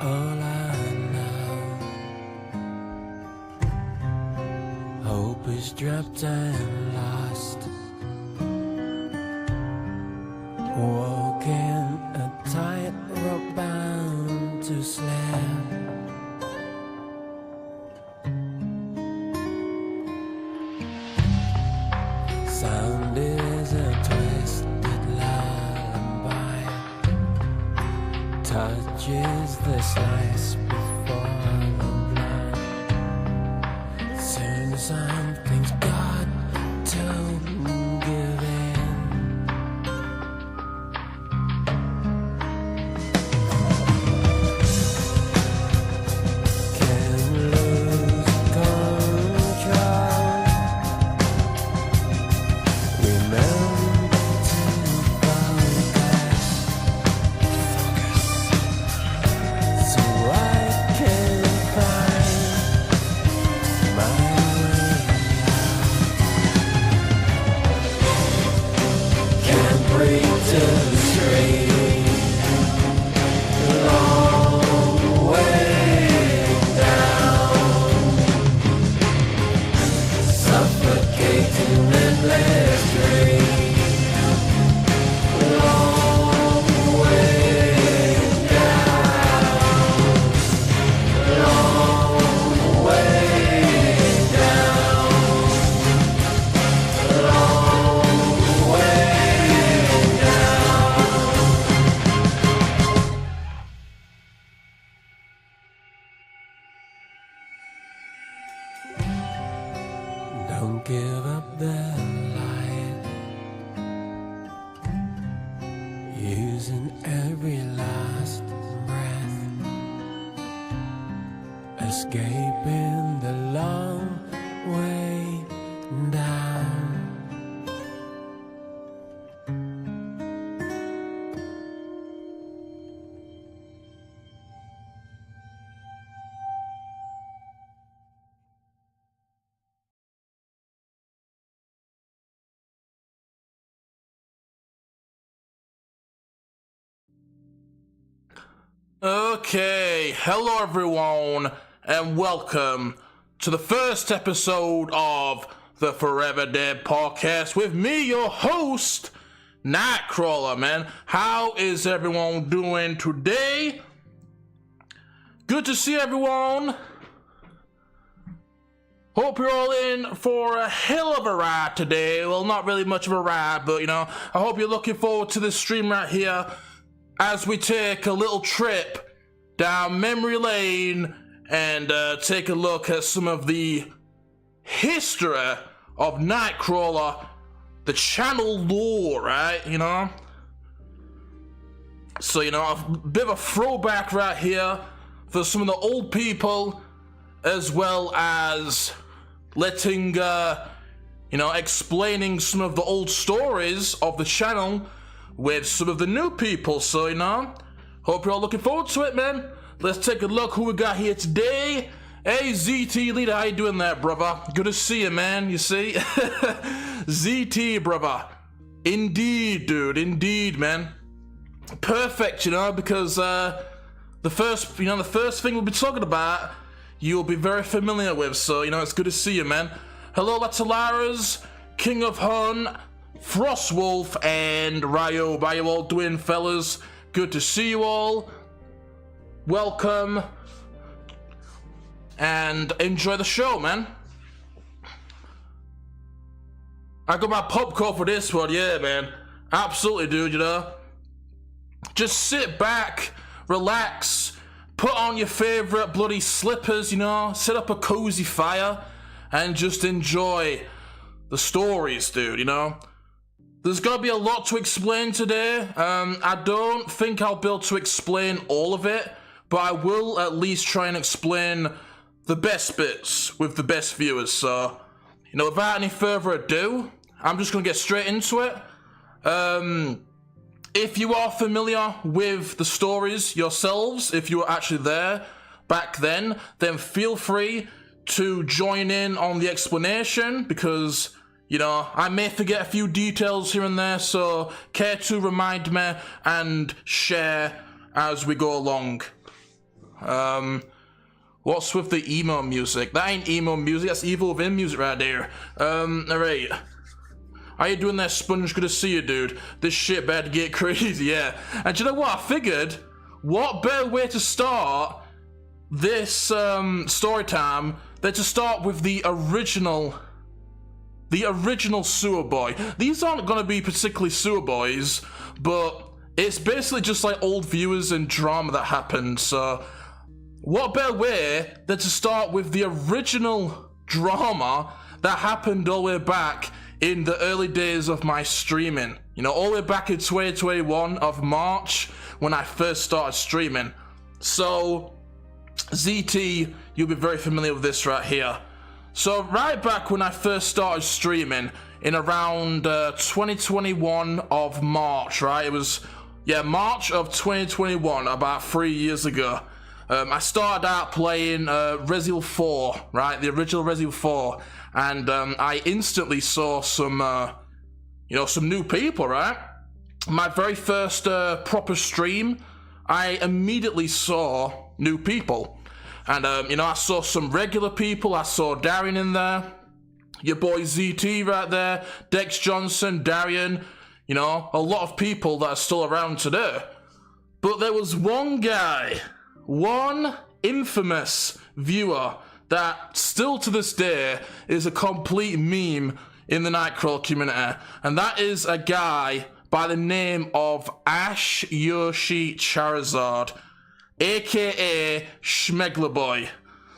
all I know. Hope is dropped and lost, walking a tightrope bound to slam. Sound is a twisted lullaby, touch is the slice before the blood. Soon something's got to give in. Can lose control. Remember to focus, so I can find my way out. Can't breathe to the street, long way down, suffocating endless dream. Long way down, long way down, long way down. Don't give up the light, using every last breath, escaping the long way down. Okay, hello everyone, and welcome to the first episode of the Forever Dead podcast with me, your host, Nightcrawler, man. How is everyone doing today? Good to see everyone. Hope you're all in for a hell of a ride today. Well, not really much of a ride, but I hope you're looking forward to this stream right here as we take a little trip down memory lane and take a look at some of the history of Nightcrawler, the channel lore, right? So, a bit of a throwback right here for some of the old people, as well as letting, explaining some of the old stories of the channel with some of the new people. So, hope you're all looking forward to it, man. Let's take a look who we got here today. Hey, ZT Leader, how you doing there, brother? Good to see you, man, you see? ZT, brother. Indeed, dude, indeed, man. Perfect, because the first thing we'll be talking about, you'll be very familiar with, so, it's good to see you, man. Hello, Latalaras, King of Hun, Frostwolf, and Ryo. How you all doing, fellas? Good to see you all. Welcome. And enjoy the show, man. I got my popcorn for this one, yeah, man. Absolutely, dude, Just sit back, relax, put on your favorite bloody slippers, set up a cozy fire, and just enjoy the stories, dude, There's gonna be a lot to explain today. I don't think I'll be able to explain all of it, but I will at least try and explain the best bits with the best viewers. So, without any further ado, I'm just gonna get straight into it. If you are familiar with the stories yourselves, if you were actually there back then feel free to join in on the explanation, because I may forget a few details here and there, so care to remind me and share as we go along. What's with the emo music? That ain't emo music, that's Evil Within music right there. Alright. How you doing there, Sponge? Good to see you, dude. This shit better get crazy, yeah. And do you know what? I figured, what better way to start this story time than to start with the original Sewer Boy. These aren't gonna be particularly Sewer Boys, but it's basically just like old viewers and drama that happened, so what better way than to start with the original drama that happened all the way back in the early days of my streaming. You know, all the way back in 2021 of March when I first started streaming. So, ZT, you'll be very familiar with this right here. So, right back when I first started streaming in around 2021 of March, right? It was, yeah, March of 2021, about 3 years ago. I started out playing Resident Evil 4, right? The original Resident Evil 4. And I instantly saw some, some new people, right? My very first proper stream, I immediately saw new people. And, I saw some regular people. I saw Darian in there. Your boy ZT right there. Dex Johnson, Darian. You know, a lot of people that are still around today. But there was one guy, one infamous viewer that still to this day is a complete meme in the Nightcrawler community. And that is a guy by the name of Ash Yoshi Charizard, aka Schmegler Boy.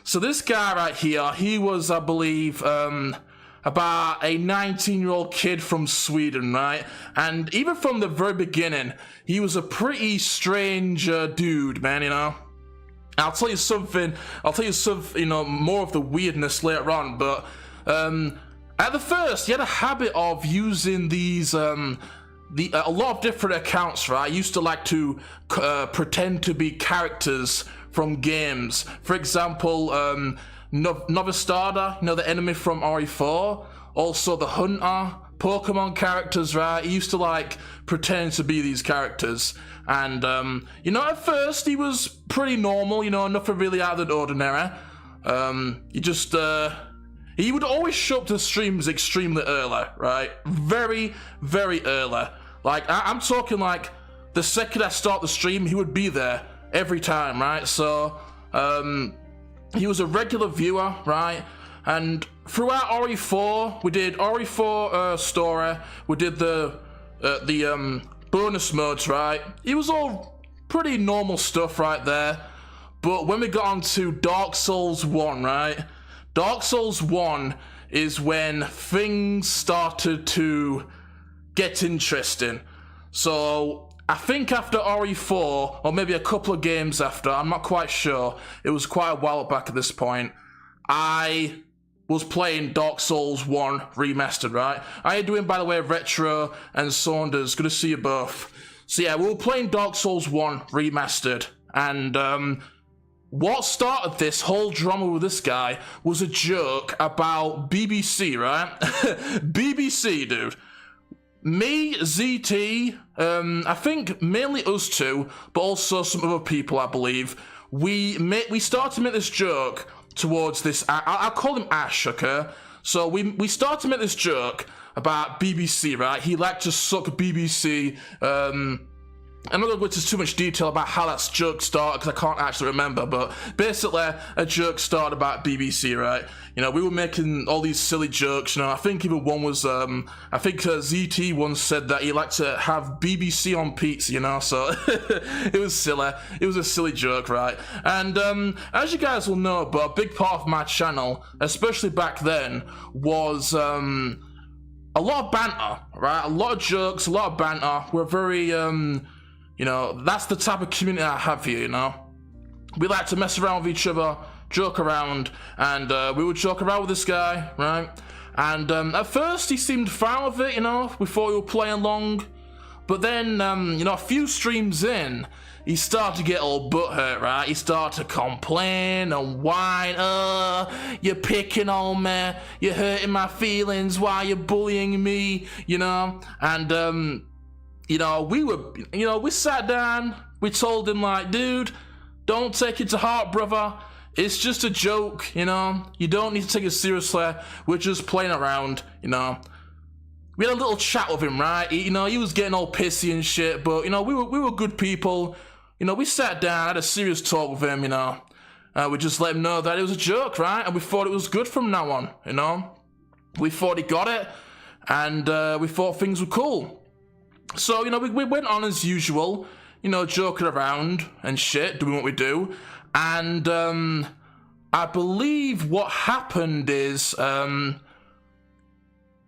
So this guy right here, he was, I believe, about a 19-year-old kid from Sweden, right? And even from the very beginning, he was a pretty strange dude, man, you know? I'll tell you something, more of the weirdness later on, but at the first, he had a habit of using these, a lot of different accounts, right? I used to like to pretend to be characters from games. For example, Novistada, the enemy from RE4, also the Hunter, Pokemon characters, right? He used to like pretend to be these characters. And, at first he was pretty normal, nothing really out of the ordinary. He would always show up to streams extremely early, right? Very, very early. Like, I'm talking like the second I start the stream, he would be there every time, right? So, he was a regular viewer, right? And throughout RE4, we did RE4 story, we did the bonus modes, right? It was all pretty normal stuff right there. But when we got onto Dark Souls 1, right? Dark Souls 1 is when things started to get interesting. So I think after RE4, or maybe a couple of games after, I'm not quite sure, it was quite a while back at this point, I was playing Dark Souls 1 Remastered, right? How you doing, by the way, Retro and Saunders? Good to see you both. So yeah, we were playing Dark Souls 1 Remastered, and what started this whole drama with this guy was a joke about BBC, right? BBC, dude. Me, ZT, I think mainly us two, but also some other people, I believe, we started to make this joke towards this, I'll call him Ash, okay? So we started to make this joke about BBC, right? He liked to suck BBC, I'm not going to go into too much detail about how that joke started, because I can't actually remember, but basically, a joke started about BBC, right? We were making all these silly jokes, I think even one was, ZT once said that he liked to have BBC on pizza, so it was silly. It was a silly joke, right? And as you guys will know, but a big part of my channel, especially back then, was a lot of banter, right? A lot of jokes, a lot of banter. We're very, that's the type of community I have here, We like to mess around with each other, joke around, and we would joke around with this guy, right? And at first he seemed fine with it, before we were playing along. But then, a few streams in, he started to get all butthurt, right? He started to complain and whine, you're picking on me, you're hurting my feelings, why you're bullying me, And, we sat down, we told him like, dude, don't take it to heart, brother. It's just a joke, you know. You don't need to take it seriously. We're just playing around, you know. We had a little chat with him, right? He was getting all pissy and shit, but, you know, we were good people. You know, we sat down, had a serious talk with him, you know. We just let him know that it was a joke, right? And we thought it was good from now on, you know. We thought he got it, and we thought things were cool. So, you know, we went on as usual, you know, joking around and shit, doing what we do. And I believe what happened is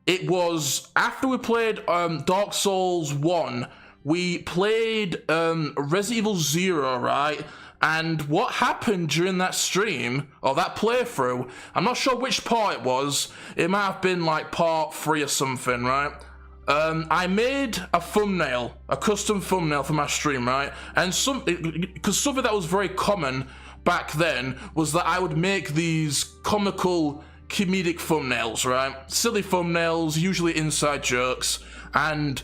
it was after we played Dark Souls 1, we played Resident Evil 0, right? And what happened during that stream, or that playthrough, I'm not sure which part it was. It might have been like part 3 or something, right? I made a thumbnail, a custom thumbnail for my stream, right? And because something that was very common back then was that I would make these comical, comedic thumbnails, right? Silly thumbnails, usually inside jokes. And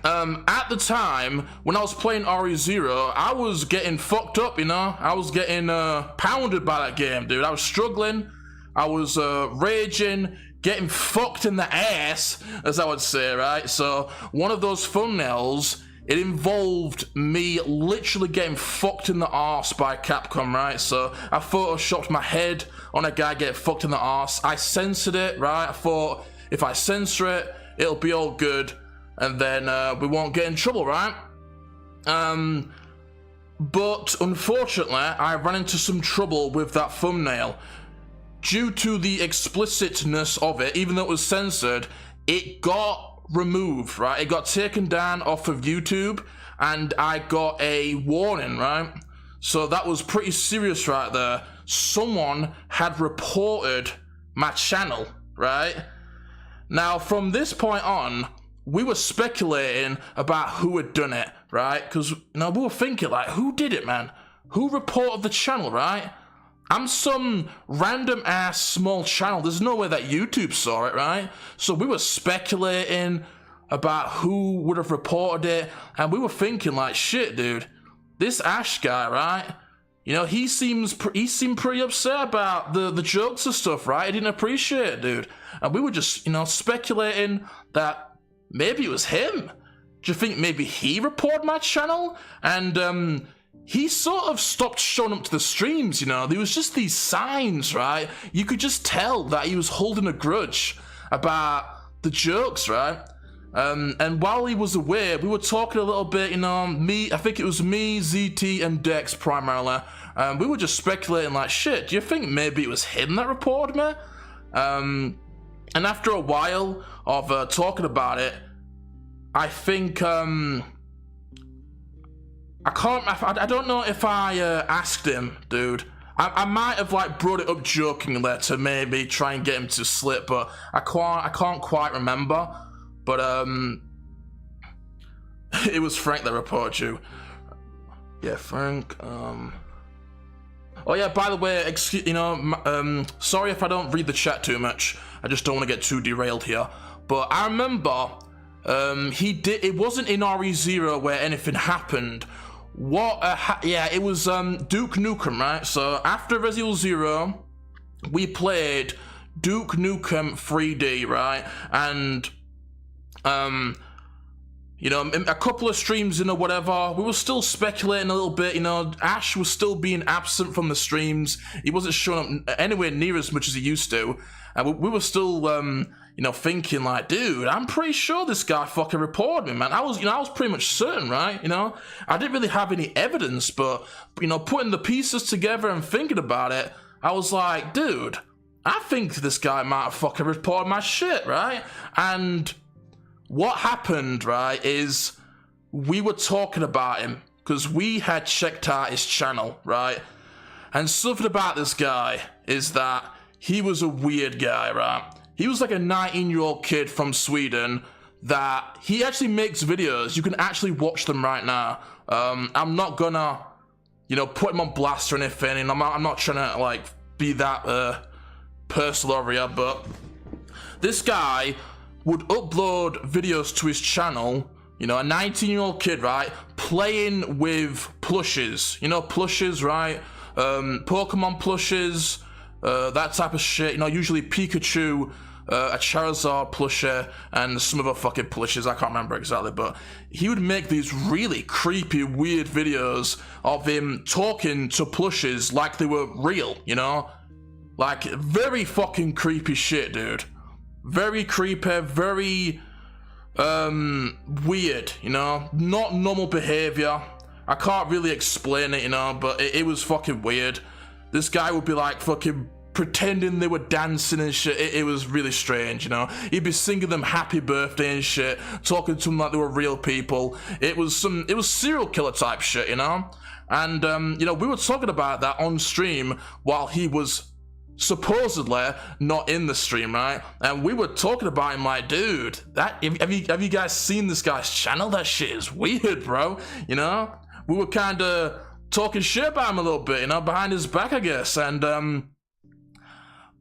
at the time, when I was playing RE0, I was getting fucked up, you know? I was getting pounded by that game, dude. I was struggling. I was raging, getting fucked in the ass, as I would say, right? So one of those thumbnails, it involved me literally getting fucked in the arse by Capcom, right? So I photoshopped my head on a guy getting fucked in the arse. I censored it, right? I thought if I censor it, it'll be all good, and then we won't get in trouble, right? But unfortunately, I ran into some trouble with that thumbnail. Due to the explicitness of it, even though it was censored, it got removed, right? It got taken down off of YouTube, and I got a warning, right? So that was pretty serious right there. Someone had reported my channel, right? Now, from this point on, we were speculating about who had done it, right? Because, you know, we were thinking, like, who did it, man? Who reported the channel, right? I'm some random ass small channel. There's no way that YouTube saw it, right? So we were speculating about who would have reported it, and we were thinking like, shit, dude, this Ash guy, right? You know, he seemed pretty upset about the jokes and stuff, right? He didn't appreciate it, dude. And we were just, you know, speculating that maybe it was him. Do you think maybe he reported my channel? And he sort of stopped showing up to the streams, you know. There was just these signs, right? You could just tell that he was holding a grudge about the jokes, right? And while he was away, we were talking a little bit, you know, I think it was me, ZT, and Dex primarily. We were just speculating like, shit, do you think maybe it was him that reported me? And after a while of talking about it, I think, I don't know if I asked him, dude. I might have like brought it up jokingly to maybe try and get him to slip, but I can't quite remember. But it was Frank that reported you. Yeah, Frank. Oh yeah, by the way, excuse, you know, sorry if I don't read the chat too much. I just don't want to get too derailed here. But I remember it wasn't in RE0 where anything happened. Yeah, it was Duke Nukem, right? So after Resident Evil 0, we played Duke Nukem 3D, right? And you know, a couple of streams in or whatever, we were still speculating a little bit, you know. Ash was still being absent from the streams. He wasn't showing up anywhere near as much as he used to. And we were still, you know, thinking like, dude, I'm pretty sure this guy fucking reported me, man. I was pretty much certain, right? You know, I didn't really have any evidence, but, you know, putting the pieces together and thinking about it, I was like, dude, I think this guy might have fucking reported my shit, right? And what happened, right, is we were talking about him because we had checked out his channel, right? And something about this guy is that he was a weird guy, right? He was like a 19-year-old kid from Sweden that he actually makes videos. You can actually watch them right now. I'm not gonna, you know, put him on blast or anything, and I'm not trying to like be that personal over here, but this guy would upload videos to his channel, You know, a 19-year-old kid, right, playing with plushes. You know, plushes, right? Pokemon plushes, that type of shit. You know, usually Pikachu, a Charizard plushie, and some other fucking plushes. I can't remember exactly, but he would make these really creepy, weird videos of him talking to plushes like they were real, you know? Like, very fucking creepy shit, dude. Very creepy, very weird, you know? Not normal behavior. I can't really explain it, you know, but it was fucking weird. This guy would be like fucking pretending they were dancing and shit. It was really strange, you know. He'd be singing them happy birthday and shit, talking to them like they were real people. It was serial killer type shit, you know. And you know, we were talking about that on stream while he was supposedly not in the stream, right? And we were talking about him like, dude, that have you guys seen this guy's channel? That shit is weird, bro. You know, we were kind of talking shit about him a little bit, you know, behind his back, I guess. And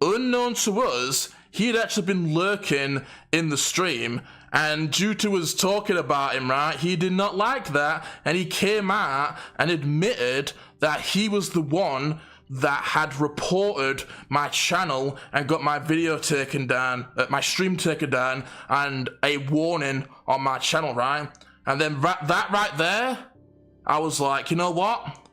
unknown to us, he had actually been lurking in the stream, and due to us talking about him, right, he did not like that, and he came out and admitted that he was the one that had reported my channel and got my video taken down, my stream taken down, and a warning on my channel, right? And then that right there, I was like, you know what?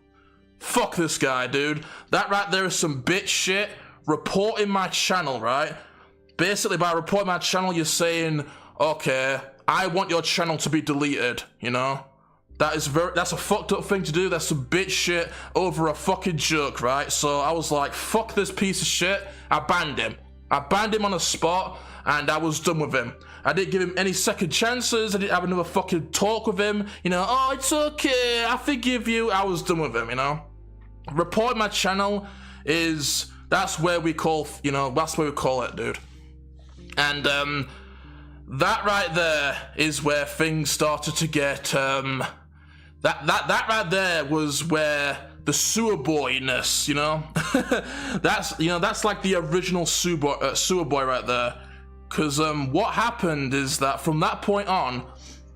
Fuck this guy, dude. That right there is some bitch shit. Reporting my channel, right? Basically, by reporting my channel, you're saying, okay, I want your channel to be deleted, you know? That's a fucked up thing to do. That's some bitch shit over a fucking joke, right? So I was like, fuck this piece of shit. I banned him. I banned him on the spot, and I was done with him. I didn't give him any second chances. I didn't have another fucking talk with him. You know, oh, it's okay, I forgive you. I was done with him, you know? Reporting my channel is... that's where we call, you know, that's where we call it, dude. And that right there is where things started to get that right there was where the sewer boyness, you know, that's like the original sewer boy right there. Cause what happened is that from that point on,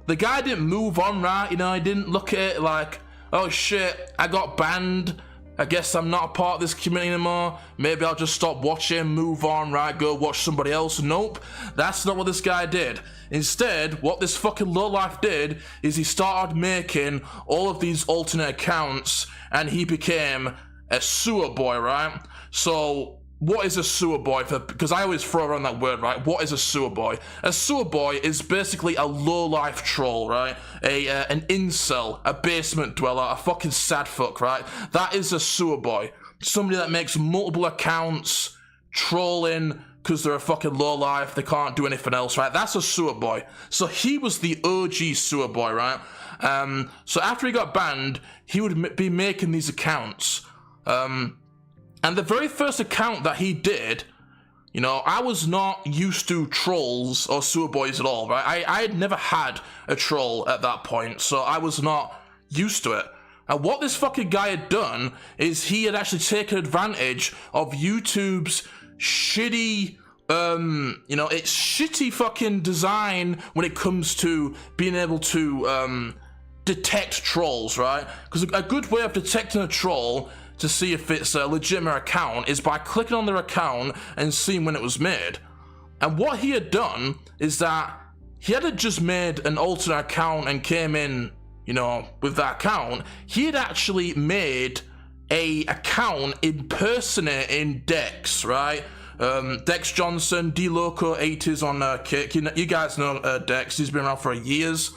the guy didn't move on, right? You know, he didn't look at it like, oh shit, I got banned. I guess I'm not a part of this community anymore. Maybe I'll just stop watching, move on, right? Go watch somebody else. Nope, that's not what this guy did. Instead, what this fucking lowlife did is he started making all of these alternate accounts, and he became a sewer boy, right? So what is a sewer boy? Because I always throw around that word, right? What is a sewer boy? A sewer boy is basically a low-life troll, right? An incel, a basement dweller, a fucking sad fuck, right? That is a sewer boy. Somebody that makes multiple accounts, trolling, because they're a fucking low-life, they can't do anything else, right? That's a sewer boy. So he was the OG sewer boy, right? So after he got banned, he would be making these accounts. And the very first account that he did, you know, I was not used to trolls or sewer boys at all, right? I had never had a troll at that point, so I was not used to it. And what this fucking guy had done is he had actually taken advantage of YouTube's shitty, you know, it's shitty fucking design when it comes to being able to detect trolls, right? Because a good way of detecting a troll to see if it's a legitimate account is by clicking on their account and seeing when it was made. And what he had done is that he hadn't just made an alternate account and came in, you know, with that account. He had actually made a account impersonating Dex, right? Dex Johnson, D-Loco80s on Kick. You guys know Dex, he's been around for years.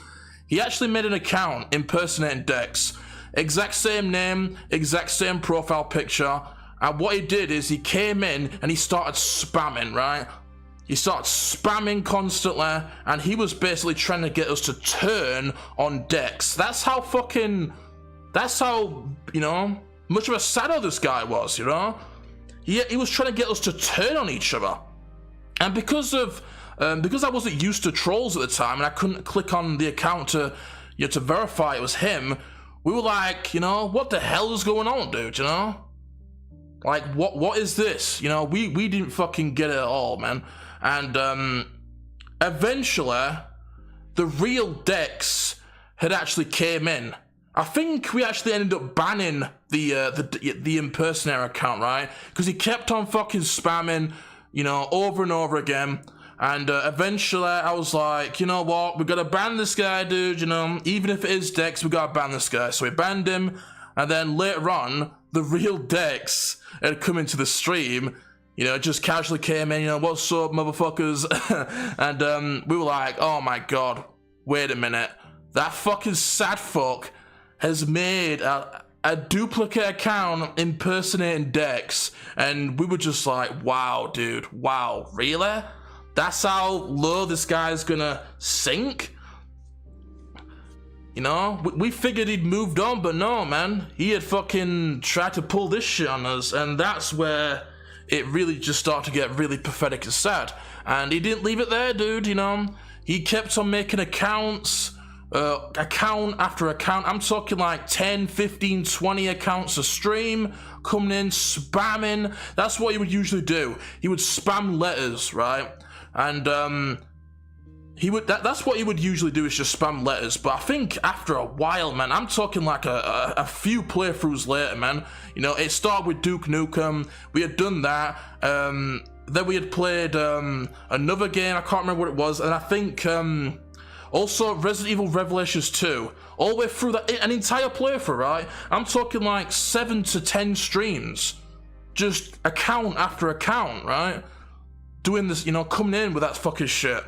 He actually made an account impersonating Dex. Exact same name, exact same profile picture. And what he did is he came in and he started spamming, right? He started spamming constantly, and he was basically trying to get us to turn on Dex. That's how, you know, much of a sado this guy was, you know? He was trying to get us to turn on each other. And because I wasn't used to trolls at the time, and I couldn't click on the account to verify it was him, we were like, you know, what the hell is going on, dude, you know? Like, what is this? You know, we didn't fucking get it at all, man. And eventually, the real Dex had actually came in. I think we actually ended up banning the impersonator account, right? Because he kept on fucking spamming, you know, over and over again. And eventually I was like, you know what, we gotta ban this guy, dude, you know, even if it is Dex, we gotta ban this guy. So we banned him, and then later on, the real Dex had come into the stream, you know, just casually came in, you know, what's up, motherfuckers? And we were like, oh my god, wait a minute, that fucking sad fuck has made a duplicate account impersonating Dex, and we were just like, wow, dude, wow, really? That's how low this guy's gonna sink? You know, we figured he'd moved on, but no, man. He had fucking tried to pull this shit on us, and that's where it really just started to get really pathetic and sad. And he didn't leave it there, dude, you know? He kept on making accounts, account after account. I'm talking like 10, 15, 20 accounts a stream, coming in, spamming. That's what he would usually do. He would spam letters, right? And he would that's what he would usually do, is just spam letters. But I think after a while, man, I'm talking like a few playthroughs later, man, you know, it started with Duke Nukem. We had done that. Then we had played another game, I can't remember what it was, and I think also Resident Evil Revelations 2, all the way through that, an entire playthrough, right? I'm talking like 7 to 10 streams, just account after account, right? Doing this, you know, coming in with that fucking shit.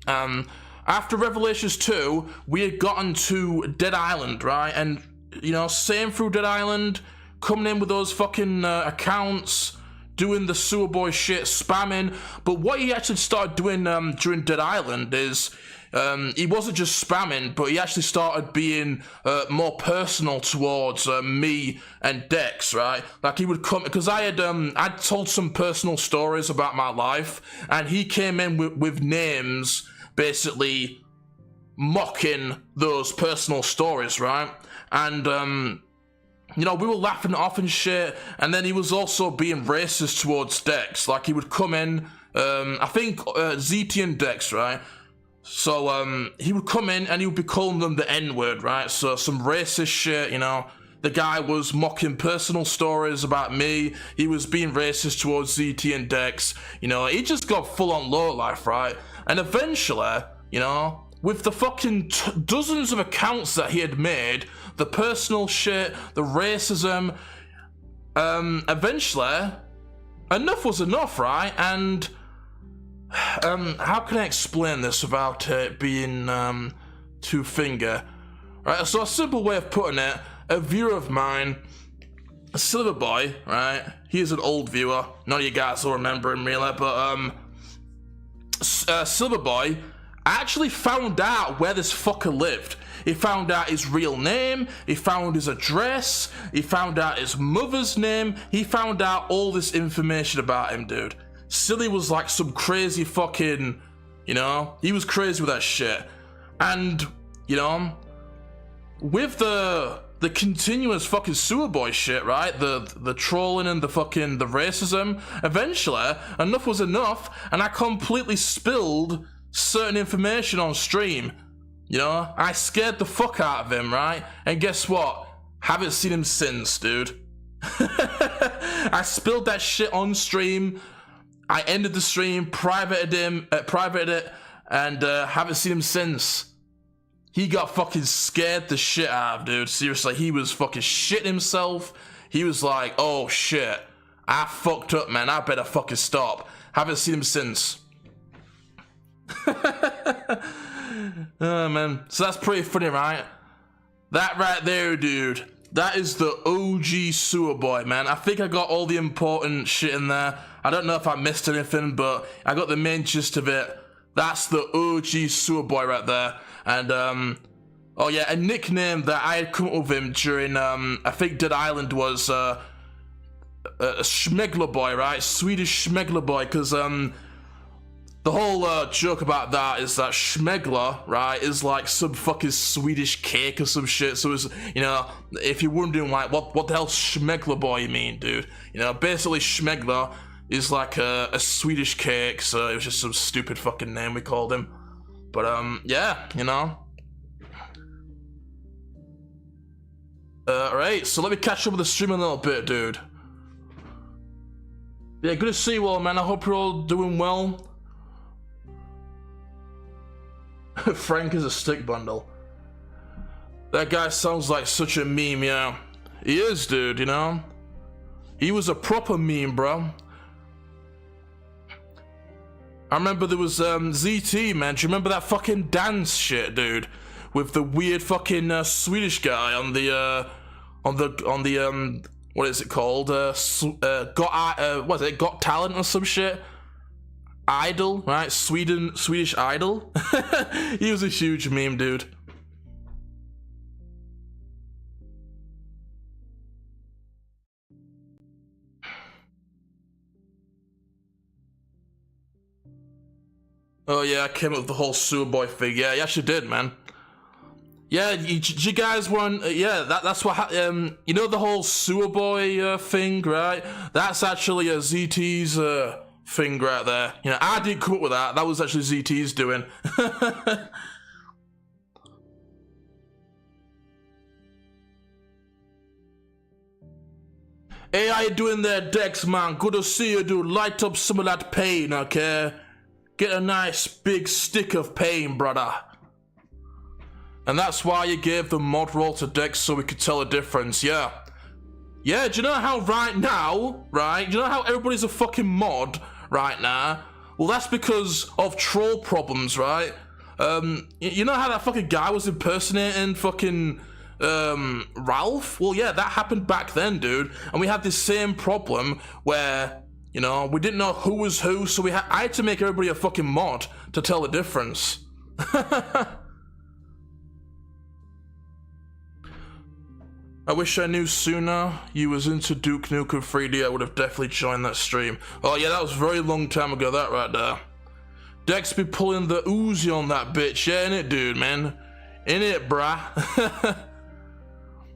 After Revelations 2, we had gotten to Dead Island, right? And, you know, same through Dead Island, coming in with those fucking accounts, doing the sewer boy shit, spamming. But what he actually started doing during Dead Island is he wasn't just spamming, but he actually started being more personal towards me and Dex, right? Like he would come, because I'd told some personal stories about my life, and he came in with names basically mocking those personal stories, right? And you know, we were laughing it off and shit, and then he was also being racist towards Dex. Like he would come in, I think ZT and Dex, right? So he would come in and he would be calling them the N-word, right? So some racist shit, you know. The guy was mocking personal stories about me. He was being racist towards ZT and Dex. You know, he just got full on low life, right? And eventually, you know, with the fucking dozens of accounts that he had made, the personal shit, the racism, eventually, enough was enough, right? And how can I explain this without it being too finger? Right, so a simple way of putting it, a viewer of mine, Silver Boy, right? He is an old viewer. None of you guys will remember him really, but Silver Boy actually found out where this fucker lived. He found out his real name, he found his address, he found out his mother's name, he found out all this information about him, dude. Silly was like some crazy fucking, you know, he was crazy with that shit. And, you know, with the continuous fucking sewer boy shit, right? The trolling and the racism, eventually, enough was enough, and I completely spilled certain information on stream. You know, I scared the fuck out of him, right? And guess what? Haven't seen him since, dude. I spilled that shit on stream. I ended the stream, privated it, and haven't seen him since. He got fucking scared the shit out of, dude. Seriously, he was fucking shitting himself. He was like, oh shit, I fucked up, man. I better fucking stop. Haven't seen him since. Oh, man. So that's pretty funny, right? That right there, dude. That is the OG sewer boy, man. I think I got all the important shit in there. I don't know if I missed anything, but I got the main gist of it. That's the OG sewer boy right there. And, oh yeah, a nickname that I had come up with him during, I think Dead Island was, Schmegler boy, right? Swedish Schmegler boy, because, the whole joke about that is that Schmegler, right, is like some fucking Swedish cake or some shit. So it's, you know, if you're wondering like what the hell Schmegler boy mean, dude? You know, basically Schmegler is like a Swedish cake, so it was just some stupid fucking name we called him. But yeah, you know. Alright, so let me catch up with the stream a little bit, dude. Yeah, good to see you all, man. I hope you're all doing well. Frank is a stick bundle. That guy sounds like such a meme, yeah. He is, dude, you know? He was a proper meme, bro. I remember there was ZT, man. Do you remember that fucking dance shit, dude? With the weird fucking Swedish guy on the what is it called? What is it? Got Talent or some shit? Idol, right? Swedish Idol. He was a huge meme, dude. Oh yeah, I came up with the whole sewer boy thing. Yeah, you actually did, man. Yeah, you guys want? Yeah, that's what. You know the whole sewer boy thing, right? That's actually a ZT's thing right there. You know, I didn't come up with that. That was actually ZT's doing. Hey, how you doing there, Dex, man? Good to see you, dude. Light up some of that pain, okay? Get a nice big stick of pain, brother. And that's why you gave the mod roll to Dex so we could tell a difference, yeah. Yeah, do you know how right now, right? Do you know how everybody's a fucking mod right now? Well, that's because of troll problems, right? You know how that fucking guy was impersonating fucking Ralph? Well, yeah, that happened back then, dude. And we had this same problem where, you know, we didn't know who was who, so I had to make everybody a fucking mod to tell the difference. I wish I knew sooner you was into Duke Nukem 3D. I would have definitely joined that stream. Oh yeah, that was a very long time ago, that right there. Dex be pulling the Uzi on that bitch. Yeah, innit, dude, man? Innit, brah?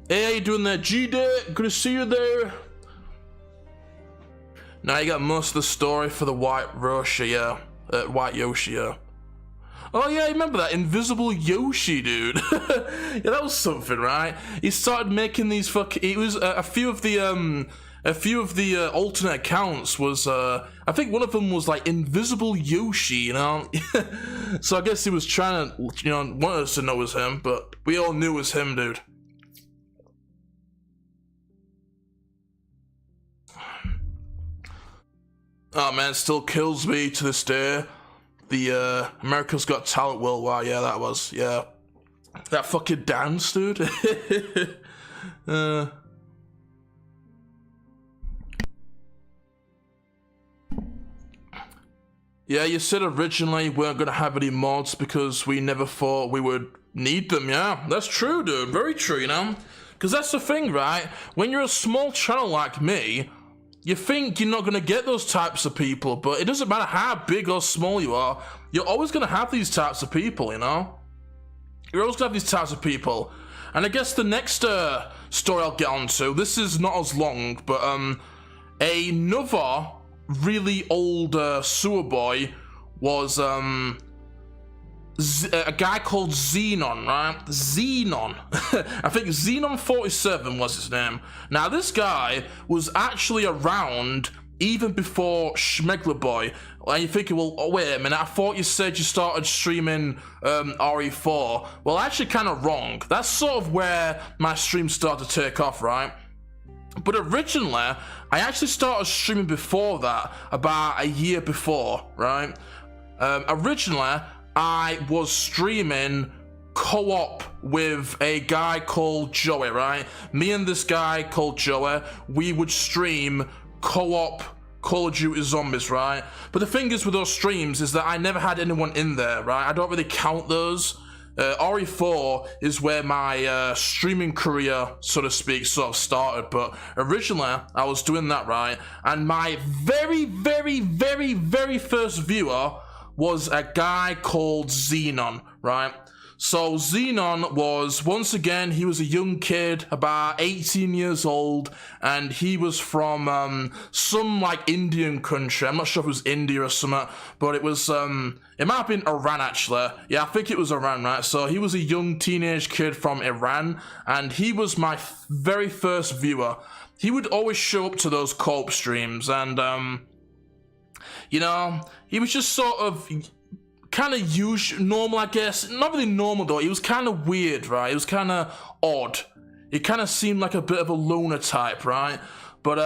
Hey, how you doing there, G-Day? Good to see you there. Now you got most of the story for the White Yoshi, yeah. White Yoshi, yeah. Oh yeah, I remember that invisible Yoshi, dude. Yeah, that was something, right? He started making these fucking. It was a few of the alternate accounts was. I think one of them was like invisible Yoshi, you know. So I guess he was trying to, you know, want us to know it was him, but we all knew it was him, dude. Oh man, it still kills me to this day. The America's Got Talent Worldwide, yeah, that was, yeah. That fucking dance, dude. Yeah, you said originally we weren't gonna have any mods because we never thought we would need them, yeah. That's true, dude, very true, you know? Because that's the thing, right? When you're a small channel like me, you think you're not going to get those types of people, but it doesn't matter how big or small you are, you're always going to have these types of people, you know? You're always going to have these types of people. And I guess the next story I'll get onto, this is not as long, but another really old sewer boy was a guy called Xenon, right? Xenon. I think Xenon47 was his name. Now, this guy was actually around even before Schmegler Boy. And you're thinking, well, oh, wait a minute, I thought you said you started streaming RE4. Well, actually kind of wrong. That's sort of where my stream started to take off, right? But originally, I actually started streaming before that, about a year before, right? Originally, I was streaming co-op with a guy called Joey, right? Me and this guy called Joey, we would stream co-op Call of Duty Zombies, right? But the thing is with those streams is that I never had anyone in there, right? I don't really count those. RE4 is where my streaming career, so to speak, sort of started, but originally I was doing that, right? And my very, very, very, very first viewer was a guy called Xenon, right? So Xenon was, once again, he was a young kid, about 18 years old, and he was from some like Indian country. I'm not sure if it was India or something, but it was, it might have been Iran actually. Yeah, I think it was Iran, right? So he was a young teenage kid from Iran, and he was my very first viewer. He would always show up to those co-op streams, and, you know, he was just sort of kind of normal, I guess. Not really normal though. He was kind of weird, right? He was kind of odd. He kind of seemed like a bit of a loner type, right? But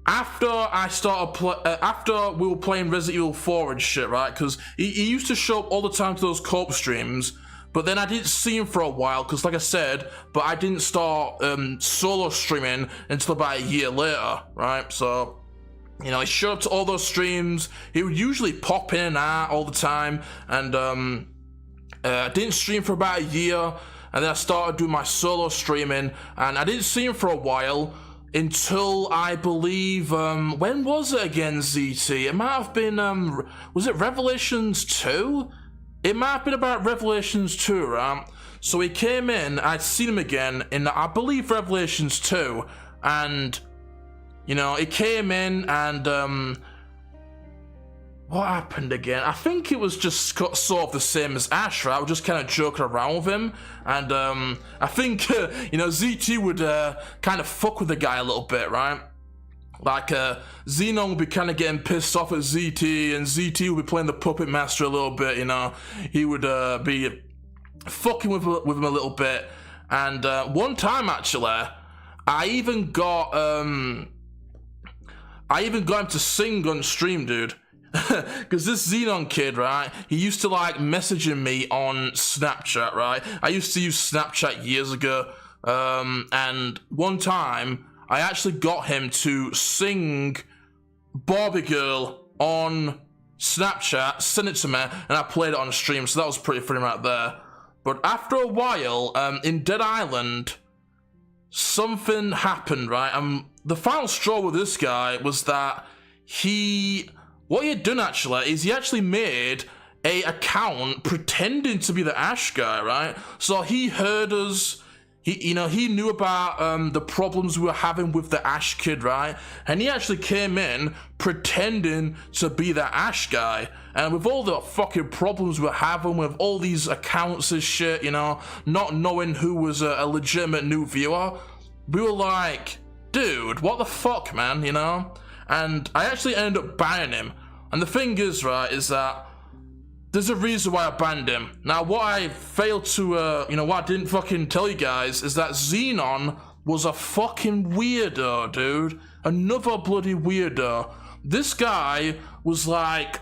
after after we were playing Resident Evil 4 and shit, right? Because he used to show up all the time to those co-op streams, but then I didn't see him for a while because, like I said, but I didn't start solo streaming until about a year later, right? So, you know, he showed up to all those streams. He would usually pop in and out all the time, and didn't stream for about a year, and then I started doing my solo streaming, and I didn't see him for a while until I believe, when was it again, ZT? It might have been, was it Revelations 2? It might have been about Revelations 2, right? So he came in, I'd seen him again in, I believe, Revelations 2, and you know, he came in and, what happened again? I think it was just sort of the same as Ash, right? I was just kind of joking around with him, and, I think, you know, ZT would, kind of fuck with the guy a little bit, right? Like, Xenon would be kind of getting pissed off at ZT, and ZT would be playing the puppet master a little bit, you know? He would, be fucking with him a little bit, and, one time, actually, I even got him to sing on stream, dude. Because this Xenon kid, right, he used to, like, messaging me on Snapchat, right? I used to use Snapchat years ago, and one time, I actually got him to sing Barbie Girl on Snapchat, sent it to me, and I played it on stream, so that was pretty funny right there. But after a while, in Dead Island, something happened, right? The final straw with this guy was that what he had done actually is he actually made a account pretending to be the Ash guy, right? So he heard us, he knew about the problems we were having with the Ash kid, right? And he actually came in pretending to be the Ash guy. And with all the fucking problems we're having with all these accounts and shit, you know, not knowing who was a legitimate new viewer, we were like, dude, what the fuck, man, you know? And I actually ended up banning him. And the thing is, right, is that there's a reason why I banned him. Now, what I failed to, what I didn't fucking tell you guys is that Xenon was a fucking weirdo, dude. Another bloody weirdo. This guy was like,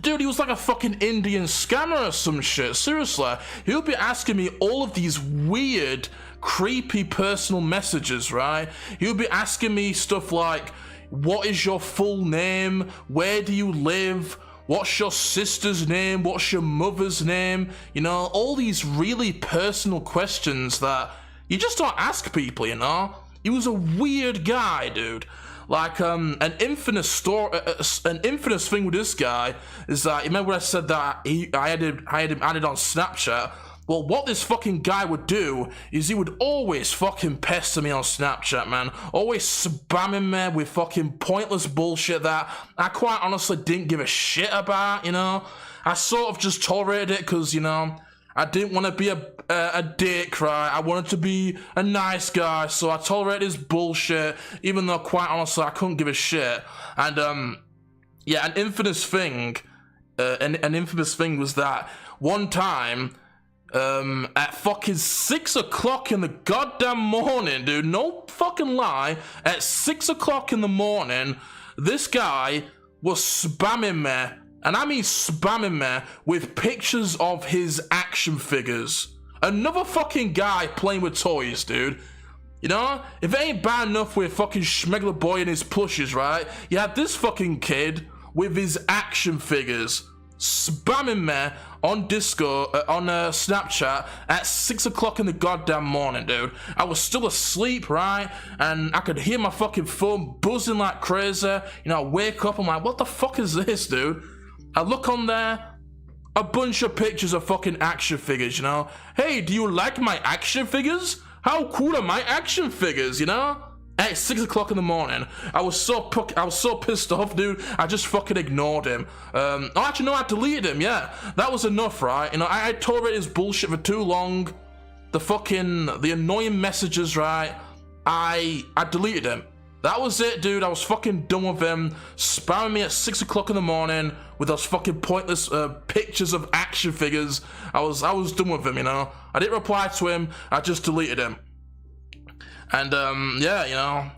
dude, he was like a fucking Indian scammer or some shit. Seriously. He would be asking me all of these weird, creepy personal messages, right? He would be asking me stuff like, what is your full name? Where do you live? What's your sister's name? What's your mother's name? You know, all these really personal questions that you just don't ask people, you know? He was a weird guy, dude. Like, an infamous thing with this guy is that, you remember when I said that I had him added on Snapchat? Well, what this fucking guy would do is he would always fucking pester me on Snapchat, man. Always spamming me with fucking pointless bullshit that I quite honestly didn't give a shit about, you know? I sort of just tolerated it because, you know, I didn't want to be a dick, right? I wanted to be a nice guy, so I tolerated his bullshit, even though quite honestly I couldn't give a shit. And, yeah, an infamous thing was that one time, at fucking 6 o'clock in the goddamn morning, dude, no fucking lie, at 6 o'clock in the morning, this guy was spamming me, and I mean spamming me, with pictures of his action figures. Another fucking guy playing with toys, dude. You know, if it ain't bad enough with fucking Schmegler Boy and his plushes, right? You had this fucking kid with his action figures spamming me on Snapchat at 6 o'clock in the goddamn morning, dude. I was still asleep, right? And I could hear my fucking phone buzzing like crazy. You know, I wake up, I'm like, what the fuck is this, dude? I look on there. a bunch of pictures of fucking action figures, you know? Hey, do you like my action figures? How cool are my action figures, you know? At 6 o'clock in the morning, I was so pissed off, dude. I just fucking ignored him. Oh, actually, no, I deleted him. Yeah, that was enough, right? You know, I tolerated his bullshit for too long. The annoying messages, right? I deleted him. That was it, dude. I was fucking done with him. Spamming me at 6 o'clock in the morning with those fucking pointless pictures of action figures. I was done with him, you know. I didn't reply to him. I just deleted him. And, yeah, you know,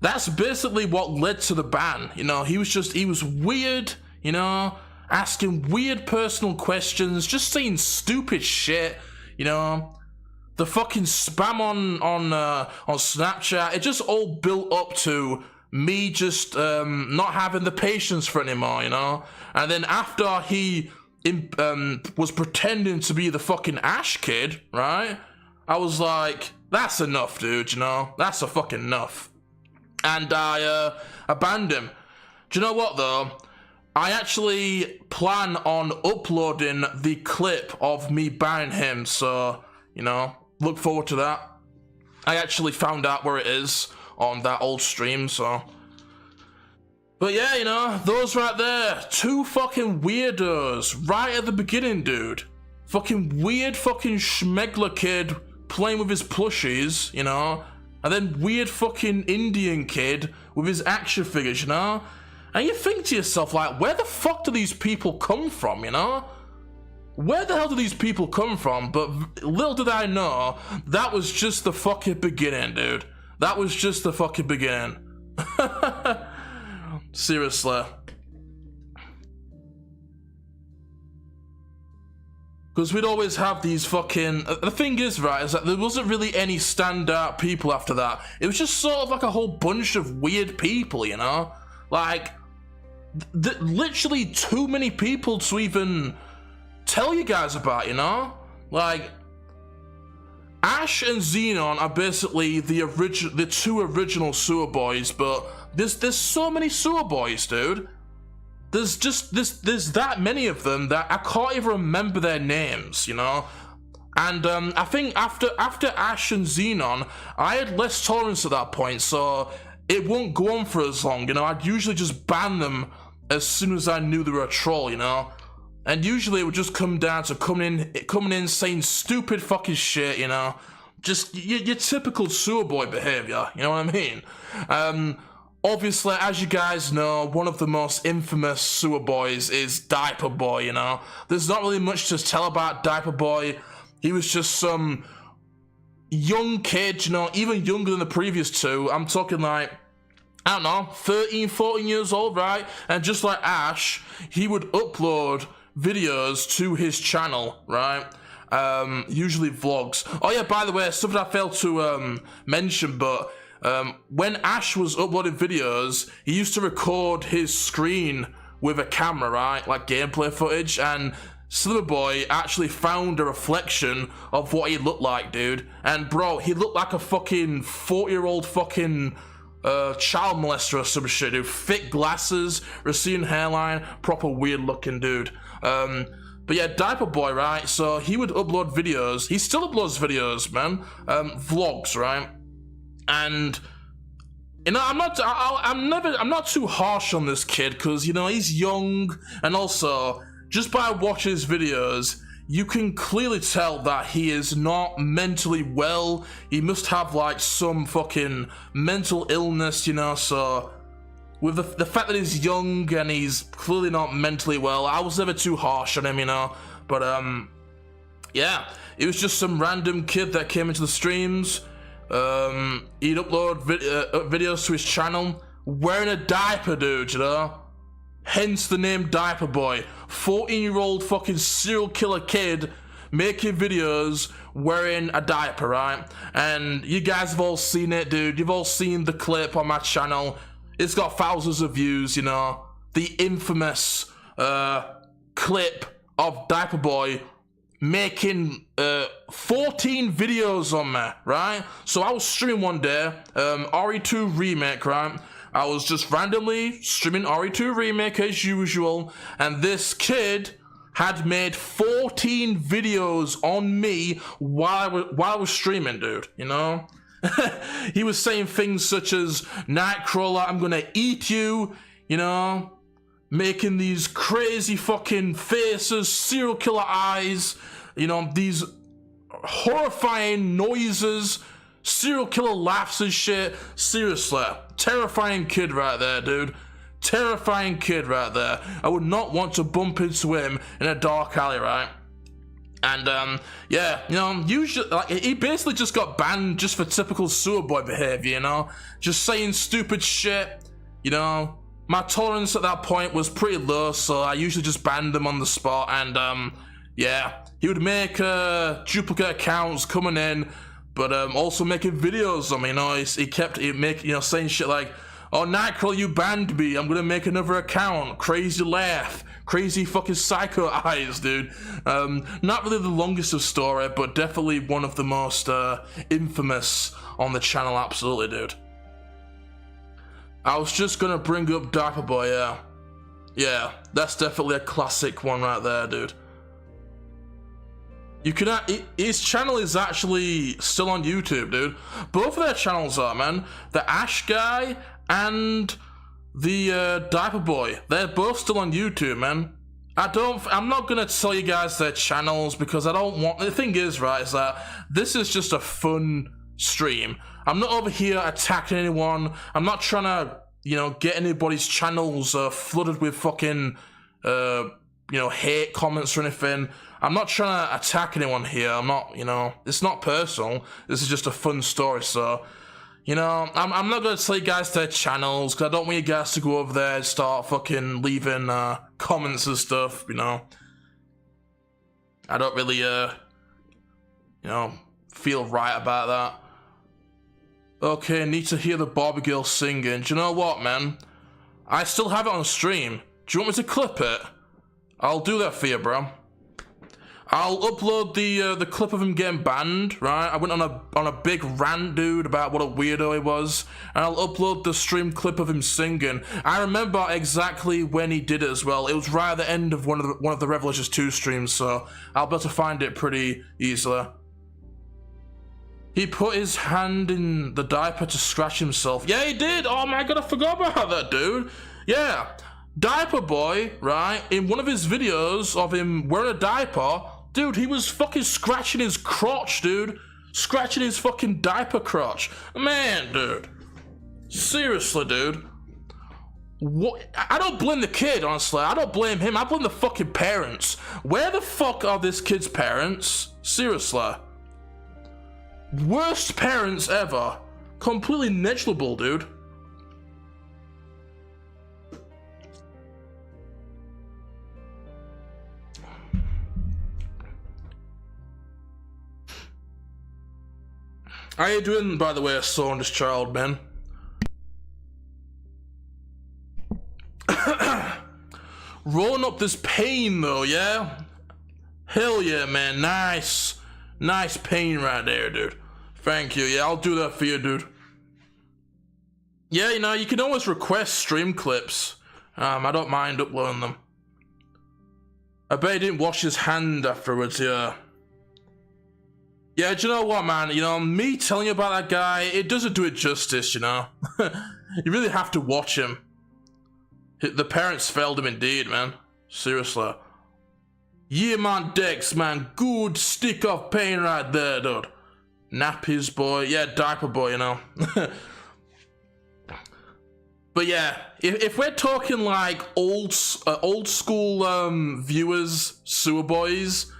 that's basically what led to the ban. You know, he was weird, you know, asking weird personal questions, just saying stupid shit, you know. The fucking spam on Snapchat, it just all built up to me just not having the patience for it anymore, you know. And then after he was pretending to be the fucking Ash kid, right? I was like, that's enough, dude, you know? That's a fucking enough. And I banned him. Do you know what, though? I actually plan on uploading the clip of me banning him, so, you know, look forward to that. I actually found out where it is on that old stream, so. But yeah, you know, those right there, 2 fucking weirdos right at the beginning, dude. Fucking weird fucking schmegler kid playing with his plushies, you know, and then weird fucking Indian kid with his action figures, you know, and you think to yourself, like, where the fuck do these people come from, you know? Where the hell do these people come from? But little did I know, that was just the fucking beginning, dude. That was just the fucking beginning. Seriously. Because we'd always have these fucking... The thing is, right, is that there wasn't really any standout people after that. It was just sort of like a whole bunch of weird people, you know? Like, literally too many people to even tell you guys about, you know? Like, Ash and Xenon are basically the 2 original sewer boys, but there's so many sewer boys, dude. There's that many of them that I can't even remember their names, you know? And I think after Ash and Xenon, I had less tolerance at that point, so it won't go on for as long, you know? I'd usually just ban them as soon as I knew they were a troll, you know? And usually it would just come down to coming in saying stupid fucking shit, you know? Just your typical sewer boy behavior, you know what I mean? Obviously, as you guys know, one of the most infamous sewer boys is Diaper Boy, you know? There's not really much to tell about Diaper Boy. He was just some young kid, you know, even younger than the previous 2. I'm talking like, I don't know, 13, 14 years old, right? And just like Ash, he would upload videos to his channel, right? Usually vlogs. Oh yeah, by the way, something I failed to mention, but when Ash was uploading videos, he used to record his screen with a camera, right? Like gameplay footage, and Sliverboy actually found a reflection of what he looked like, dude. And bro, he looked like a fucking 40-year-old fucking child molester or some shit, dude. Thick glasses, receding hairline, proper weird looking dude. But yeah, Diaper Boy, right? So he would upload videos. He still uploads videos, man. Vlogs, right? And you know, I'm not too harsh on this kid because, you know, he's young, and also just by watching his videos, you can clearly tell that he is not mentally well. He must have like some fucking mental illness, you know. So with the fact that he's young and he's clearly not mentally well, I was never too harsh on him, you know. But yeah, it was just some random kid that came into the streams. He'd upload videos to his channel wearing a diaper, dude, you know? Hence the name Diaper Boy. 14-year-old fucking serial killer kid making videos wearing a diaper, right? And you guys have all seen it, dude. You've all seen the clip on my channel. It's got thousands of views, you know? The infamous clip of Diaper Boy making 14 videos on me, right? So I was streaming one day, RE2 Remake, right? I was just randomly streaming RE2 Remake as usual, and this kid had made 14 videos on me while I was streaming, dude, you know? He was saying things such as, Nightcrawler, I'm gonna eat you, you know? Making these crazy fucking faces, serial killer eyes, you know, these horrifying noises, serial killer laughs and shit. Seriously, terrifying kid right there, dude. Terrifying kid right there. I would not want to bump into him in a dark alley, right? And yeah, you know, usually like he basically just got banned just for typical sewer boy behavior, you know, just saying stupid shit. You know, my tolerance at that point was pretty low, so I usually just banned him on the spot. And yeah, he would make duplicate accounts coming in, but also making videos on me. You know, he kept saying shit like, "Oh, Nightcrawler, you banned me. I'm gonna make another account." Crazy laugh. Crazy fucking psycho eyes, dude. Not really the longest of story, but definitely one of the most infamous on the channel, absolutely, dude. I was just gonna bring up Diaper Boy, yeah. Yeah, that's definitely a classic one right there, dude. You can his channel is actually still on YouTube, dude. Both of their channels are, man. The Ash guy and the Diaper Boy, they're both still on YouTube, man. I'm not gonna tell you guys their channels because I don't want. The thing is, right, is that this is just a fun stream. I'm not over here attacking anyone. I'm not trying to, you know, get anybody's channels flooded with fucking, you know, hate comments or anything. I'm not trying to attack anyone here. I'm not, you know, it's not personal. This is just a fun story, so. You know, I'm not gonna tell you guys their channels because I don't want you guys to go over there and start fucking leaving comments and stuff, you know. I don't really, you know, feel right about that. Okay, need to hear the Barbie girl singing. Do you know what, man? I still have it on stream. Do you want me to clip it? I'll do that for you, bro. I'll upload the clip of him getting banned, right? I went on a big rant, dude, about what a weirdo he was, and I'll upload the stream clip of him singing. I remember exactly when he did it as well. It was right at the end of one of the Revelations 2 streams, so I'll be able to find it pretty easily. He put his hand in the diaper to scratch himself. Yeah, he did. Oh my god, I forgot about that, dude. Yeah, Diaper Boy, right? In one of his videos of him wearing a diaper. Dude, he was fucking scratching his crotch, dude. Scratching his fucking diaper crotch. Man, dude. Seriously, dude. What? I don't blame the kid, honestly. I don't blame him. I blame the fucking parents. Where the fuck are this kid's parents? Seriously. Worst parents ever. Completely negligible, dude. How you doing, by the way, Saunders child, man? Rolling up this pain, though, yeah? Hell yeah, man. Nice. Nice pain right there, dude. Thank you. Yeah, I'll do that for you, dude. Yeah, you know, you can always request stream clips. I don't mind uploading them. I bet he didn't wash his hand afterwards, yeah. Yeah, do you know what, man? You know, me telling you about that guy, it doesn't do it justice, you know? You really have to watch him. The parents failed him indeed, man. Seriously. Yeah, man, Dex, man. Good stick of pain right there, dude. Nappies, boy. Yeah, Diaper Boy, you know? But yeah, if we're talking like old school viewers, sewer boys,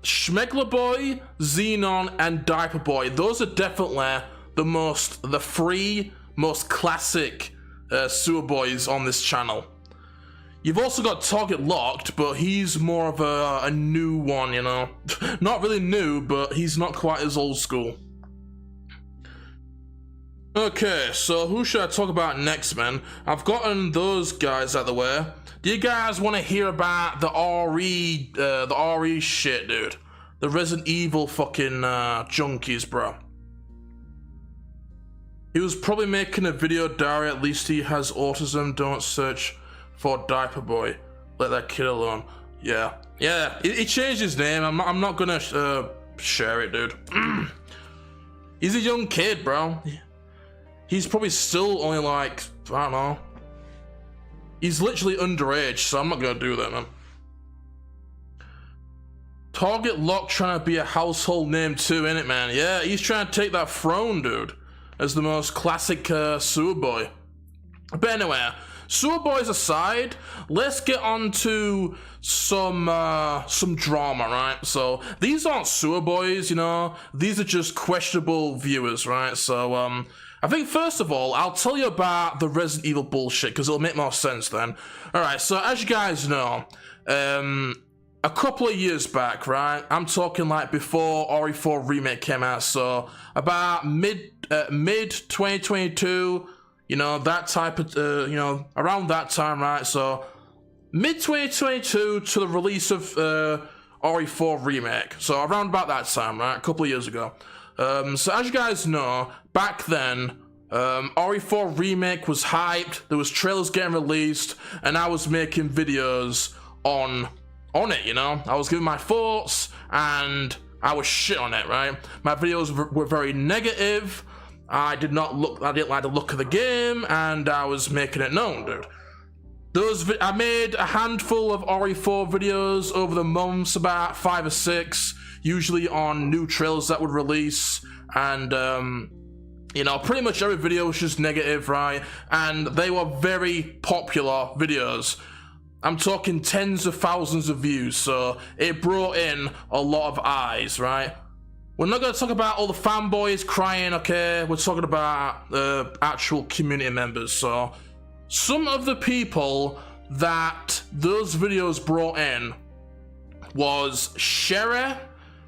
Schmegler Boy, Xenon, and Diaper Boy, those are definitely the three most classic sewer boys on this channel. You've also got Target Locked, but he's more of a new one, you know. Not really new, but he's not quite as old school. Okay, so who should I talk about next, man? I've gotten those guys out of the way. Do you guys want to hear about the RE shit, dude? The Resident Evil fucking junkies, bro. He was probably making a video diary. At least he has autism. Don't search for Diaper Boy. Let that kid alone. Yeah. Yeah, he changed his name. I'm not gonna share it, dude. He's a young kid, bro. He's probably still only like, I don't know. He's literally underage, so I'm not gonna do that, man. Target Lock trying to be a household name too, innit, man? Yeah, he's trying to take that throne, dude, as the most classic sewer boy. But anyway, sewer boys aside, let's get on to some drama, right? So these aren't sewer boys, you know. These are just questionable viewers, right? So I think first of all, I'll tell you about the Resident Evil bullshit because it'll make more sense then. All right, so as you guys know, a couple of years back, right? I'm talking like before RE4 Remake came out, so about mid 2022, you know, that type of, you know, around that time, right? So mid 2022 to the release of RE4 Remake, so around about that time, right? A couple of years ago. So as you guys know, back then, RE4 Remake was hyped, there was trailers getting released, and I was making videos on it, you know. I was giving my thoughts and I was shit on it, right? My videos were very negative. I didn't like the look of the game, and I was making it known, dude. I made a handful of RE4 videos over the months, about 5 or 6, usually on new trailers that would release, and you know, pretty much every video was just negative, right? And they were very popular videos. I'm talking tens of thousands of views, so it brought in a lot of eyes, right? We're not going to talk about all the fanboys crying, okay? We're talking about actual community members. So some of the people that those videos brought in was Sherry,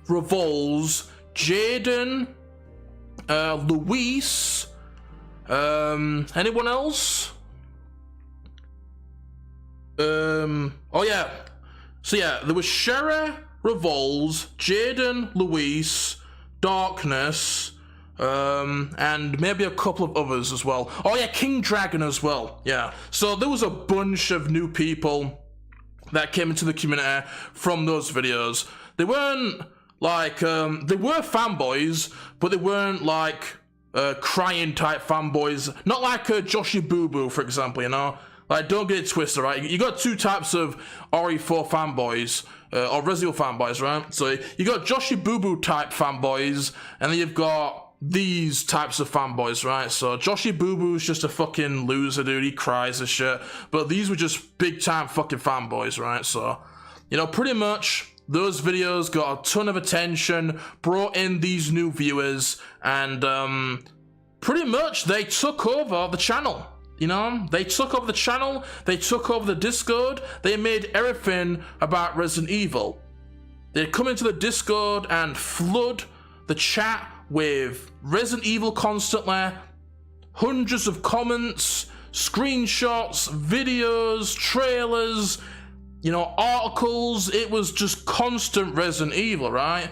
Revolves, Jaden, Luis, anyone else? Oh yeah. So yeah, there was Sherry, Revolves, Jaden, Luis, Darkness, and maybe a couple of others as well. Oh yeah, King Dragon as well. Yeah. So there was a bunch of new people that came into the community from those videos. They weren't like, they were fanboys, but they weren't like crying type fanboys. Not like Joshy Boo Boo, for example, you know? Like, don't get it twisted, right? You got two types of RE4 fanboys, or Resident Evil fanboys, right? So you got Joshy Boo Boo type fanboys, and then you've got these types of fanboys, right? So Joshy Boo Boo's just a fucking loser, dude. He cries and shit. But these were just big time fucking fanboys, right? So, you know, pretty much those videos got a ton of attention, brought in these new viewers, and pretty much they took over the channel. You know, they took over the channel, they took over the Discord, they made everything about Resident Evil. They'd come into the Discord and flood the chat with Resident Evil constantly, hundreds of comments, screenshots, videos, trailers, you know, articles. It was just constant Resident Evil, right?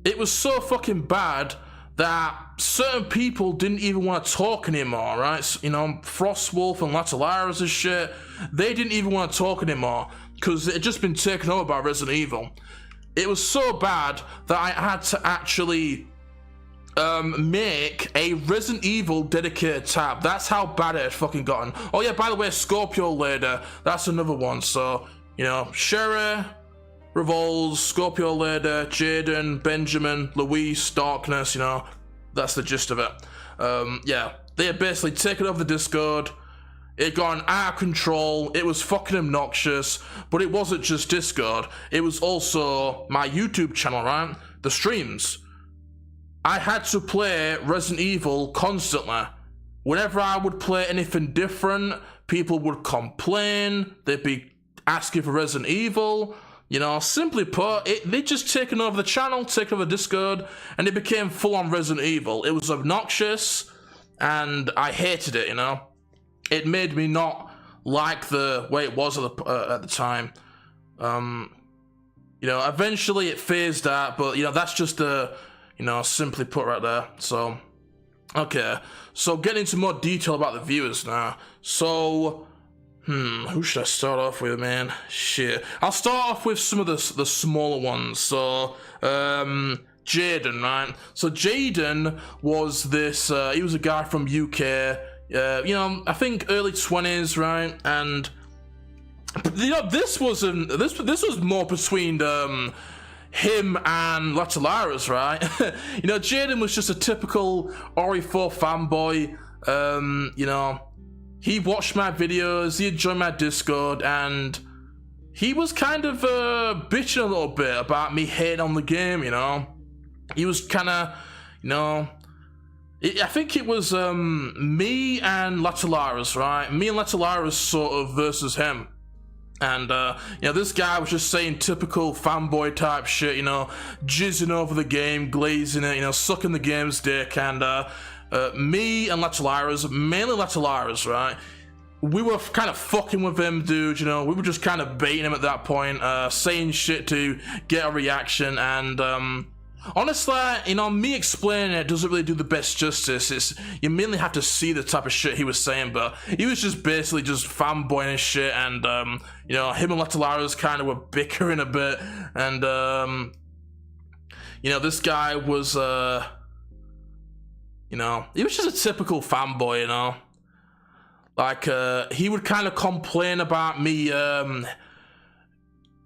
It was so fucking bad that certain people didn't even want to talk anymore, right? So, you know, Frostwolf and Latalaras and shit, they didn't even want to talk anymore because it had just been taken over by Resident Evil. It was so bad that I had to actually make a Resident Evil dedicated tab. That's how bad it had fucking gotten. Oh yeah, by the way, Scorpio Lady, that's another one. So, you know, Sherry, Revolves, Scorpio Lady, Jaden, Benjamin, Luis, Darkness, you know, that's the gist of it. Yeah, they had basically taken over the Discord. It got out of control. It was fucking obnoxious, but it wasn't just Discord. It was also my YouTube channel, right? The streams. I had to play Resident Evil constantly. Whenever I would play anything different, people would complain. They'd be asking for Resident Evil. You know, simply put, they'd just taken over the channel, taken over Discord, and it became full-on Resident Evil. It was obnoxious, and I hated it, you know? It made me not like the way it was at the time. You know, eventually it phased out, but, you know, that's just you know, simply put right there. So, okay. So, getting into more detail about the viewers now. So, Who should I start off with, man? Shit. I'll start off with some of the smaller ones. So, Jaden, right? So Jaden was this, he was a guy from UK, you know, I think early 20s, right? And, you know, this was more between, him and Latalaris, right? You know, Jaden was just a typical RE4 fanboy, you know, he watched my videos, he joined my Discord, and he was kind of bitching a little bit about me hating on the game, you know. He was kind of, you know, I think it was me and Latalaris, right? Me and Latalaris sort of versus him. And, you know, this guy was just saying typical fanboy type shit, you know, jizzing over the game, glazing it, you know, sucking the game's dick, and, me and Latalaris, mainly Latalaris, right? We were kind of fucking with him, dude, you know, we were just kind of baiting him at that point, saying shit to get a reaction, and, honestly, you know, me explaining it doesn't really do the best justice. You mainly have to see the type of shit he was saying, but he was just basically just fanboying and shit, and, you know, him and Latalaris kind of were bickering a bit, and, you know, this guy was, you know, he was just a typical fanboy, you know. Like, he would kind of complain about me,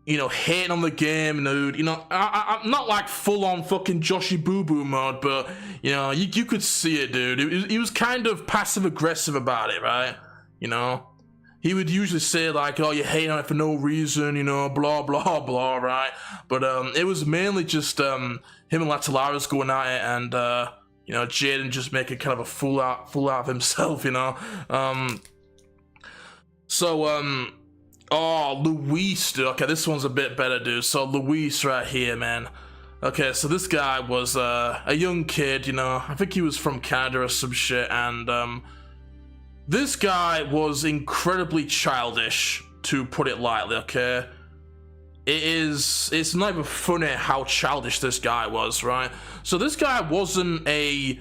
you know, hating on the game, dude. You know, I'm not like full-on fucking Joshy Boo-Boo mode, but, you know, you could see it, dude. He was kind of passive-aggressive about it, right? You know? He would usually say, like, oh, you're hating on it for no reason, you know, blah, blah, blah, right? But, it was mainly just, him and Latalaris going at it, and, you know, Jaden just making kind of a fool out of himself, you know? Oh, Luis, dude. Okay, this one's a bit better, dude. So, Luis right here, man. Okay, so this guy was a young kid, you know. I think he was from Canada or some shit, and this guy was incredibly childish, to put it lightly, okay? It's not even funny how childish this guy was, right? So this guy wasn't a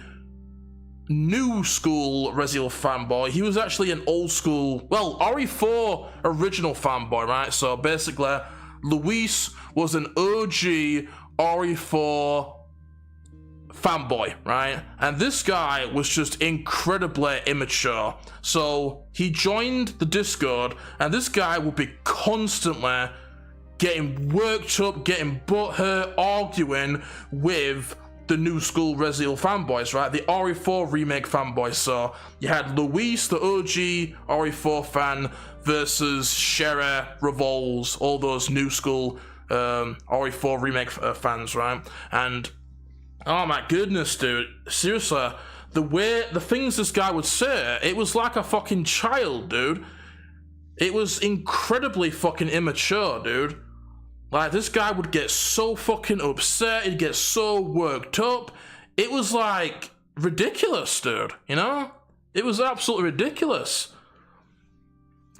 new school Resident Evil fanboy. He was actually an old school, well, RE4 original fanboy, right? So basically, Luis was an OG RE4 fanboy, right? And this guy was just incredibly immature. So he joined the Discord, and this guy would be constantly getting worked up, getting butthurt, arguing with the new school Resident Evil fanboys, right? The RE4 remake fanboys. So you had Luis, the OG RE4 fan, versus Sherry, Revolves, all those new school RE4 remake fans, right? And oh my goodness, dude, seriously, the things this guy would say, it was like a fucking child, dude. It was incredibly fucking immature, dude. Like, this guy would get so fucking upset, he'd get so worked up. It was, like, ridiculous, dude, you know? It was absolutely ridiculous.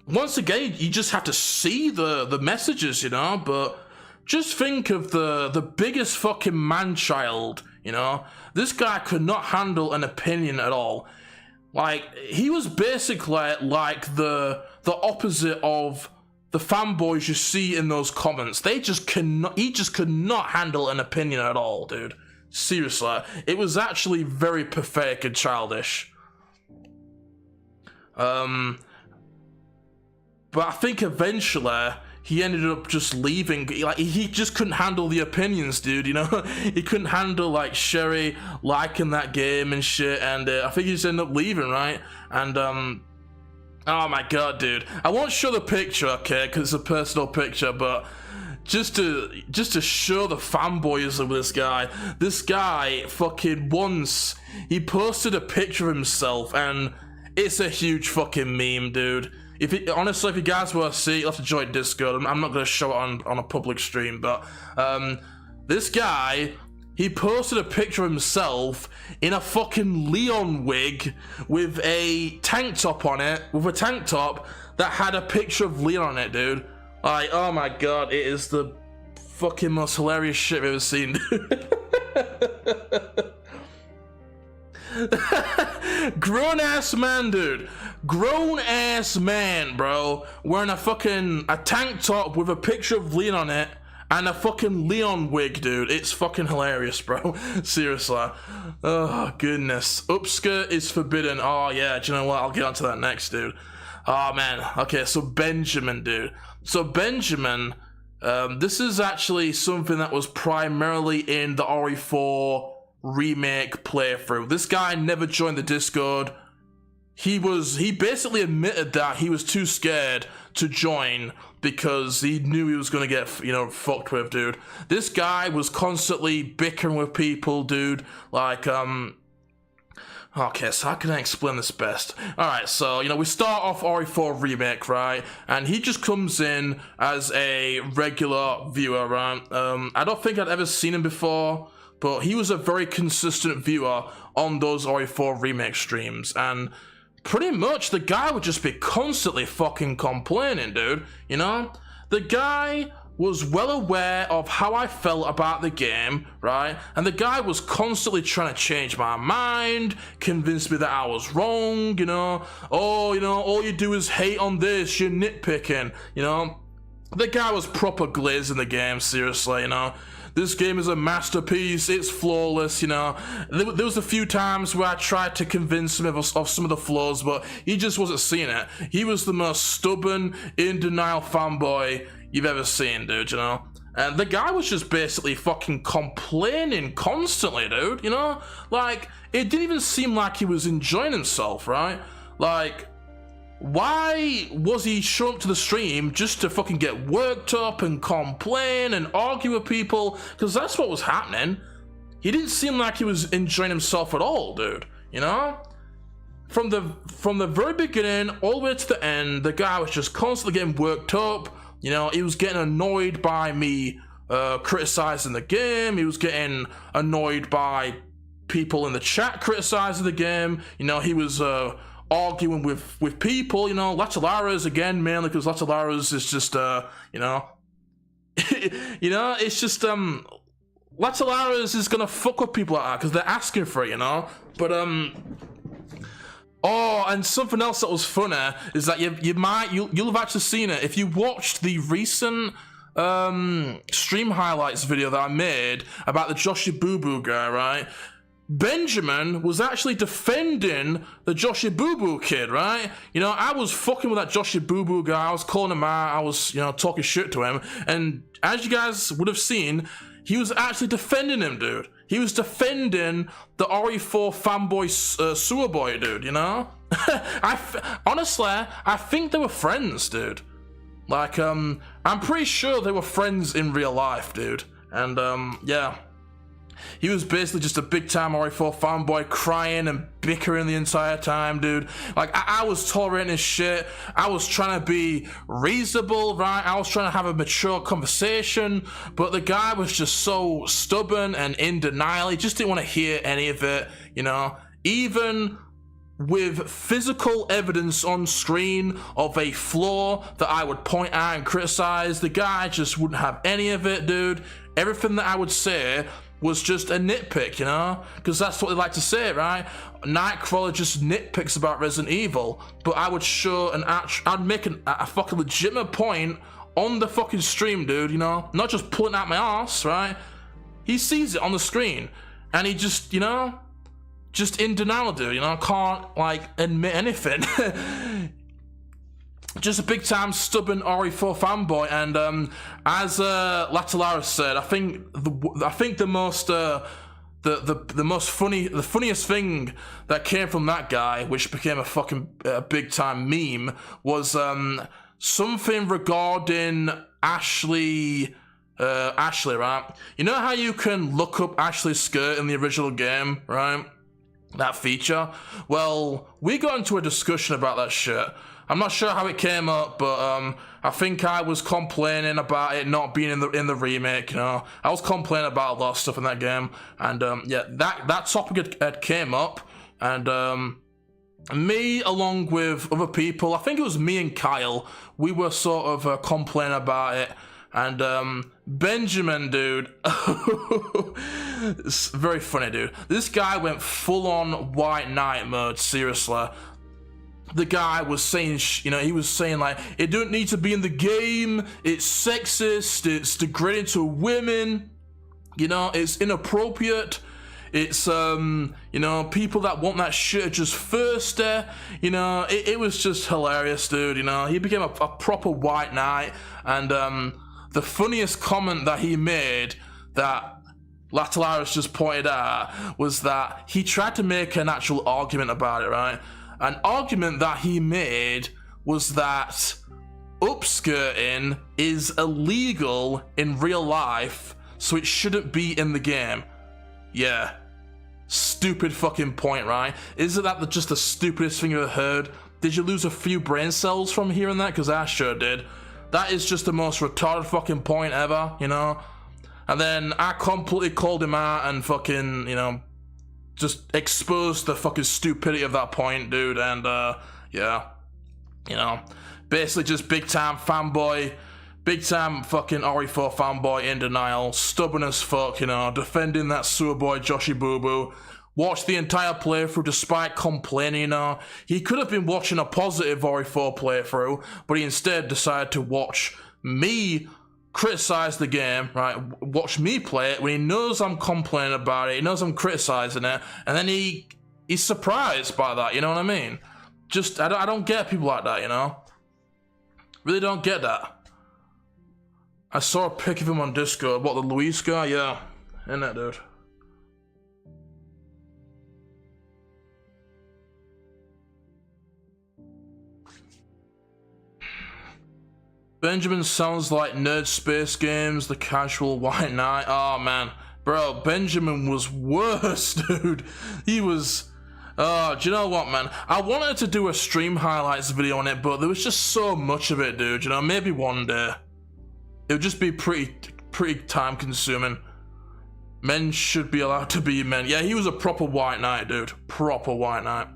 Once again, you just have to see the messages, you know? But just think of the biggest fucking man-child, you know? This guy could not handle an opinion at all. Like, he was basically like the opposite of the fanboys you see in those comments. He just could not handle an opinion at all, dude. Seriously. It was actually very pathetic and childish. But I think eventually he ended up just leaving. Like, he just couldn't handle the opinions, dude, you know? He couldn't handle, like, Sherry liking that game and shit, and I think he just ended up leaving, right? And, oh my god, dude. I won't show the picture, okay, because it's a personal picture, but just to show the fanboyism of this guy fucking once, he posted a picture of himself, and it's a huge fucking meme, dude. Honestly, if you guys want to see it, you'll have to join Discord. I'm not going to show it on a public stream, but this guy, he posted a picture of himself in a fucking Leon wig with a tank top on it, with a tank top that had a picture of Leon on it, dude. Like, oh my god, it is the fucking most hilarious shit I've ever seen, dude. Grown-ass man, dude. grown-ass man, bro, wearing a tank top with a picture of Leon on it, and a fucking Leon wig, dude. It's fucking hilarious, bro. Seriously. Oh, goodness. Upskirt is forbidden. Oh, yeah, do you know what? I'll get onto that next, dude. Oh, man. Okay, so Benjamin, dude. So Benjamin, this is actually something that was primarily in the RE4 remake playthrough. This guy never joined the Discord. He basically admitted that he was too scared to join because he knew he was gonna get, fucked with, dude. This guy was constantly bickering with people, dude. Like, okay, so how can I explain this best? Alright, so, we start off RE4 Remake, right? And he just comes in as a regular viewer, right? I don't think I'd ever seen him before, but he was a very consistent viewer on those RE4 Remake streams, and pretty much the guy would just be constantly fucking complaining, dude, The guy was well aware of how I felt about the game, right? And the guy was constantly trying to change my mind, convince me that I was wrong, all you do is hate on this, you're nitpicking, The guy was proper glazed in the game, seriously, This game is a masterpiece, it's flawless, There was a few times where I tried to convince him of some of the flaws, but he just wasn't seeing it. He was the most stubborn, in-denial fanboy you've ever seen, dude, And the guy was just basically fucking complaining constantly, dude, Like, it didn't even seem like he was enjoying himself, right? Like, why was he showing up to the stream just to fucking get worked up and complain and argue with people? Because that's what was happening. He didn't seem like he was enjoying himself at all, dude. From the very beginning all the way to the end, the guy was just constantly getting worked up. He was getting annoyed by me criticizing the game. He was getting annoyed by people in the chat criticizing the game. He was arguing with people, Latalaras again, mainly because Latalaras is just, it's just, Latalaras is gonna fuck with people like that because they're asking for it, But, oh, and something else that was funny is that you'll have actually seen it if you watched the recent stream highlights video that I made about the Joshua Boo Boo guy, right? Benjamin was actually defending the Joshua Boo Boo kid, right? I was fucking with that Joshua Boo Boo guy. I was calling him out. I was, talking shit to him. And as you guys would have seen, he was actually defending him, dude. He was defending the RE4 fanboy sewer boy, dude, Honestly, I think they were friends, dude. Like, I'm pretty sure they were friends in real life, dude. And, yeah. He was basically just a big-time RE4 fanboy crying and bickering the entire time, dude. Like, I was tolerating his shit. I was trying to be reasonable, right? I was trying to have a mature conversation, but the guy was just so stubborn and in denial. He just didn't want to hear any of it, Even with physical evidence on screen of a flaw that I would point out and criticize, the guy just wouldn't have any of it, dude. Everything that I would say was just a nitpick, because that's what they like to say, right? Nightcrawler just nitpicks about Resident Evil, but I would show I'd make a fucking legitimate point on the fucking stream, dude, not just pulling out my ass, right? He sees it on the screen, and he just, just in denial, dude, can't, like, admit anything. Just a big-time stubborn RE4 fanboy, and as Latalaris said, I think the funniest thing that came from that guy, which became a fucking big-time meme, was something regarding Ashley, right? You know how you can look up Ashley's skirt in the original game, right? That feature. Well, we got into a discussion about that shit. I'm not sure how it came up, but I think I was complaining about it not being in the remake. I was complaining about a lot of stuff in that game, and yeah, that topic had came up, and me along with other people, I think it was me and Kyle, we were sort of complaining about it, and Benjamin, dude, it's very funny, dude. This guy went full on White Knight mode, seriously. the guy was saying, you know, he was saying like, it don't need to be in the game, it's sexist, it's degrading to women, you know, it's inappropriate, it's, you know, people that want that shit are just thirsty, you know, it was just hilarious, dude, you know, he became a proper white knight, and, the funniest comment that he made that Latalaris just pointed out was that he tried to make an actual argument about it, right? An argument that he made was that upskirting is illegal in real life, so it shouldn't be in the game. Yeah. Stupid fucking point, right? Isn't that just the stupidest thing you ever heard? Did you lose a few brain cells from hearing that? Because I sure did. That is just the most retarded fucking point ever, you know? And then I completely called him out and fucking, you know, just exposed the fucking stupidity of that point, dude, and, yeah, you know, basically just big time fanboy, big time fucking RE4 fanboy in denial, stubborn as fuck, you know, defending that sewer boy Joshy Boo Boo, watched the entire playthrough despite complaining, you know, he could have been watching a positive RE4 playthrough, but he instead decided to watch me criticize the game, right? Watch me play it when he knows I'm complaining about it, he knows I'm criticizing it, and then he's surprised by that, you know what I mean? Just, I don't get people like that, you know? Really don't get that. I saw a pic of him on Discord. What, the Luis guy? Yeah. Isn't that, dude? Benjamin sounds like Nerd Space Games, the casual white knight. Oh, man. Bro, Benjamin was worse, dude. He was... Oh, do you know what, man? I wanted to do a stream highlights video on it, but there was just so much of it, dude. You know, maybe one day. It would just be pretty time-consuming. Men should be allowed to be men. Yeah, he was a proper white knight, dude. Proper white knight.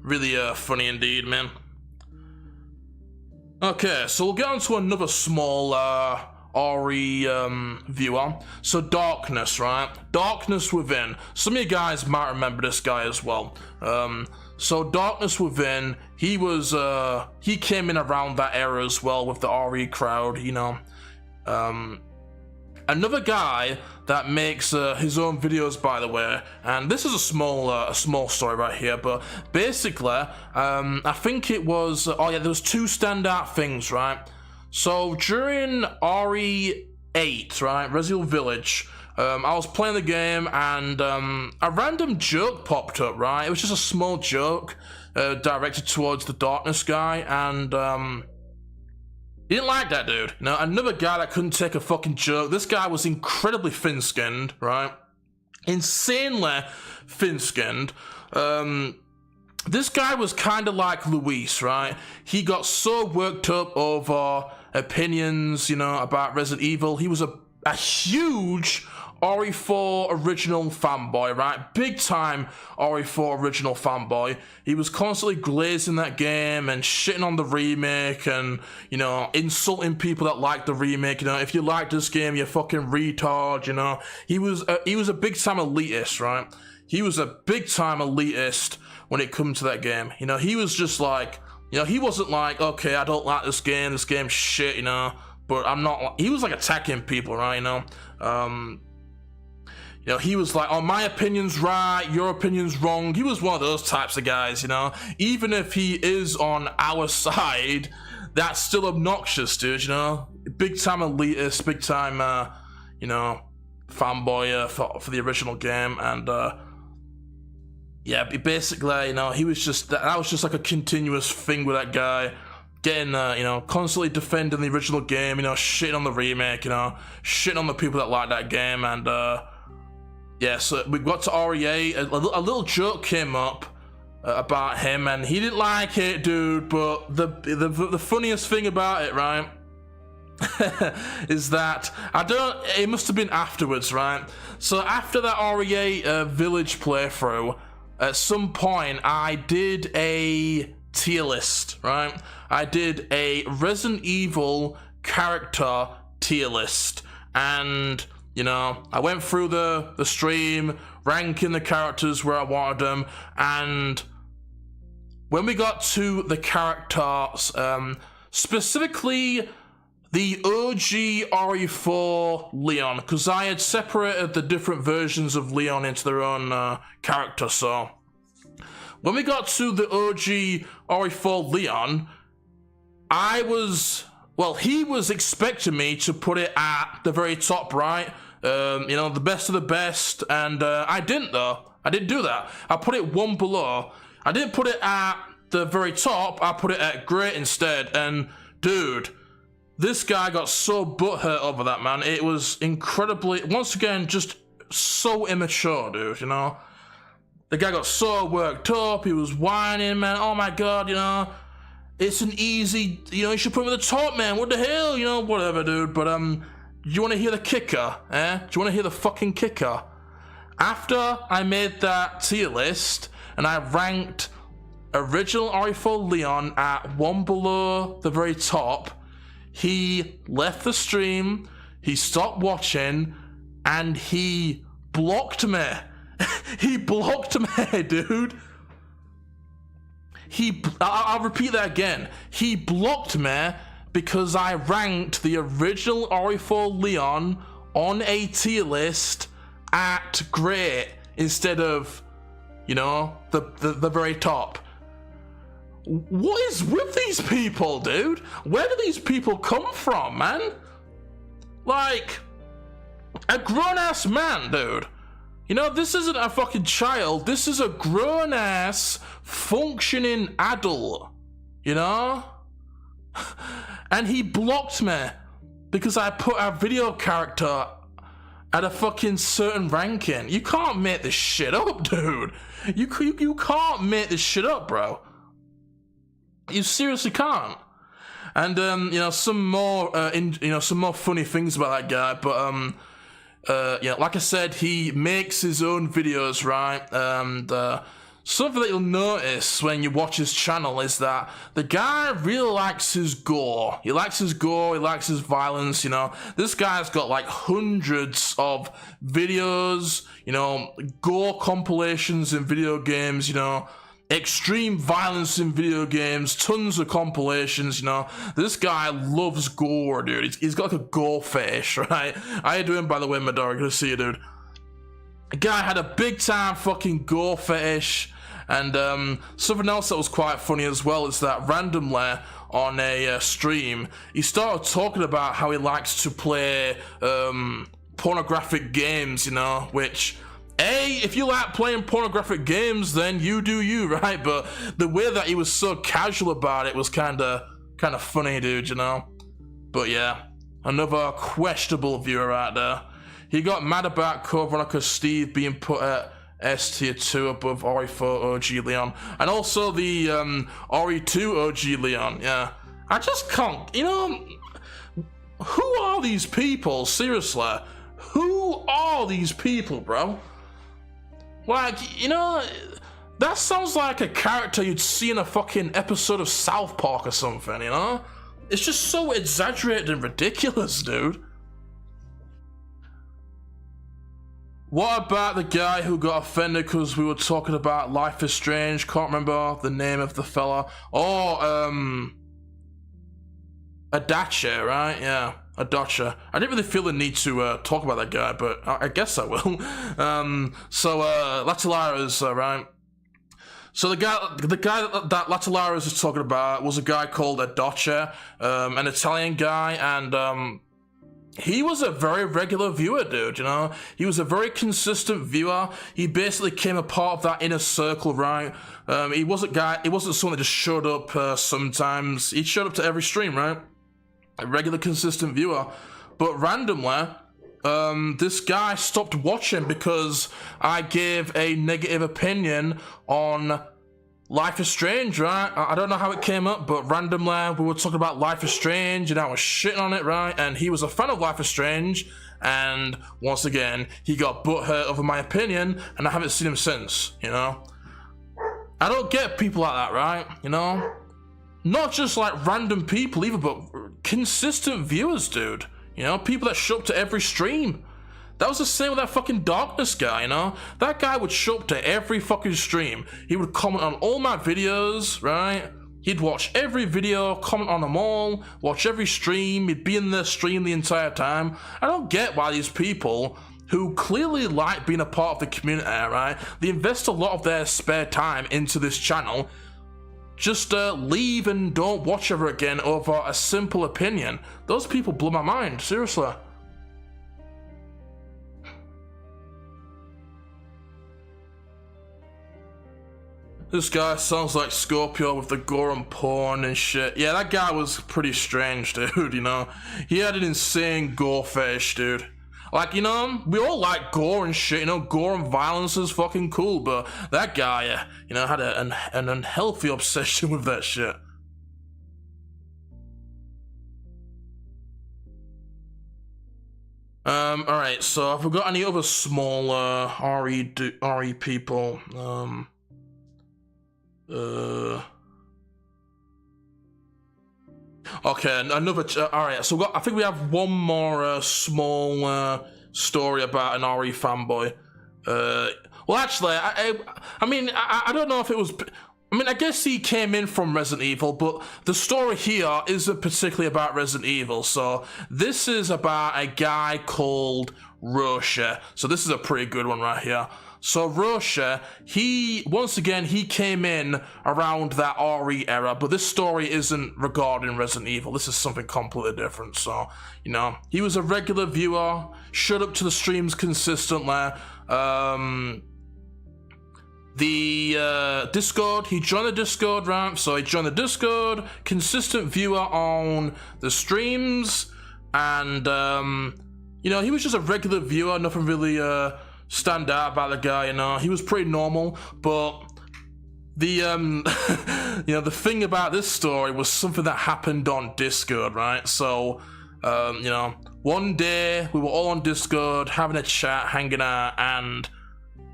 Really, funny indeed, man. Okay, so we'll get on to another small, RE, viewer. So Darkness, right? Darkness Within. Some of you guys might remember this guy as well. So Darkness Within, he was, he came in around that era as well with the RE crowd, you know. Another guy that makes his own videos, by the way, and this is a small story right here, but basically, I think it was, oh yeah, there was two standout things, right? So during RE8, right, Resident Village, I was playing the game and a random joke popped up, right? It was just a small joke directed towards the Darkness guy, and he didn't like that dude. Now, another guy that couldn't take a fucking joke. This guy was incredibly thin-skinned, right? Insanely thin-skinned. This guy was kind of like Luis, right? He got so worked up over opinions, you know, about Resident Evil. He was a huge RE4 original fanboy, right? Big time RE4 original fanboy. He was constantly glazing that game and shitting on the remake and, you know, insulting people that like the remake. You know, if you like this game, you're fucking retard, you know. He was a big time elitist, right? He was a big time elitist when it comes to that game. You know, he was just like, you know, he wasn't like, okay, I don't like this game's shit, you know, but I'm not, he was like attacking people, right, you know. You know, he was like, oh, my opinion's right, your opinion's wrong. He was one of those types of guys, you know. Even if he is on our side, that's still obnoxious, dude, you know. Big time elitist, big time, you know, fanboy for the original game. And, yeah, basically, you know, he was just, that was just like a continuous thing with that guy. Getting, you know, constantly defending the original game, you know, shitting on the remake, you know, shitting on the people that like that game. And, yeah, so we got to RE8, a little joke came up about him, and he didn't like it, dude, but the funniest thing about it, right, is that, it must have been afterwards, right? So after that RE8 Village playthrough, at some point, I did a tier list, right? I did a Resident Evil character tier list, and... you know, I went through the stream, ranking the characters where I wanted them, and when we got to the characters, specifically the OG RE4 Leon, because I had separated the different versions of Leon into their own character, so when we got to the OG RE4 Leon, he was expecting me to put it at the very top, right? The best of the best, and I didn't though. I didn't do that. I put it one below. I didn't put it at the very top, I put it at great instead, and dude, this guy got so butthurt over that, man. It was incredibly, once again, just so immature, dude, you know? The guy got so worked up, he was whining, man, oh my god, you know? It's an easy, you should put him at the top, man, what the hell, whatever, dude, but, do you want to hear the kicker, eh? Do you want to hear the fucking kicker? After I made that tier list, and I ranked original RE4 Leon at one below the very top, he left the stream, he stopped watching, and he blocked me. He blocked me, dude. I'll repeat that again. He blocked me because I ranked the original RE4 Leon on a tier list at great instead of, the very top. What is with these people, dude? Where do these people come from, man? Like, a grown-ass man, dude. This isn't a fucking child. This is a grown-ass, functioning adult. And he blocked me because I put our video character at a fucking certain ranking. You can't make this shit up, dude. You can't make this shit up, bro. You seriously can't. And some more funny things about that guy, but like I said, he makes his own videos, right? And something that you'll notice when you watch his channel is that the guy really likes his gore. He likes his gore, he likes his violence, This guy's got like hundreds of videos, gore compilations in video games, extreme violence in video games, tons of compilations, This guy loves gore, dude. He's got like a gore fetish, right? How you doing, by the way, Madara? Good to see you, dude. The guy had a big time fucking gore fetish. And something else that was quite funny as well is that randomly on a stream, he started talking about how he likes to play pornographic games, which, if you like playing pornographic games, then you do you, right? But the way that he was so casual about it was kind of funny, dude, But yeah, another questionable viewer out there. He got mad about Code Veronica Steve being put at S tier 2 above RE4 OG Leon, and also the RE2 OG Leon. Yeah, I just can't. Who are these people? Seriously, who are these people, bro? Like, that sounds like a character you'd see in a fucking episode of South Park or something, It's just so exaggerated and ridiculous, dude. What about the guy who got offended because we were talking about Life is Strange? Can't remember the name of the fella. Oh, Adachi, right? Yeah, Adachi. I didn't really feel the need to talk about that guy, but I guess I will. Latilara's, right? So the guy that Latilara's is talking about was a guy called Adachi, an Italian guy, and he was a very regular viewer, dude, He was a very consistent viewer. He basically came a part of that inner circle, right? He wasn't someone that just showed up sometimes. He showed up to every stream, right? A regular, consistent viewer. But randomly, this guy stopped watching because I gave a negative opinion on Life is Strange, right? I don't know how it came up, but randomly we were talking about Life is Strange and I was shitting on it, right? And he was a fan of Life is Strange, and once again, he got butthurt over my opinion, and I haven't seen him since, I don't get people like that, right? Not just like random people either, but consistent viewers, dude. People that show up to every stream. That was the same with that fucking Darkness guy, you know? That guy would show up to every fucking stream. He would comment on all my videos, right? He'd watch every video, comment on them all, watch every stream, he'd be in the stream the entire time. I don't get why these people who clearly like being a part of the community, right? They invest a lot of their spare time into this channel, just leave and don't watch ever again over a simple opinion. Those people blow my mind, seriously. This guy sounds like Scorpio with the gore and porn and shit. Yeah, that guy was pretty strange, dude, you know? He had an insane gore fetish, dude. Like, you know, we all like gore and shit, you know? Gore and violence is fucking cool, but that guy, you know, had an unhealthy obsession with that shit. Alright, so have we got any other smaller RE people? Okay, another. Alright, so I think we have one more small story about an RE fanboy. Well, actually, I mean, I don't know if it was. I mean, I guess he came in from Resident Evil, but the story here isn't particularly about Resident Evil. So this is about a guy called Rosha. So this is a pretty good one right here. So Rosha, once again, he came in around that RE era, but this story isn't regarding Resident Evil. This is something completely different. So, you know, he was a regular viewer, showed up to the streams consistently. The Discord, he joined the Discord, right? So he joined the Discord, consistent viewer on the streams, and, you know, he was just a regular viewer, nothing really, stand out about the guy, you know. He was pretty normal, but the you know, the thing about this story was something that happened on Discord, right? So you know, one day we were all on Discord having a chat, hanging out, and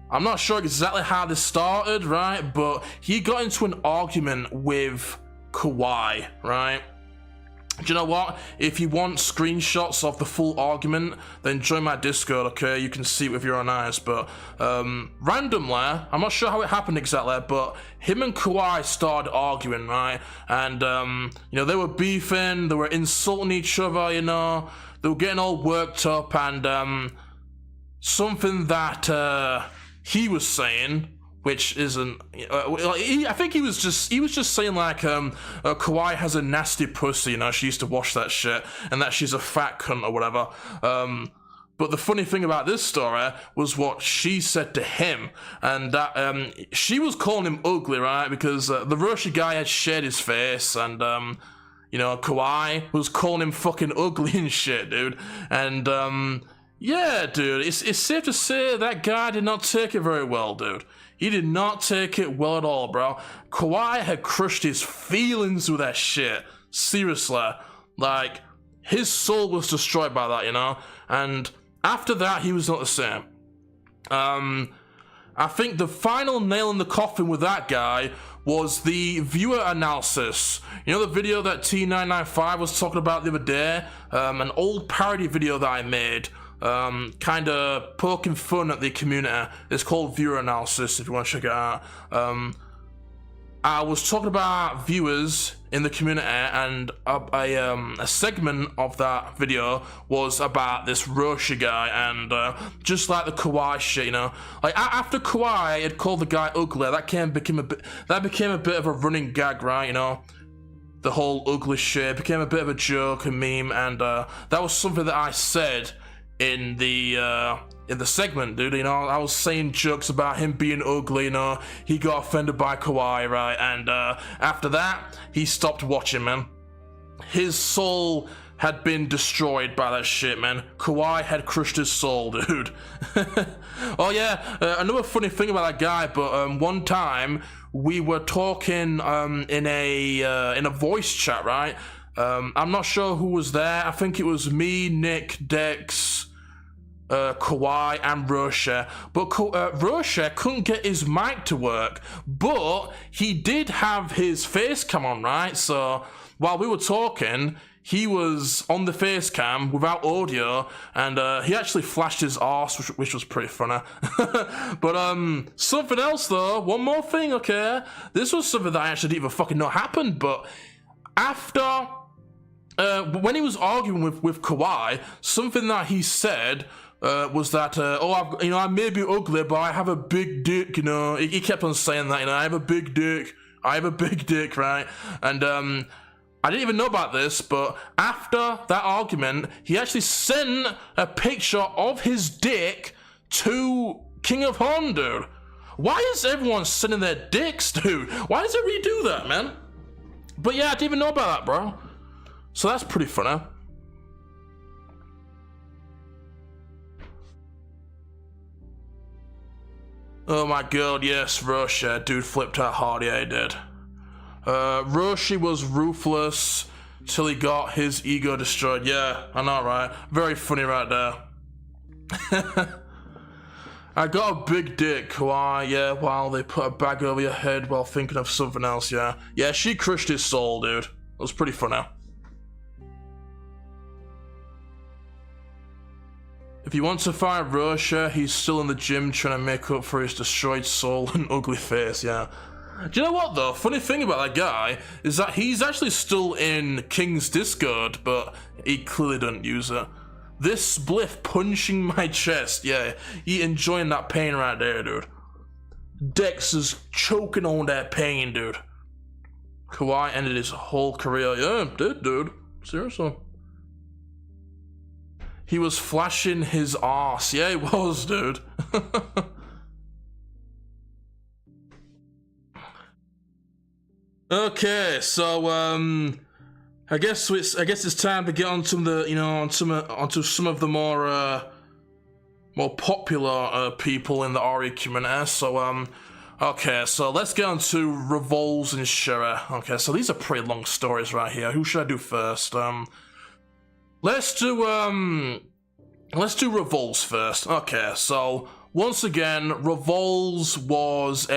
I'm not sure exactly how this started, right? But he got into an argument with Crawly, right? Do you know what? If you want screenshots of the full argument, then join my Discord, okay? You can see it with your own eyes, but randomly, I'm not sure how it happened exactly, but him and Crawly started arguing, right? And, you know, they were beefing, they were insulting each other, you know? They were getting all worked up, and something that he was saying, which isn't, I think he was just saying like, Crawly has a nasty pussy, you know, she used to wash that shit, and that she's a fat cunt or whatever. But the funny thing about this story was what she said to him, and that, she was calling him ugly, right, because the Rosha guy had shared his face, and, you know, Crawly was calling him fucking ugly and shit, dude, and, yeah, dude, it's safe to say that guy did not take it very well, dude. He did not take it well at all, bro. Crawly had crushed his feelings with that shit. Seriously. Like, his soul was destroyed by that, you know? And after that, he was not the same. I think the final nail in the coffin with that guy was the viewer analysis. You know the video that T995 was talking about the other day? An old parody video that I made. Kind of poking fun at the community. It's called viewer analysis if you want to check it out. I was talking about viewers in the community, and a segment of that video was about this Rosha guy, and just like the Crawly shit, you know, like after Crawly had called the guy ugly, that became a bit of a running gag, right? You know, the whole ugly shit became a bit of a joke and meme, and that was something that I said in the segment, dude. You know, I was saying jokes about him being ugly, you know, he got offended by Crawly, right? And after that, he stopped watching, man. His soul had been destroyed by that shit, man. Crawly had crushed his soul, dude. Oh yeah, another funny thing about that guy, but one time we were talking in a voice chat, right? I'm not sure who was there. I think it was me, Nick, Dex, Crawly, and Rosha, but Rosha couldn't get his mic to work, but he did have his face cam on, right? So while we were talking, he was on the face cam without audio, and he actually flashed his arse, which was pretty funny. But something else though, one more thing, okay? This was something that I actually didn't even fucking know happened, but after, when he was arguing with Crawly, something that he said was that, I may be ugly, but I have a big dick, you know? He kept on saying that, you know, I have a big dick, right? And, I didn't even know about this, but after that argument, he actually sent a picture of his dick to King of Horn, dude. Why is everyone sending their dicks, dude? Why does everybody do that, man? But yeah, I didn't even know about that, bro. So that's pretty funny. Oh my god, yes, Russia, dude flipped out hard, yeah, he did. Roshi was ruthless till he got his ego destroyed. Yeah, I know, right? Very funny right there. I got a big dick. Why? Yeah, while they put a bag over your head while thinking of something else, yeah. Yeah, she crushed his soul, dude. It was pretty funny. If you want to find Roshi, he's still in the gym trying to make up for his destroyed soul and ugly face, yeah. Do you know what though? Funny thing about that guy is that he's actually still in King's Discord, but he clearly doesn't use it. This spliff punching my chest, yeah, he enjoying that pain right there, dude. Dex is choking on that pain, dude. Crawly ended his whole career. Yeah, did, dude. Seriously. He was flashing his arse. Yeah, he was, dude. Okay, so I guess it's time to get on some of the onto some of the more popular people in the RE community. So okay, so let's get on to Revolves and Shira. Okay, so these are pretty long stories right here. Who should I do first? Let's do Revolves first. Okay, so once again, Revolves was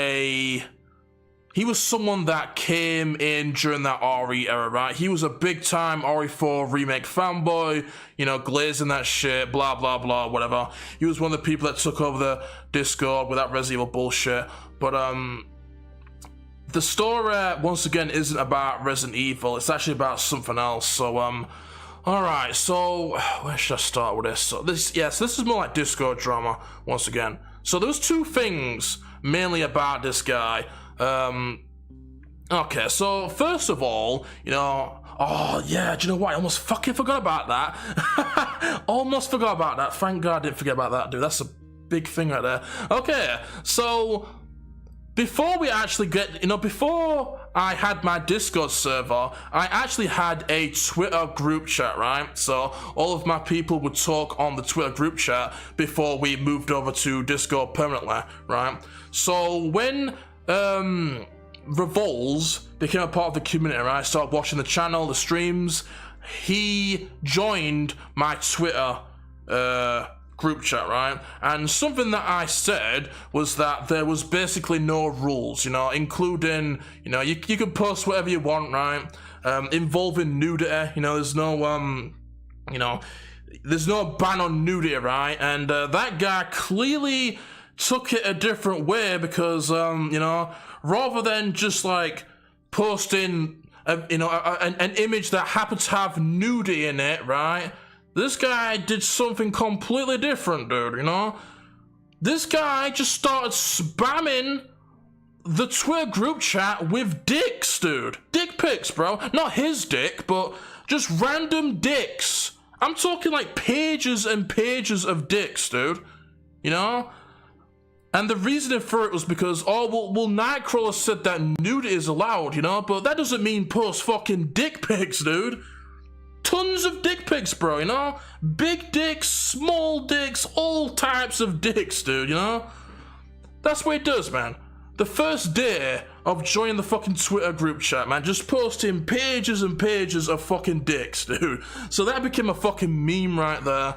he was someone that came in during that RE era, right? He was a big-time RE4 remake fanboy, you know, glazing that shit, blah, blah, blah, whatever. He was one of the people that took over the Discord with that Resident Evil bullshit. But, the story, once again, isn't about Resident Evil. It's actually about something else. So, alright, so, where should I start with this? So this is more like Discord drama, once again. So there's two things mainly about this guy. Okay, so first of all, you know, oh yeah, do you know what? I almost fucking forgot about that. Almost forgot about that. Thank God I didn't forget about that, dude. That's a big thing right there. Okay, so before we actually before I had my Discord server, I actually had a Twitter group chat, right? So all of my people would talk on the Twitter group chat before we moved over to Discord permanently, right? So when Revolves became a part of the community, right? I started watching the channel, the streams. He joined my Twitter group chat, right? And something that I said was that there was basically no rules, you know, including, you know, you can post whatever you want, right? Involving nudity, you know, there's no there's no ban on nudity, right? And that guy clearly took it a different way because, you know, rather than just like posting, an image that happened to have nudity in it, right? This guy did something completely different, dude, you know? This guy just started spamming the Twitter group chat with dicks, dude. Dick pics, bro. Not his dick, but just random dicks. I'm talking like pages and pages of dicks, dude. You know? And the reasoning for it was because, Nightcrawler said that nudity is allowed, you know? But that doesn't mean post fucking dick pics, dude. Tons of dick pics, bro, you know? Big dicks, small dicks, all types of dicks, dude, you know? That's what it does, man. The first day of joining the fucking Twitter group chat, man, just posting pages and pages of fucking dicks, dude. So that became a fucking meme right there.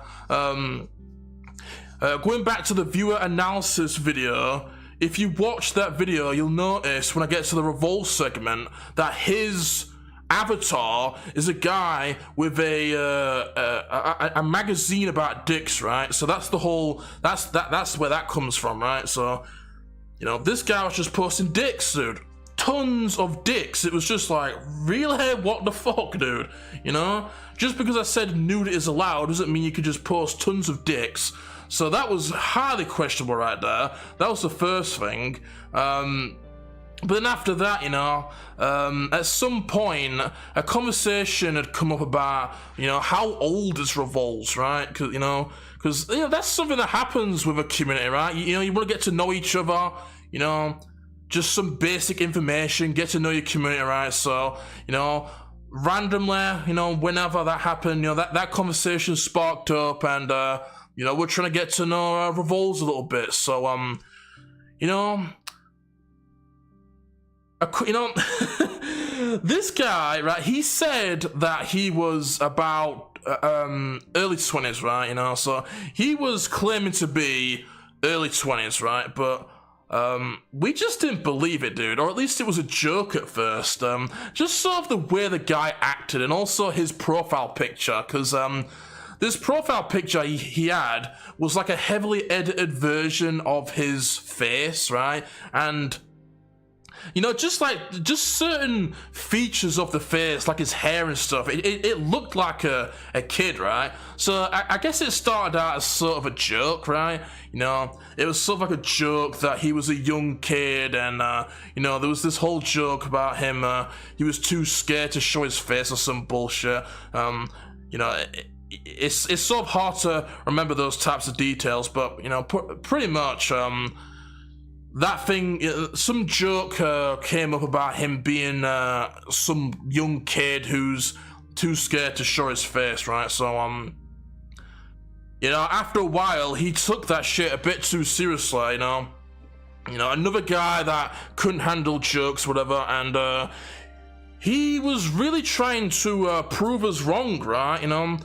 Going back to the viewer analysis video, if you watch that video, you'll notice when I get to the Revolve segment that his avatar is a guy with a magazine about dicks, right? So that's the whole, that's where that comes from, right? So, you know, this guy was just posting dicks, dude. Tons of dicks. It was just like, really? What the fuck, dude? You know? Just because I said nude is allowed doesn't mean you could just post tons of dicks. So that was highly questionable right there. That was the first thing. But then after that, you know, at some point, a conversation had come up about, you know, how old is revolves, right? Because you know, that's something that happens with a community, right? You know, you want to get to know each other, you know, just some basic information, get to know your community, right? So, you know, randomly, you know, whenever that happened, you know, that conversation sparked up, and you know, we're trying to get to know revolves a little bit. So, you know. You know, this guy, right, he said that he was about early 20s, right, you know, so he was claiming to be early 20s, right, but we just didn't believe it, dude, or at least it was a joke at first, just sort of the way the guy acted, and also his profile picture, because this profile picture he had was like a heavily edited version of his face, right, and you know, just certain features of the face, like his hair and stuff, it looked like a kid, right? So I guess it started out as sort of a joke, right? You know, it was sort of like a joke that he was a young kid, and you know, there was this whole joke about him, he was too scared to show his face or some bullshit. You know, it's sort of hard to remember those types of details, but you know, pretty much, that thing, some joke came up about him being some young kid who's too scared to show his face, right? So, you know, after a while, he took that shit a bit too seriously, you know? You know, another guy that couldn't handle jokes, whatever, and he was really trying to prove us wrong, right? You know,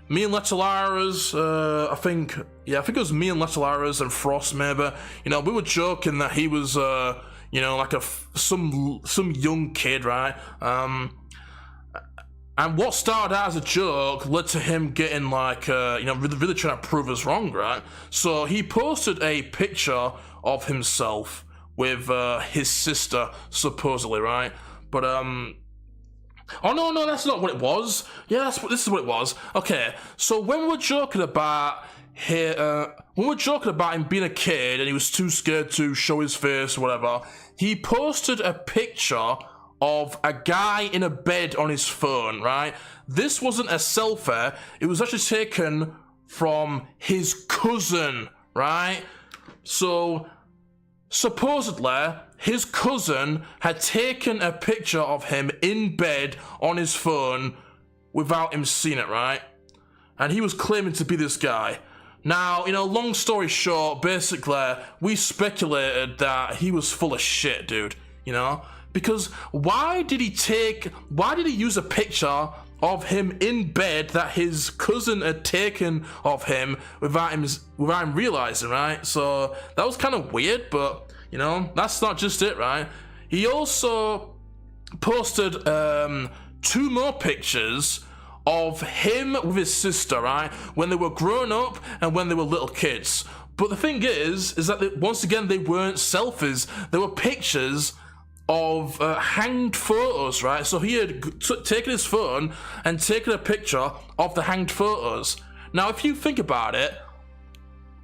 me and Letalaras, I think it was me and Letalaras and Frost, maybe. You know, we were joking that he was, you know, like some young kid, right? And what started out as a joke led to him getting like, you know, really trying to prove us wrong, right? So he posted a picture of himself with his sister, supposedly, right? But oh no, that's not what it was. Yeah, this is what it was. Okay, so when we were joking about him being a kid and he was too scared to show his face or whatever, he posted a picture of a guy in a bed on his phone, right? This wasn't a selfie, it was actually taken from his cousin, right? So, supposedly, his cousin had taken a picture of him in bed on his phone without him seeing it, right? And he was claiming to be this guy. Now, you know, long story short, basically, we speculated that he was full of shit, dude, you know? Because why did he use a picture of him in bed that his cousin had taken of him without him realizing, right? So that was kind of weird, but you know, that's not just it, right? He also posted 2 more pictures of him with his sister, right? When they were grown up and when they were little kids. But the thing is that once again, they weren't selfies. They were pictures of hanged photos, right? So he had taken his phone and taken a picture of the hanged photos. Now, if you think about it,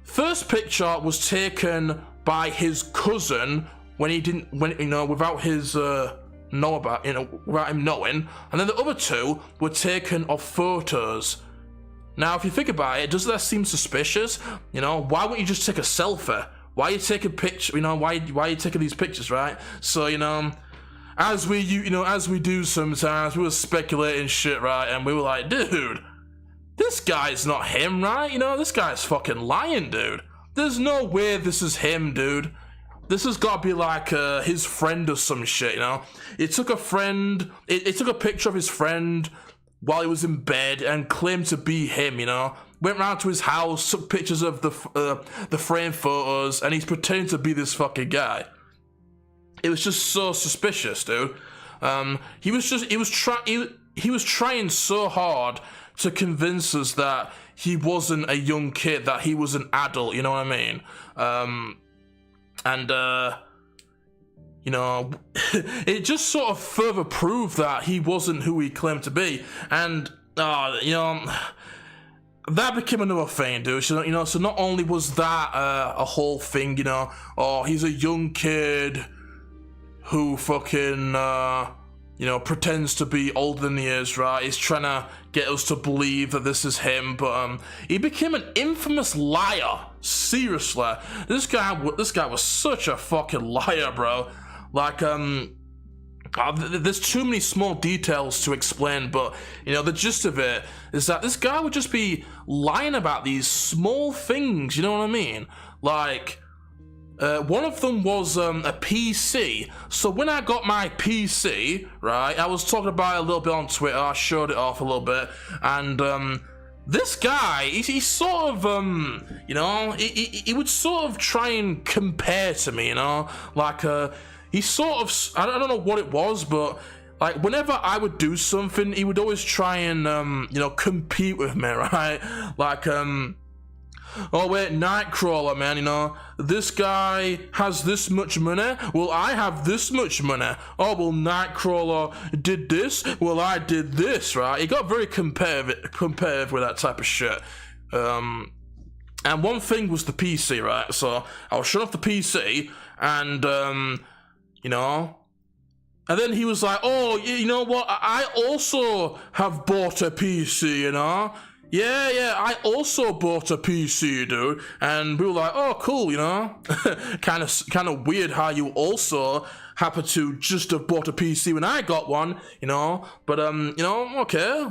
first picture was taken by his cousin without his without him knowing, and then the other 2 were taken of photos. Now, if you think about it, doesn't that seem suspicious? You know, why wouldn't you just take a selfie? Why are you taking pictures? You know, why are you taking these pictures, right? So, you know, as we do sometimes, we were speculating shit, right? And we were like, dude, this guy's not him, right? You know, this guy's fucking lying, dude. There's no way this is him, dude. This has got to be like his friend or some shit, you know? It took a picture of his friend while he was in bed and claimed to be him, you know? Went round to his house, took pictures of the framed photos, and he's pretending to be this fucking guy. It was just so suspicious, dude. He was trying so hard to convince us that he wasn't a young kid, that he was an adult, you know what I mean? You know, it just sort of further proved that he wasn't who he claimed to be. And, you know, that became another thing, dude. So, you know, so not only was that a whole thing, you know, oh, he's a young kid who fucking, you know, pretends to be older than he is, right? He's trying to get us to believe that this is him, but he became an infamous liar. Seriously, this guy was such a fucking liar, bro. Like, there's too many small details to explain, but, you know, the gist of it is that this guy would just be lying about these small things, you know what I mean? Like, one of them was a PC. So when I got my PC, right, I was talking about it a little bit on Twitter, I showed it off a little bit, and this guy, he sort of, you know, he would sort of try and compare to me, you know, like, he sort of, I don't know what it was, but like whenever I would do something, he would always try and, you know, compete with me, right? Like, oh wait, Nightcrawler, man, you know, this guy has this much money, well, I have this much money. Oh, well, Nightcrawler did this, well, I did this, right? He got very competitive with that type of shit. And one thing was the PC, right? So I was shutting off the PC, and, you know, and then he was like, oh, you know what, I also have bought a PC, you know? Yeah, I also bought a PC, dude. And we were like, oh, cool, you know? kind of weird how you also happen to just have bought a PC when I got one, you know? But, you know, okay.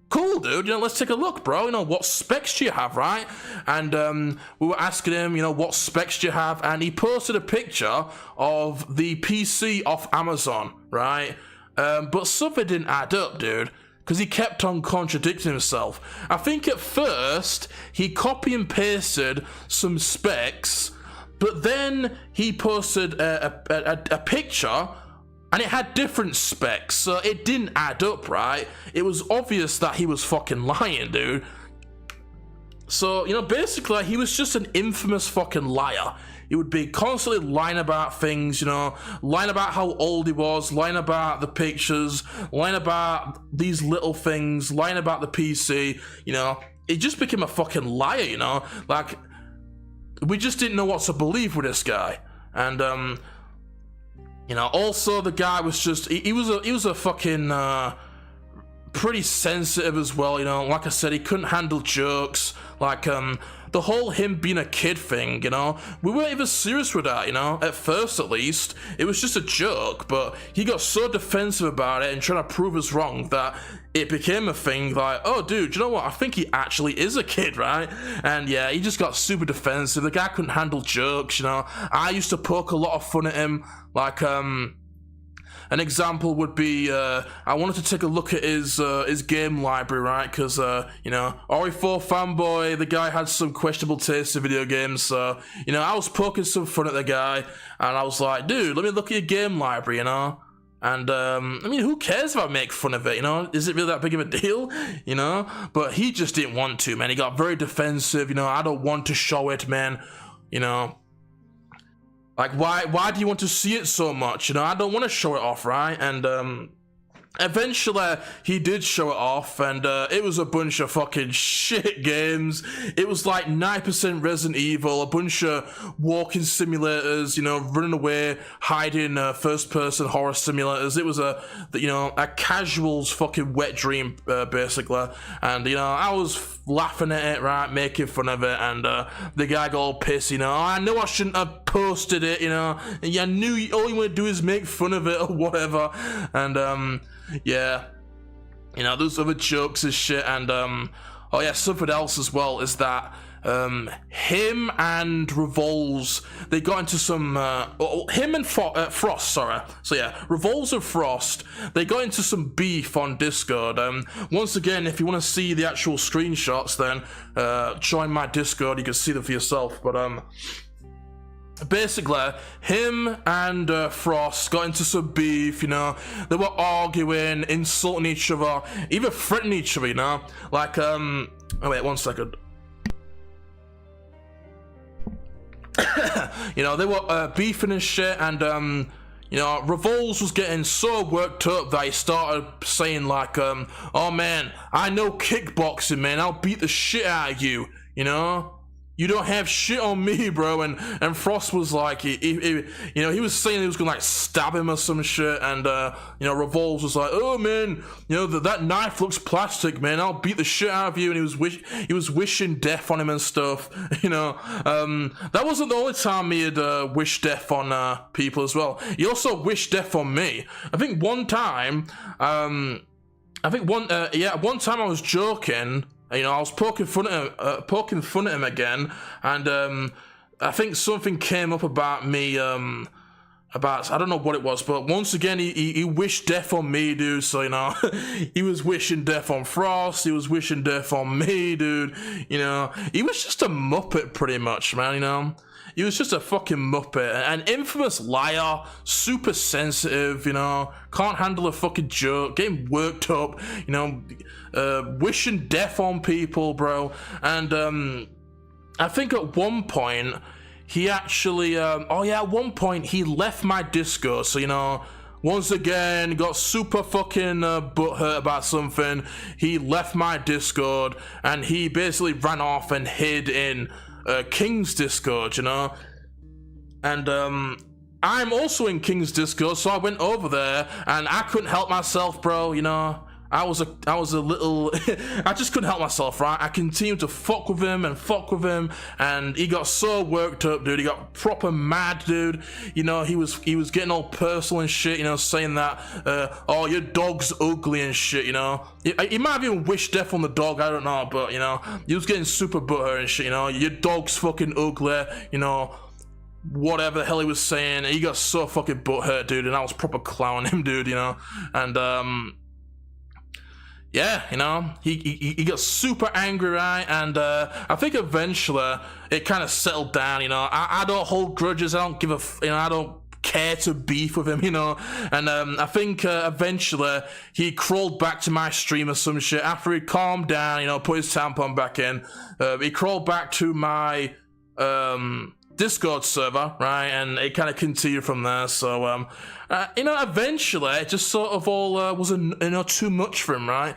Cool, dude, you know, let's take a look, bro. You know, what specs do you have, right? And we were asking him, you know, what specs do you have? And he posted a picture of the PC off Amazon, right? But something didn't add up, dude, because he kept on contradicting himself. I think at first he copy and pasted some specs, but then he posted a picture and it had different specs, so it didn't add up, right? It was obvious that he was fucking lying, dude. So, you know, basically, he was just an infamous fucking liar. He would be constantly lying about things, you know, lying about how old he was, lying about the pictures, lying about these little things, lying about the PC, you know. He just became a fucking liar, you know. Like, we just didn't know what to believe with this guy. And, you know, also the guy was just, he was a fucking, pretty sensitive as well, you know. Like I said, he couldn't handle jokes, like, the whole him being a kid thing, you know, we weren't even serious with that, you know, at first at least. It was just a joke, but he got so defensive about it and trying to prove us wrong that it became a thing like, oh dude, you know what, I think he actually is a kid, right? And yeah, he just got super defensive. The guy couldn't handle jokes, you know. I used to poke a lot of fun at him, like, an example would be, I wanted to take a look at his game library, right? Because, you know, RE4 fanboy, the guy had some questionable taste in video games, so, you know, I was poking some fun at the guy, and I was like, dude, let me look at your game library, you know? And, I mean, who cares if I make fun of it, you know? Is it really that big of a deal, you know? But he just didn't want to, man. He got very defensive, you know, I don't want to show it, man, you know? Like, why do you want to see it so much? You know, I don't want to show it off, right? And, eventually, he did show it off, and, it was a bunch of fucking shit games. It was like 9% Resident Evil, a bunch of walking simulators, you know, running away, hiding, first-person horror simulators. It was you know, a casual's fucking wet dream, basically. And, you know, I was laughing at it, right, making fun of it, and, the guy got all pissed, you know, I know I shouldn't have posted it, you know, and I knew all you want to do is make fun of it or whatever. And, yeah, you know, there's other jokes and shit, and, oh yeah, something else as well is that, him and Revolves, they got into some, him and Frost, sorry. So yeah, Revolves and Frost, they got into some beef on Discord. Once again, if you want to see the actual screenshots, then, join my Discord, you can see them for yourself, but, basically, him and Frost got into some beef, you know. They were arguing, insulting each other, even threatening each other, you know. Like, oh wait, 1 second. You know, they were beefing and shit, and you know, Revolves was getting so worked up that he started saying like, oh man, I know kickboxing, man, I'll beat the shit out of you, you know? You don't have shit on me, bro. And Frost was like, you know, he was saying he was gonna like stab him or some shit, and you know, Revolves was like, oh man, you know, that knife looks plastic, man. I'll beat the shit out of you. And he was wishing death on him and stuff, you know. That wasn't the only time he had wished death on people as well. He also wished death on me. I think one time, one time I was joking. You know, I was poking fun at him again, and I think something came up about me, about, I don't know what it was, but once again, he wished death on me, dude. So, you know, he was wishing death on Frost, he was wishing death on me, dude. You know, he was just a muppet, pretty much, man, you know. He was just a fucking muppet, an infamous liar, super sensitive, you know, can't handle a fucking joke, getting worked up, you know, wishing death on people, bro. And I think at one point, he actually, at one point, he left my Discord, so, you know, once again, got super fucking butthurt about something. He left my Discord, and he basically ran off and hid in King's Discord, you know. And I'm also in King's Discord, so I went over there, and I couldn't help myself, bro, you know. I was a little I just couldn't help myself, right? I continued to fuck with him, and he got so worked up, dude. He got proper mad, dude. You know, he was getting all personal and shit, you know, saying that oh, your dog's ugly and shit, you know. He might have even wished death on the dog, I don't know, but you know, he was getting super butthurt and shit, you know. Your dog's fucking ugly, you know, whatever the hell he was saying. He got so fucking butthurt, dude, and I was proper clowning him, dude, you know. And yeah, you know, he got super angry, right? And I think eventually it kind of settled down, you know. I don't hold grudges. I don't give a, you know, I don't care to beef with him, you know. And I think eventually he crawled back to my stream or some shit after he calmed down, you know, put his tampon back in. He crawled back to my Discord server, right? And it kind of continued from there. So you know, eventually it just sort of all wasn't, you know, too much for him, right?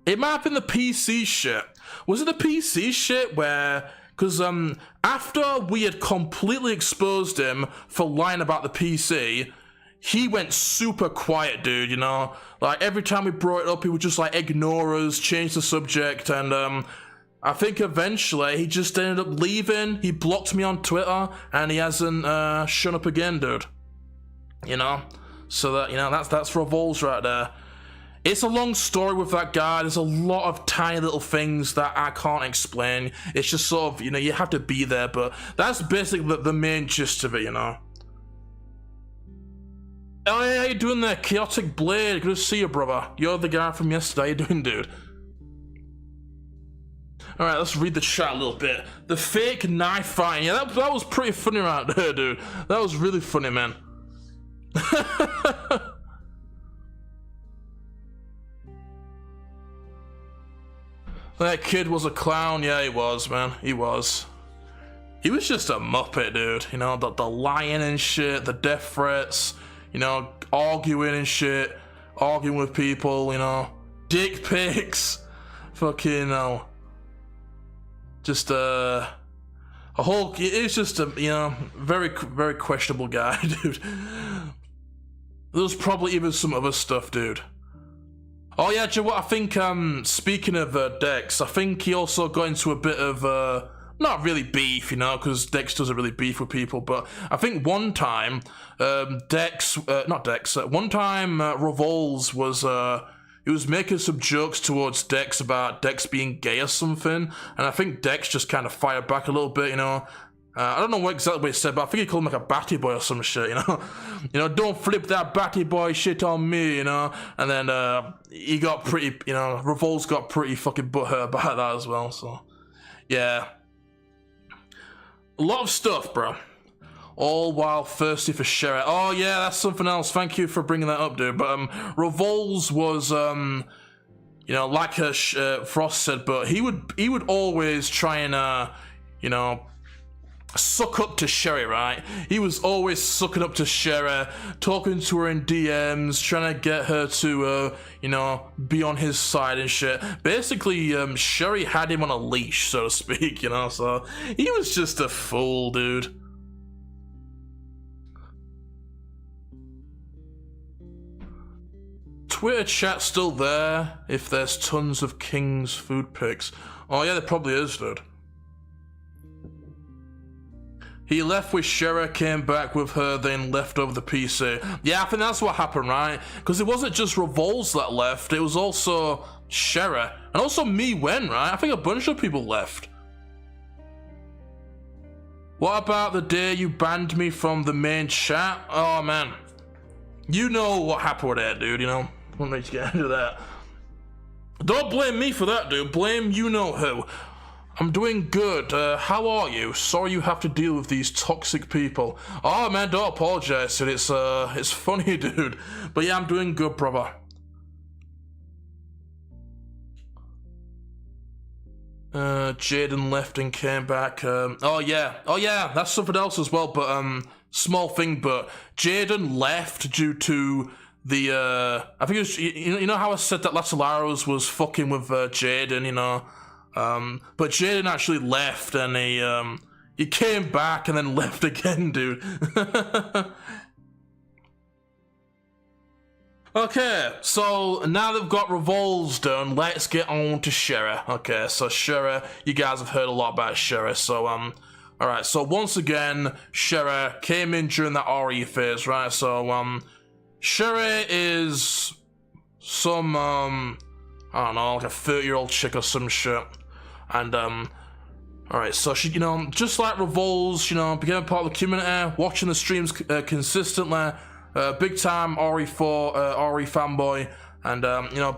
It might have been the PC shit. Was it the PC shit where, because after we had completely exposed him for lying about the PC, he went super quiet, dude, you know? Like, every time we brought it up, he would just, like, ignore us, change the subject, and I think eventually he just ended up leaving. He blocked me on Twitter, and he hasn't shown up again, dude. You know? So that, you know, that's Revolves right there. It's a long story with that guy. There's a lot of tiny little things that I can't explain. It's just sort of, you know, you have to be there, but that's basically the main gist of it, you know. Oh, hey, how you doing there, Chaotic Blade? Good to see you, brother. You're the guy from yesterday. How you doing, dude? Alright, let's read the chat a little bit. The fake knife fighting. Yeah, that was pretty funny right there, dude. That was really funny, man. That kid was a clown. Yeah, he was, man. He was. He was just a muppet, dude. You know, the lying and shit, the death threats, you know, arguing and shit, arguing with people, you know, dick pics, fucking, you know, just a whole, it's just a, you know, very, very questionable guy, dude. There was probably even some other stuff, dude. Oh yeah, do you know what, I think, speaking of Dex, I think he also got into a bit of, not really beef, you know, because Dex doesn't really beef with people, but I think one time, one time Revolves was, he was making some jokes towards Dex about Dex being gay or something, and I think Dex just kind of fired back a little bit, you know. I don't know exactly what he said, but I think he called him like a batty boy or some shit, you know. You know, don't flip that batty boy shit on me, you know. And then he got pretty, you know, Revolves got pretty fucking butthurt about that as well, so. Yeah. A lot of stuff, bro. all while thirsty for Sherry. Oh yeah, that's something else. Thank you for bringing that up, dude. But Revolves was you know, like Frost said, but he would always try and you know, suck up to Sherry, right? He was always sucking up to Sherry, talking to her in DMs, trying to get her to, you know, be on his side and shit. Basically, Sherry had him on a leash, so to speak, you know, so he was just a fool, dude. Twitter chat still there if there's tons of King's food pics. Oh yeah, there probably is, dude. He left with Sherry, came back with her, then left over the PC. Yeah, I think that's what happened, right? Because it wasn't just Revolves that left, it was also Sherry. And also Me Wen, right? I think a bunch of people left. What about the day you banned me from the main chat? Oh, man. You know what happened with that, dude, you know? I won't need to get into that. Don't blame me for that, dude. Blame you-know-who. I'm doing good. How are you? Sorry you have to deal with these toxic people. Oh man, don't apologize, dude. It's funny, dude. But yeah, I'm doing good, brother. Jaden left and came back. Oh yeah, that's something else as well. But small thing. But Jaden left due to the I think it was you know how I said that Latalaros was fucking with Jaden, you know. But Jaden actually left and he came back and then left again, dude. Okay, so now they've got Revolves done, let's get on to Sherry. Okay, so Sherry, you guys have heard a lot about Sherry, so alright, so once again, Sherry came in during that RE phase, right? So Sherry is some I don't know, like a 30-year-old chick or some shit. And, alright, so she, you know, just like Revolves, you know, became a part of the community, watching the streams consistently, big time RE fanboy, and, you know,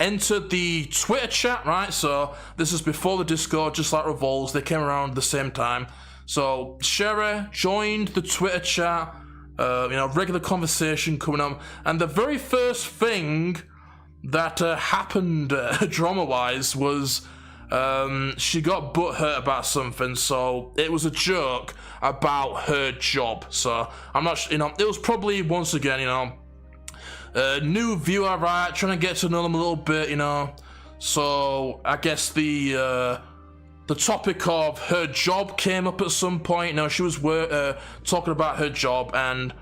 entered the Twitter chat, right? So, this is before the Discord, just like Revolves, they came around at the same time. So, Sherry joined the Twitter chat, you know, regular conversation coming up, and the very first thing that happened drama-wise was she got butthurt about something, so it was a joke about her job. So I'm not, you know, it was probably once again, you know, a new viewer, right, trying to get to know them a little bit, you know. So I guess the topic of her job came up at some point. You know, she was talking about her job, and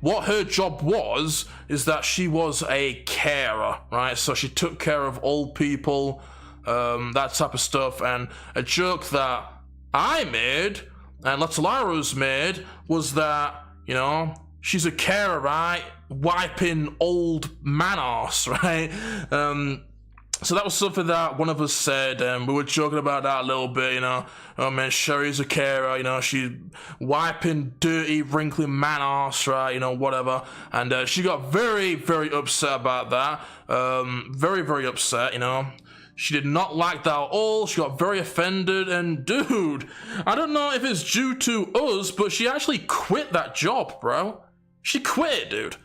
what her job was is that she was a carer, right? So she took care of old people, that type of stuff. And a joke that I made and Latalaro's made was that, you know, she's a carer, right? Wiping old man arse, right? So that was something that one of us said, and we were joking about that a little bit, you know. Oh man, Sherry's a carer, you know, she's wiping dirty, wrinkly man arse, right, you know, whatever. And she got very, very upset about that. Very, very upset, you know. She did not like that at all. She got very offended, and dude, I don't know if it's due to us, but she actually quit that job, bro. She quit it, dude.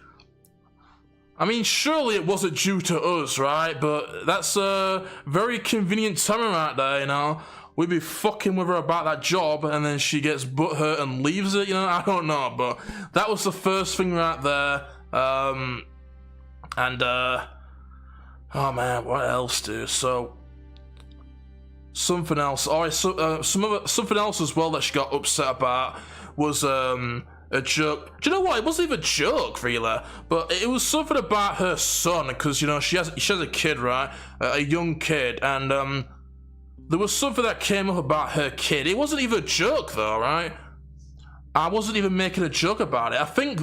I mean, surely it wasn't due to us, right? But that's a very convenient timing right there, you know? We'd be fucking with her about that job, and then she gets butthurt and leaves it, you know? I don't know, but that was the first thing right there. Oh man, what else, dude? So, something else. Alright, so, something else as well that she got upset about was, a joke. Do you know what? It wasn't even a joke, really. But it was something about her son, because, you know, she has a kid, right? A young kid, and, there was something that came up about her kid. It wasn't even a joke, though, right? I wasn't even making a joke about it. I think,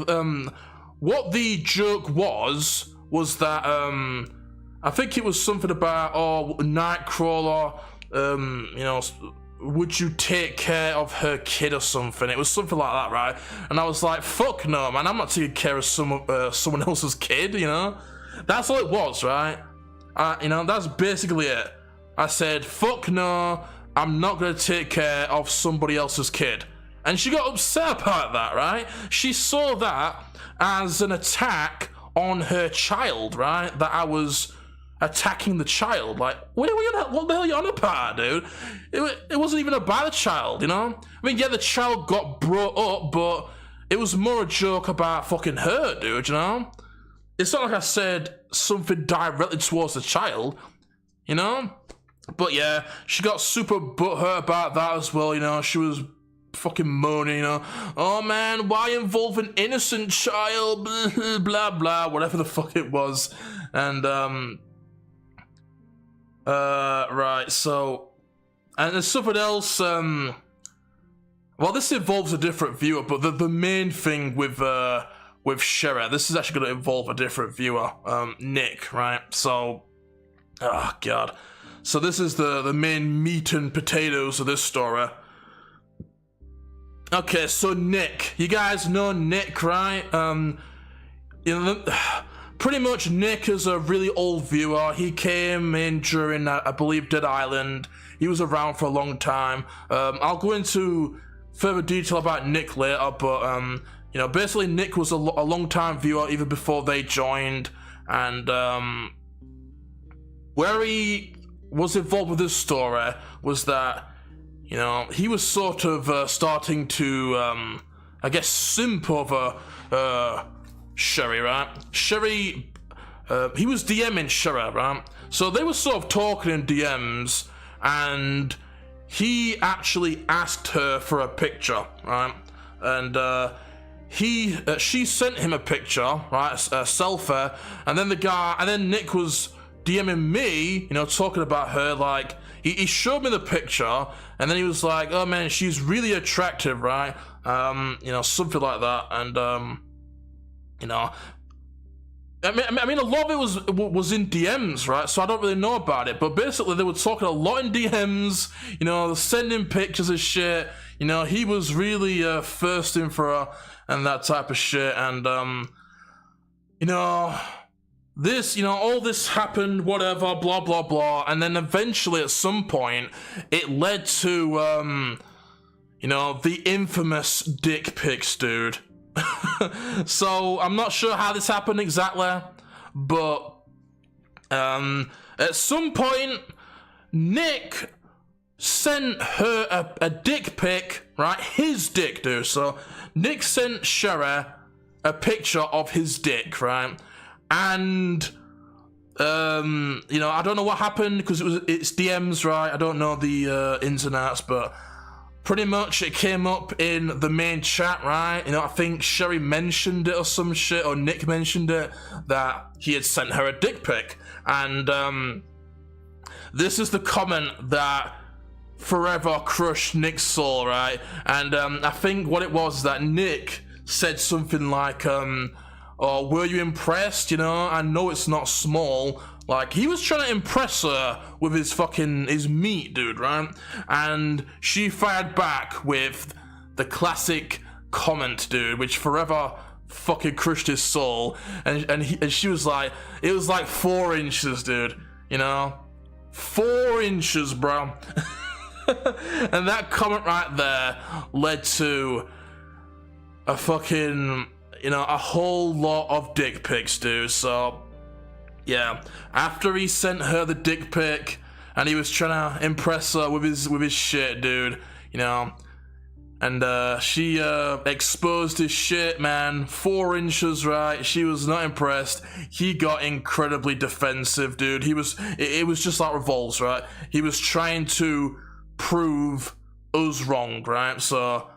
what the joke was that, I think it was something about, oh, Nightcrawler, you know, would you take care of her kid or something? It was something like that, right? And I was like, fuck no, man, I'm not taking care of someone else's kid, you know? That's all it was, right? You know, that's basically it. I said, fuck no, I'm not going to take care of somebody else's kid. And she got upset about that, right? She saw that as an attack on her child, right? That I was attacking the child. Like, what the hell are you on about, dude? It wasn't even about the child, you know? I mean, yeah, the child got brought up, but it was more a joke about fucking her, dude, you know? It's not like I said something directly towards the child, you know? But yeah, she got super butthurt about that as well, you know? She was fucking moaning, you know? Oh man, why involve an innocent child? Blah, blah, blah, whatever the fuck it was. And, right, so, and there's something else, well, this involves a different viewer, but the main thing with Sherry, this is actually going to involve a different viewer, Nick, right? So, oh god. So this is the main meat and potatoes of this story. Okay, so Nick, you guys know Nick, right? You know, pretty much Nick is a really old viewer. He came in during, I believe, Dead Island. He was around for a long time. I'll go into further detail about Nick later, but you know, basically Nick was a long-time viewer even before they joined, and where he was involved with this story was that, you know, he was sort of starting to, I guess, simp over Sherry, right? Sherry, he was DMing Sherry, right? So they were sort of talking in DMs, and he actually asked her for a picture, right? And she sent him a picture, right, a selfie, and then Nick was DMing me, you know, talking about her, like, he showed me the picture, and then he was like, oh man, she's really attractive, right? You know, something like that, and, you know, I mean, a lot of it was in DMs, right? So I don't really know about it, but basically they were talking a lot in DMs, you know, sending pictures of shit, you know, he was really thirsting for her, and that type of shit, and, you know, this, you know, all this happened, whatever, blah, blah, blah, and then eventually at some point, it led to, you know, the infamous dick pics, dude. So, I'm not sure how this happened exactly, but, at some point, Nick sent her a dick pic, right, his dick, dude, so, Nick sent Sherry a picture of his dick, right? And, you know, I don't know what happened, because it's DMs, right? I don't know the ins and outs, but pretty much it came up in the main chat, right? You know, I think Sherry mentioned it or some shit, or Nick mentioned it, that he had sent her a dick pic. And, this is the comment that forever crushed Nick's soul, right? And, I think what it was that Nick said something like, or were you impressed, you know? I know it's not small. Like, he was trying to impress her with his meat, dude, right? And she fired back with the classic comment, dude, which forever fucking crushed his soul. And she was like, it was like 4 inches, dude, you know? 4 inches, bro. And that comment right there led to a fucking, you know, a whole lot of dick pics, dude. So, yeah, after he sent her the dick pic and he was trying to impress her with his shit, dude, you know, and she exposed his shit, man. 4 inches, right? She was not impressed. He got incredibly defensive, dude. It was just like revolves, right? He was trying to prove us wrong, right? So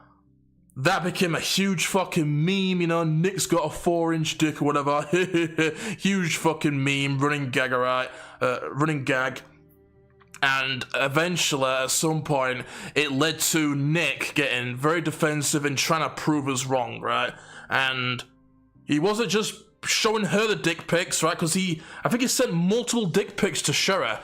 that became a huge fucking meme, you know, Nick's got a 4-inch dick or whatever. Huge fucking meme, running gag, alright? Running gag. And eventually, at some point, it led to Nick getting very defensive and trying to prove us wrong, right? And he wasn't just showing her the dick pics, right? Because I think he sent multiple dick pics to Sherry.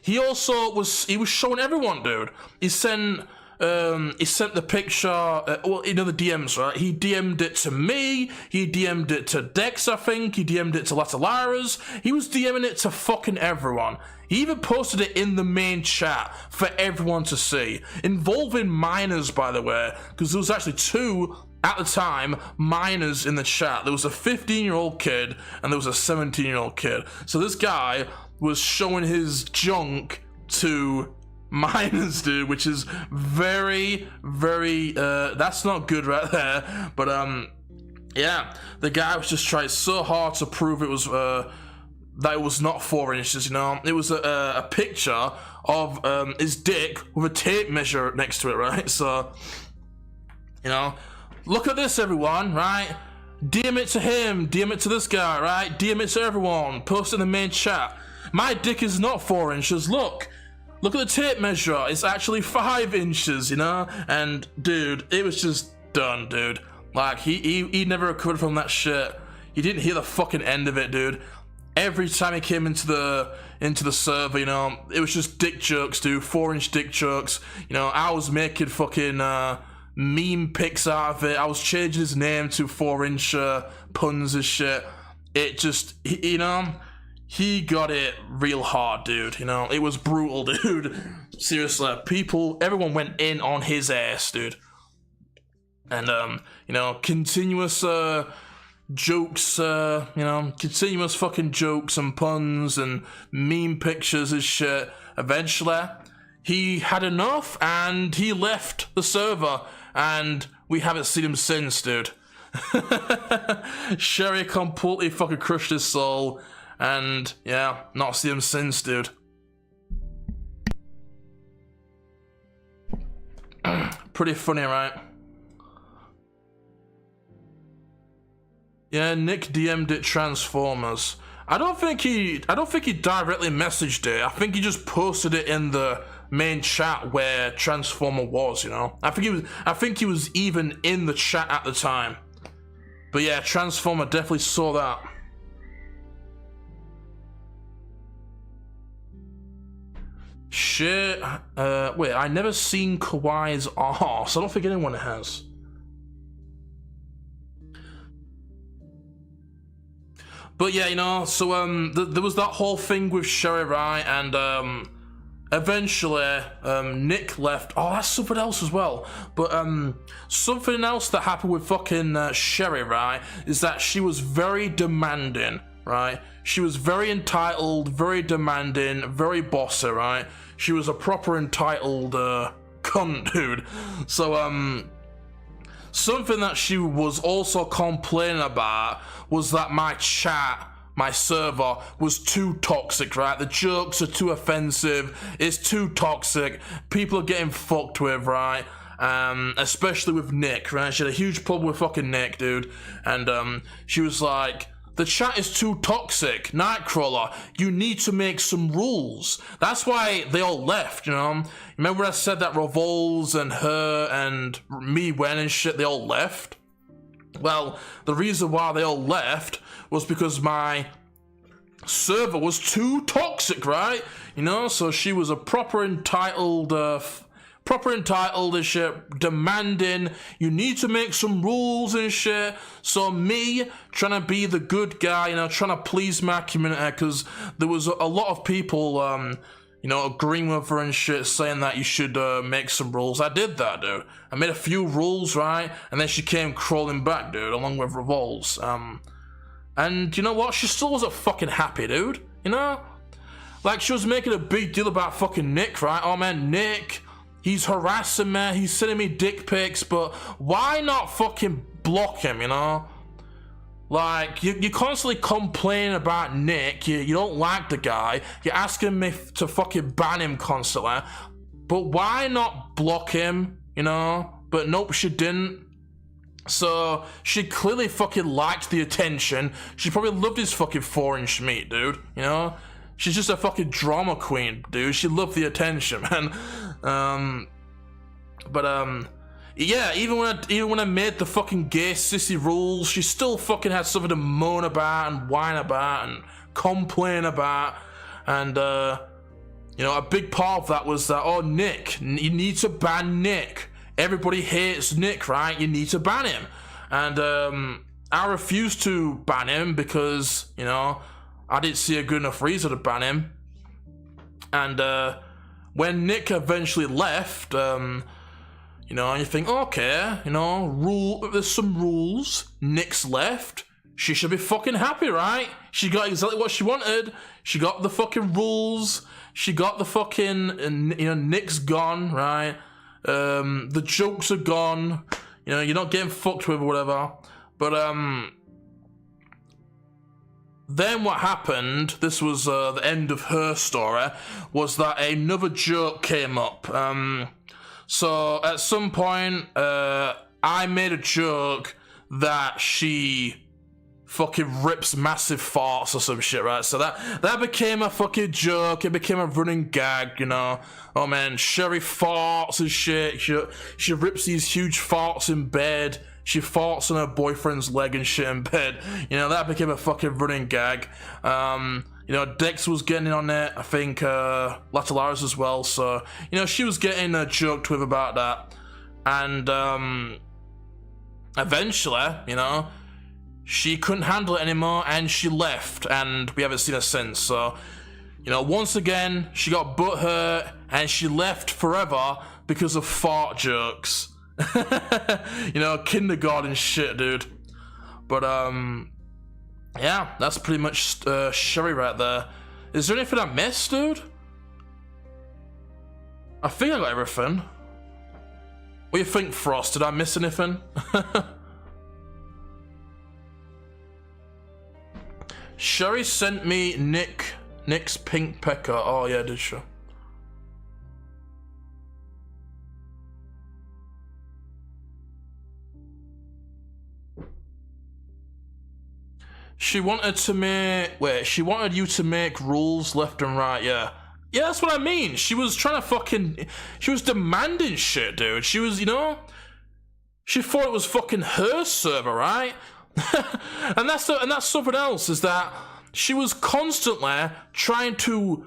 He also was showing everyone, dude. He sent he sent the picture, well, in the DMs, right? He DM'd it to me, he DM'd it to Dex, I think, he DM'd it to Latalaras, he was DMing it to fucking everyone. He even posted it in the main chat for everyone to see, involving minors, by the way, because there was actually two, at the time, minors in the chat. There was a 15-year-old kid, and there was a 17-year-old kid. So this guy was showing his junk to minors, dude, which is very, very, that's not good right there. But, yeah, the guy was just trying so hard to prove it was, that it was not 4 inches, you know. It was a picture of his dick with a tape measure next to it, right? So, you know, look at this, everyone, right? DM it to him, DM it to this guy, right? DM it to everyone, post it in the main chat. My dick is not 4 inches, look at the tape measure, it's actually 5 inches, you know? And, dude, it was just done, dude. Like, he never recovered from that shit. He didn't hear the fucking end of it, dude. Every time he came into the server, you know, it was just dick jokes, dude. 4-inch dick jokes. You know, I was making fucking meme pics out of it. I was changing his name to 4-inch puns and shit. It just, you know, he got it real hard, dude. You know, it was brutal, dude. Seriously, everyone went in on his ass, dude. And you know, continuous jokes, you know, continuous fucking jokes and puns and meme pictures and shit. Eventually, he had enough and he left the server, and we haven't seen him since, dude. Sherry completely fucking crushed his soul, and yeah, not seen him since, dude. Pretty funny, right? Yeah, Nick DM'd it Transformers. I don't think he directly messaged it. I think he just posted it in the main chat where Transformer was, you know. I think he was even in the chat at the time. But yeah, Transformer definitely saw that. Shit. Wait, I never seen Kawhi's arse. I don't think anyone has. But yeah, you know, so there was that whole thing with Sherry, right? And eventually Nick left. Oh, that's something else as well. But something else that happened with fucking Sherry, right, is that she was very demanding, right? She was very entitled, very demanding, very bossy, right? She was a proper entitled cunt, dude. So something that she was also complaining about was that my chat, my server, was too toxic, right? The jokes are too offensive, it's too toxic, people are getting fucked with, right? Especially with Nick, right? She had a huge problem with fucking Nick, dude. And she was like, the chat is too toxic, Nightcrawler, you need to make some rules. That's why they all left, you know? Remember when I said that Revolves and her and me went and shit, they all left? Well, the reason why they all left was because my server was too toxic, right? You know, so she was a proper entitled and shit, demanding, you need to make some rules and shit. So me, trying to be the good guy, you know, trying to please my community, because there was a lot of people, you know, agreeing with her and shit, saying that you should make some rules. I did that, dude. I made a few rules, right? And then she came crawling back, dude, along with Revolves. And you know what? She still wasn't fucking happy, dude. You know? Like, she was making a big deal about fucking Nick, right? Oh, man, Nick, he's harassing me, he's sending me dick pics, but why not fucking block him, you know? Like, you constantly complain about Nick, you don't like the guy, you're asking me to fucking ban him constantly, but why not block him, you know? But nope, she didn't. So, she clearly fucking liked the attention, she probably loved his fucking 4-inch meat, dude, you know? She's just a fucking drama queen, dude, she loved the attention, man. Yeah, even when I made the fucking gay sissy rules, she still fucking had something to moan about and whine about and complain about. And you know, a big part of that was that, oh, Nick, you need to ban Nick. Everybody hates Nick, right? You need to ban him. And I refused to ban him because, you know, I didn't see a good enough reason to ban him. And when Nick eventually left, you know, and you think, okay, you know, there's some rules. Nick's left. She should be fucking happy, right? She got exactly what she wanted. She got the fucking rules. She got the fucking, you know, Nick's gone, right? The jokes are gone. You know, you're not getting fucked with or whatever. But, then what happened, this was the end of her story, was that another joke came up. So at some point, I made a joke that she fucking rips massive farts or some shit, right? So that became a fucking joke. It became a running gag, you know. Oh man, Sherry farts and shit. She rips these huge farts in bed. She farts on her boyfriend's leg and shit in bed. You know, that became a fucking running gag. You know, Dex was getting in on it. I think Latalaris as well. So, you know, she was getting joked with about that. And eventually, you know, she couldn't handle it anymore and she left. And we haven't seen her since. So, you know, once again, she got butthurt and she left forever because of fart jokes. You know, kindergarten shit, dude. But yeah, that's pretty much Sherry right there. Is there anything I missed, dude? I think I got everything. What do you think, Frost? Did I miss anything? Sherry sent me Nick's pink pecker. Oh yeah, did she? She wanted to make... Wait, she wanted you to make rules left and right, yeah. Yeah, that's what I mean. She was trying to fucking... She was demanding shit, dude. She was, you know... She thought it was fucking her server, right? and that's something else, is that she was constantly trying to,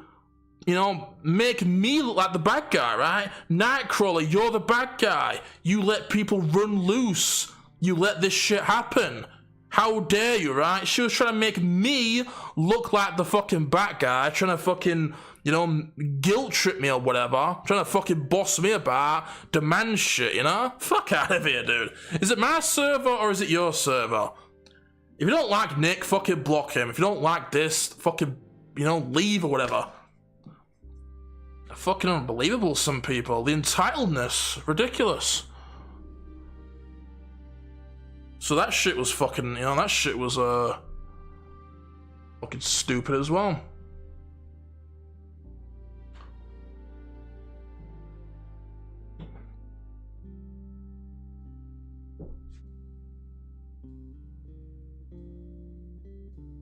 you know, make me look like the bad guy, right? Nightcrawler, you're the bad guy. You let people run loose. You let this shit happen. How dare you, right? She was trying to make me look like the fucking bad guy, trying to fucking, you know, guilt trip me or whatever, trying to fucking boss me about, demand shit, you know? Fuck out of here, dude. Is it my server or is it your server? If you don't like Nick, fucking block him. If you don't like this, fucking, you know, leave or whatever. Fucking unbelievable, some people. The entitledness, ridiculous. So that shit was fucking, you know, that shit was, fucking stupid as well.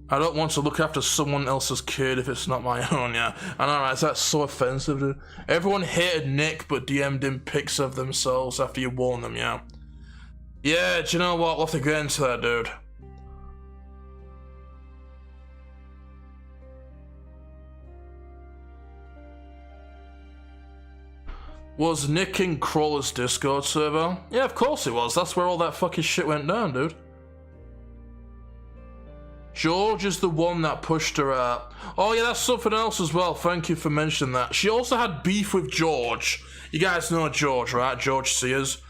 I don't want to look after someone else's kid if it's not my own, yeah. I know, right? That's so offensive, dude. Everyone hated Nick, but DM'd him pics of themselves after you warned them, yeah. Yeah, do you know what? We'll have to get into that, dude. Was Nick in Crawler's Discord server? Yeah, of course it was. That's where all that fucking shit went down, dude. George is the one that pushed her out. Oh yeah, that's something else as well. Thank you for mentioning that. She also had beef with George. You guys know George, right? George Sears.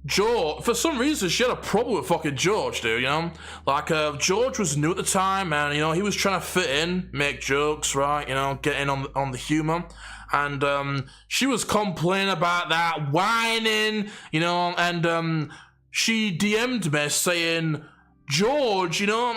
George, for some reason, she had a problem with fucking George, dude, you know? Like, George was new at the time, and, you know, he was trying to fit in, make jokes, right? You know, get in on the humor. And, she was complaining about that, whining, you know, and, she DM'd me saying, George, you know,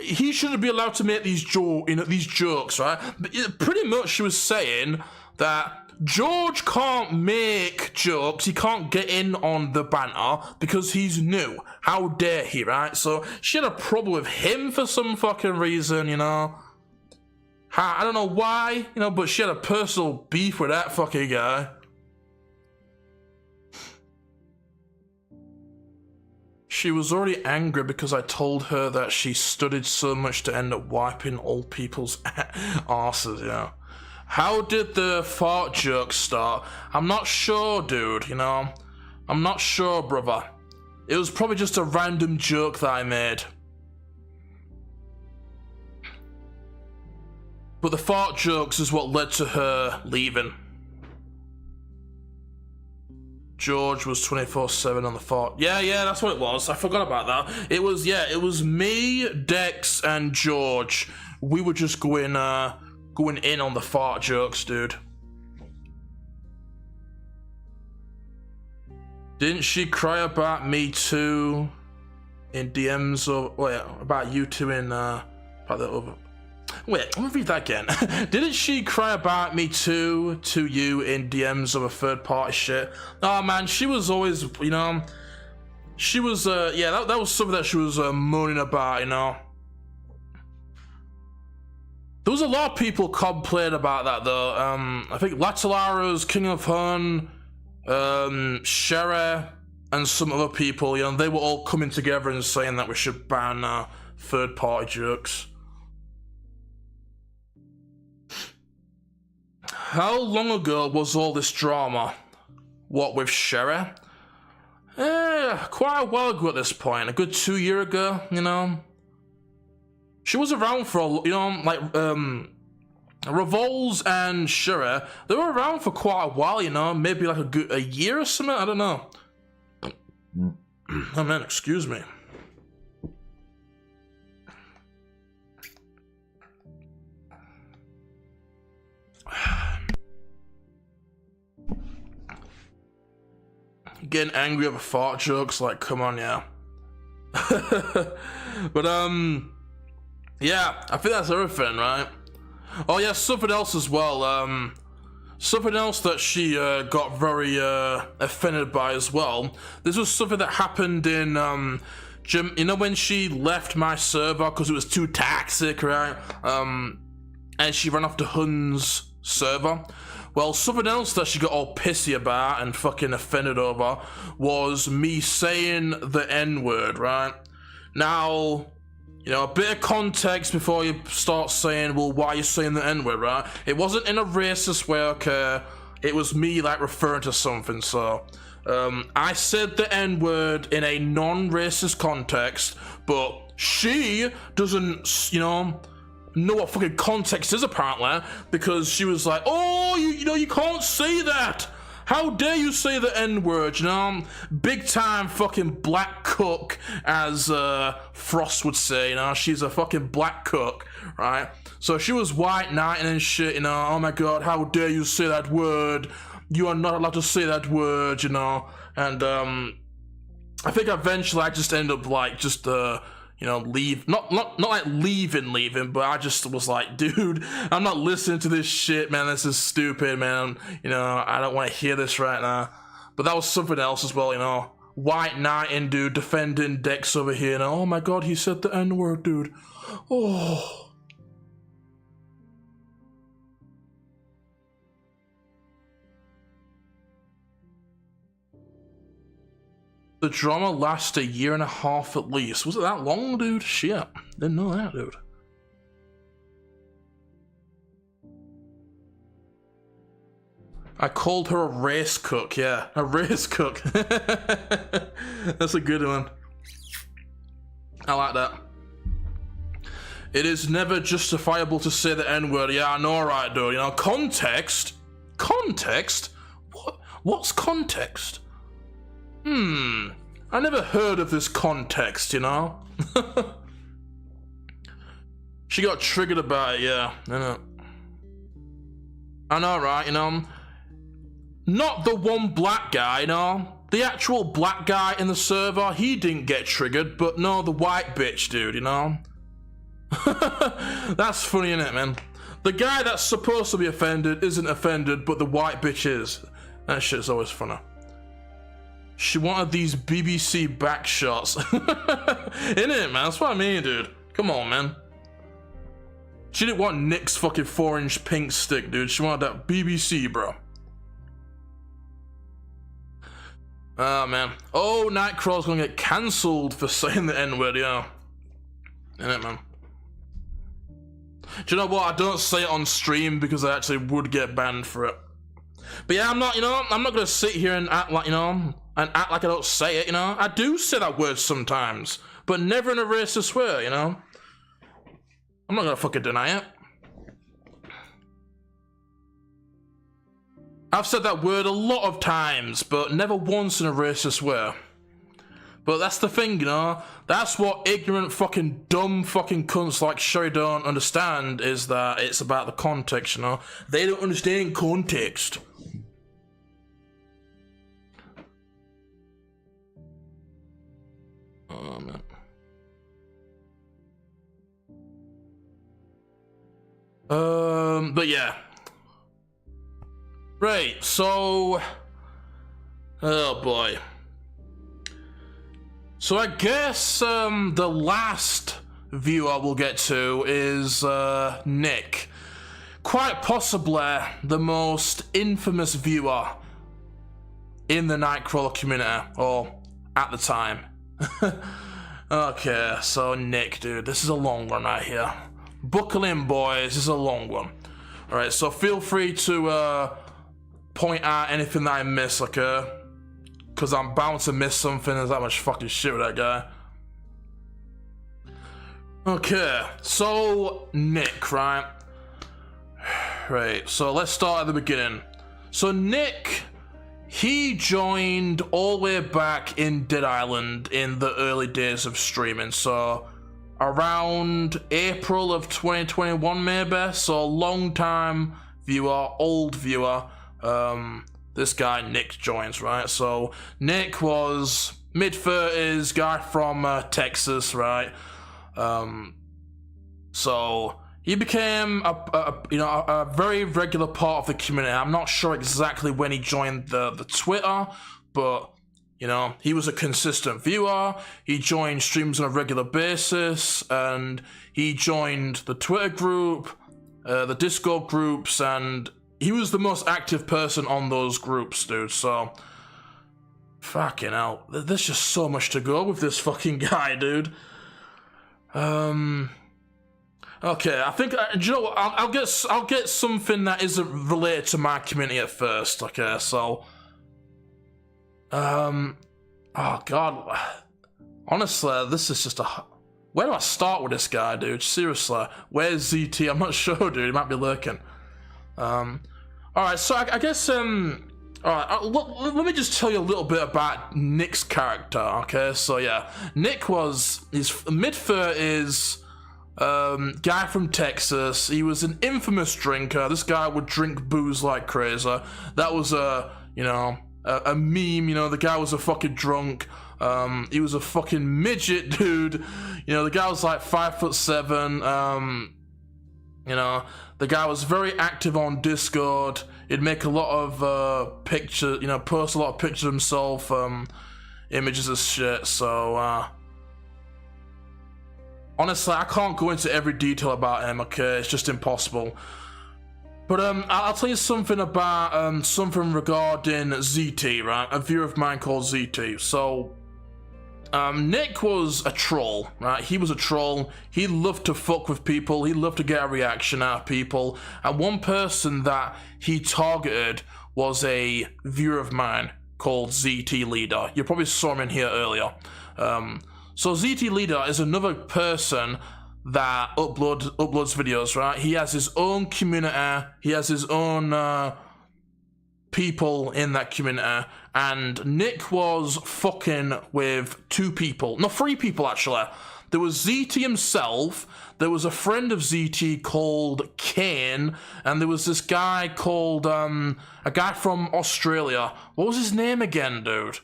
he shouldn't be allowed to make these jokes, right? But pretty much she was saying that George can't make jokes, he can't get in on the banter because he's new. How dare he, right? So she had a problem with him for some fucking reason, you know? I don't know why, you know, but she had a personal beef with that fucking guy. She was already angry because I told her that she studied so much to end up wiping old people's asses, yeah. How did the fart joke start? I'm not sure, dude, you know? I'm not sure, brother. It was probably just a random joke that I made. But the fart jokes is what led to her leaving. George was 24/7 on the fart. Yeah, that's what it was. I forgot about that. It was me, Dex, and George. We were just going in on the fart jokes, dude. Didn't she cry about me too in DMs or wait, about you two in about the other? Wait, let me read that again. Didn't she cry about me too to you in DMs of a third party shit? Oh man, she was always, you know, she was yeah, that was something that she was moaning about, you know. There was a lot of people complaining about that though. I think Latalara's, King of Hun, Sherry, and some other people, you know, they were all coming together and saying that we should ban third party jokes. How long ago was all this drama? What with Sherry? Quite a while ago at this point. A good 2 years ago, you know. She was around for a, you know, like Revols and Sherry. They were around for quite a while, you know. Maybe like a year or something. I don't know. Oh man, excuse me. Getting angry over fart jokes, like, come on, yeah. But yeah, I think that's everything, right? Oh yeah, something else as well. Something else that she got very offended by as well. This was something that happened in you know, when she left my server because it was too toxic, right? And she ran off to Hun's server. Well, something else that she got all pissy about and fucking offended over was me saying the N-word, right? Now, you know, a bit of context before you start saying, well, why are you saying the N-word, right? It wasn't in a racist way, okay? It was me, like, referring to something, so... I said the N-word in a non-racist context, but she doesn't, you know what fucking context is apparently, because she was like, oh, you know, you can't say that. How dare you say the N-word, you know? Big time fucking black cook, as Frost would say, you know? She's a fucking black cook, right? So she was white knighting and shit, you know? Oh my god, how dare you say that word? You are not allowed to say that word, you know? And I think eventually I just ended up like just you know, leave, not like leaving, but I just was like, dude, I'm not listening to this shit, man. This is stupid, man. You know, I don't want to hear this right now. But that was something else as well, you know. White knighting, dude, defending Dex over here. And oh my god, he said the N-word, dude. Oh. The drama lasted a year and a half at least. Was it that long, dude? Shit. Didn't know that, dude. I called her a race cook, yeah. A race cook. That's a good one. I like that. It is never justifiable to say the N-word. Yeah, I know, right, dude. You know, context? Context? What's context? I never heard of this context, you know? She got triggered about it, yeah. I know, right, you know? Not the one black guy, you know? The actual black guy in the server, he didn't get triggered, but no, the white bitch dude, you know? That's funny, innit, man? The guy that's supposed to be offended isn't offended, but the white bitch is. That shit's always funny. She wanted these BBC back shots. Innit, man? That's what I mean, dude. Come on, man. She didn't want Nick's fucking 4-inch pink stick, dude. She wanted that BBC, bro. Oh, man. Oh, Nightcrawler's gonna get cancelled for saying the N-word, yeah. Innit, man? Do you know what? I don't say it on stream because I actually would get banned for it. But yeah, I'm not, I'm not gonna sit here and act like, and act like I don't say it, I do say that word sometimes, but never in a racist way, I'm not gonna fucking deny it. I've said that word a lot of times, but never once in a racist way. But that's the thing, that's what ignorant fucking dumb fucking cunts like Sherry don't understand, is that it's about the context, They don't understand context. Oh, man. But yeah. Right, so... Oh boy. So I guess, the last viewer we'll get to is, Nick. Quite possibly the most infamous viewer in the Nightcrawler community, or at the time. Okay, so Nick, dude, this is a long one right here. Buckle in, boys, this is a long one. Alright, so feel free to point out anything that I miss, okay? Because I'm bound to miss something. There's that much fucking shit with that guy. Okay, so Nick, right? Right, so let's start at the beginning. So Nick, he joined all the way back in Dead Island in the early days of streaming. So around April of 2021 maybe. So long time viewer, old viewer. This guy Nick joins, right? So Nick was mid-30s, guy from Texas, right? So he became a very regular part of the community. I'm not sure exactly when he joined the Twitter, but he was a consistent viewer. He joined streams on a regular basis, and he joined the Twitter group, the Discord groups, and he was the most active person on those groups, dude. So fucking hell, there's just so much to go with this fucking guy, dude. Okay, I think I'll get something that isn't related to my community at first. Okay, so oh god, honestly, this is just where do I start with this guy, dude? Seriously, where's ZT? I'm not sure, dude. He might be lurking. Alright, so I guess, alright, let me just tell you a little bit about Nick's character, okay? So yeah, Nick he's mid-30s, guy from Texas. He was an infamous drinker. This guy would drink booze like crazy. That was a meme, the guy was a fucking drunk. He was a fucking midget, dude. The guy was like 5'7", the guy was very active on Discord. He'd make a lot of pictures, post a lot of pictures of himself, images of shit. So honestly, I can't go into every detail about him, okay? It's just impossible. But I'll tell you something about something regarding ZT, right? A viewer of mine called ZT. So Nick was a troll, right? He was a troll. He loved to fuck with people. He loved to get a reaction out of people. And one person that he targeted was a viewer of mine called ZT Leader. You probably saw him in here earlier. So ZT Leader is another person that uploads videos, right? He has his own community. He has his own people in that community, and Nick was fucking with three people actually. There was ZT himself, there was a friend of ZT called Kane, and there was this guy called a guy from Australia. What was his name again, dude?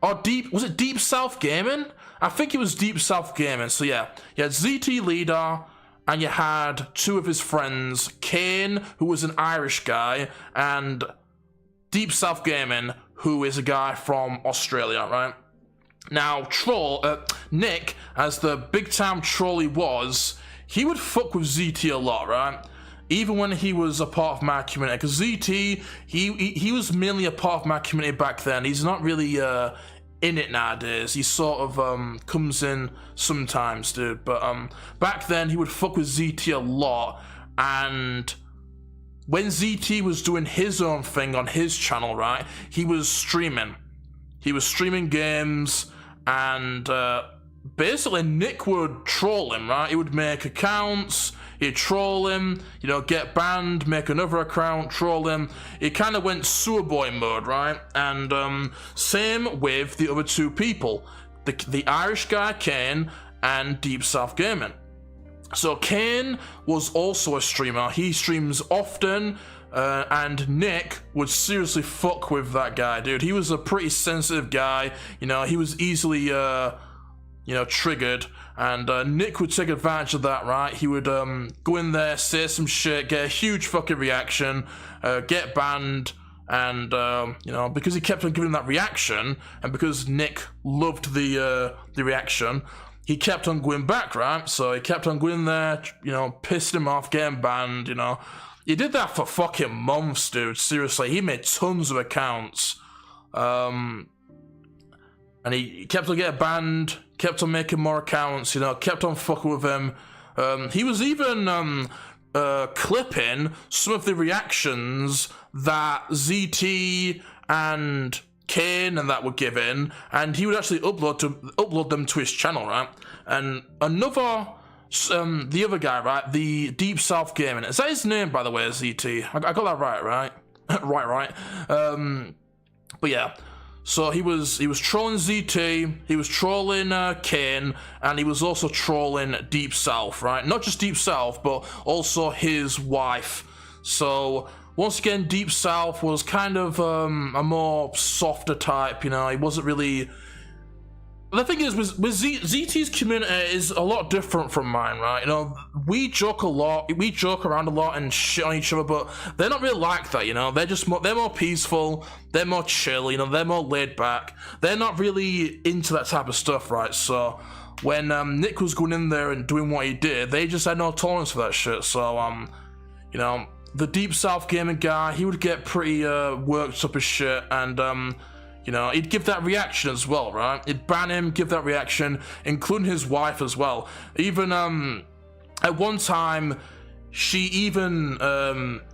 Was it Deep South Gaming? I think it was Deep South Gaming. So yeah, you had ZT Leader, and you had two of his friends, Kane, who was an Irish guy, and Deep South Gaming, who is a guy from Australia, right? Now, Nick, as the big-time troll he was, he would fuck with ZT a lot, right? Even when he was a part of my community, because ZT, he was mainly a part of my community back then. He's not really in it nowadays. He sort of comes in sometimes, dude. But back then he would fuck with ZT a lot, and when ZT was doing his own thing on his channel, right, he was streaming. He was streaming games, and basically Nick would troll him, right? He would make accounts, he'd troll him, you know, get banned, make another account, troll him. It kind of went sewer boy mode, right? And same with the other two people, the Irish guy Kane and Deep South Gaming. So Kane was also a streamer. He streams often, and Nick would seriously fuck with that guy, dude. He was a pretty sensitive guy, you know, he was easily you know, triggered, and Nick would take advantage of that, right? He would go in there, say some shit, get a huge fucking reaction, get banned, and you know, because he kept on giving that reaction, and because Nick loved the reaction, he kept on going back, right? So he kept on going there, you know, pissed him off, getting banned, you know. He did that for fucking months, dude. Seriously, he made tons of accounts, and he kept on getting banned, kept on making more accounts, you know, kept on fucking with him. He was even clipping some of the reactions that ZT and Kane and that were given, and he would actually upload them to his channel, right? And another, the other guy, right, the Deep South Gaming, is that his name, by the way, ZT? I got that right? right. But yeah. So he was trolling ZT, he was trolling Kane, and he was also trolling Deep South, right? Not just Deep South, but also his wife. So once again, Deep South was kind of a more softer type, you know. He wasn't really. The thing is, with ZT's community is a lot different from mine, right? You know, we joke around a lot and shit on each other, but they're not really like that, you know? They're more peaceful, they're more chill, you know, they're more laid back. They're not really into that type of stuff, right? So when Nick was going in there and doing what he did, they just had no tolerance for that shit. So, you know, the Deep South Gaming guy, he would get pretty worked up as shit, and you know, he'd give that reaction as well, right? He'd ban him, give that reaction, including his wife as well. Even, at one time, she even,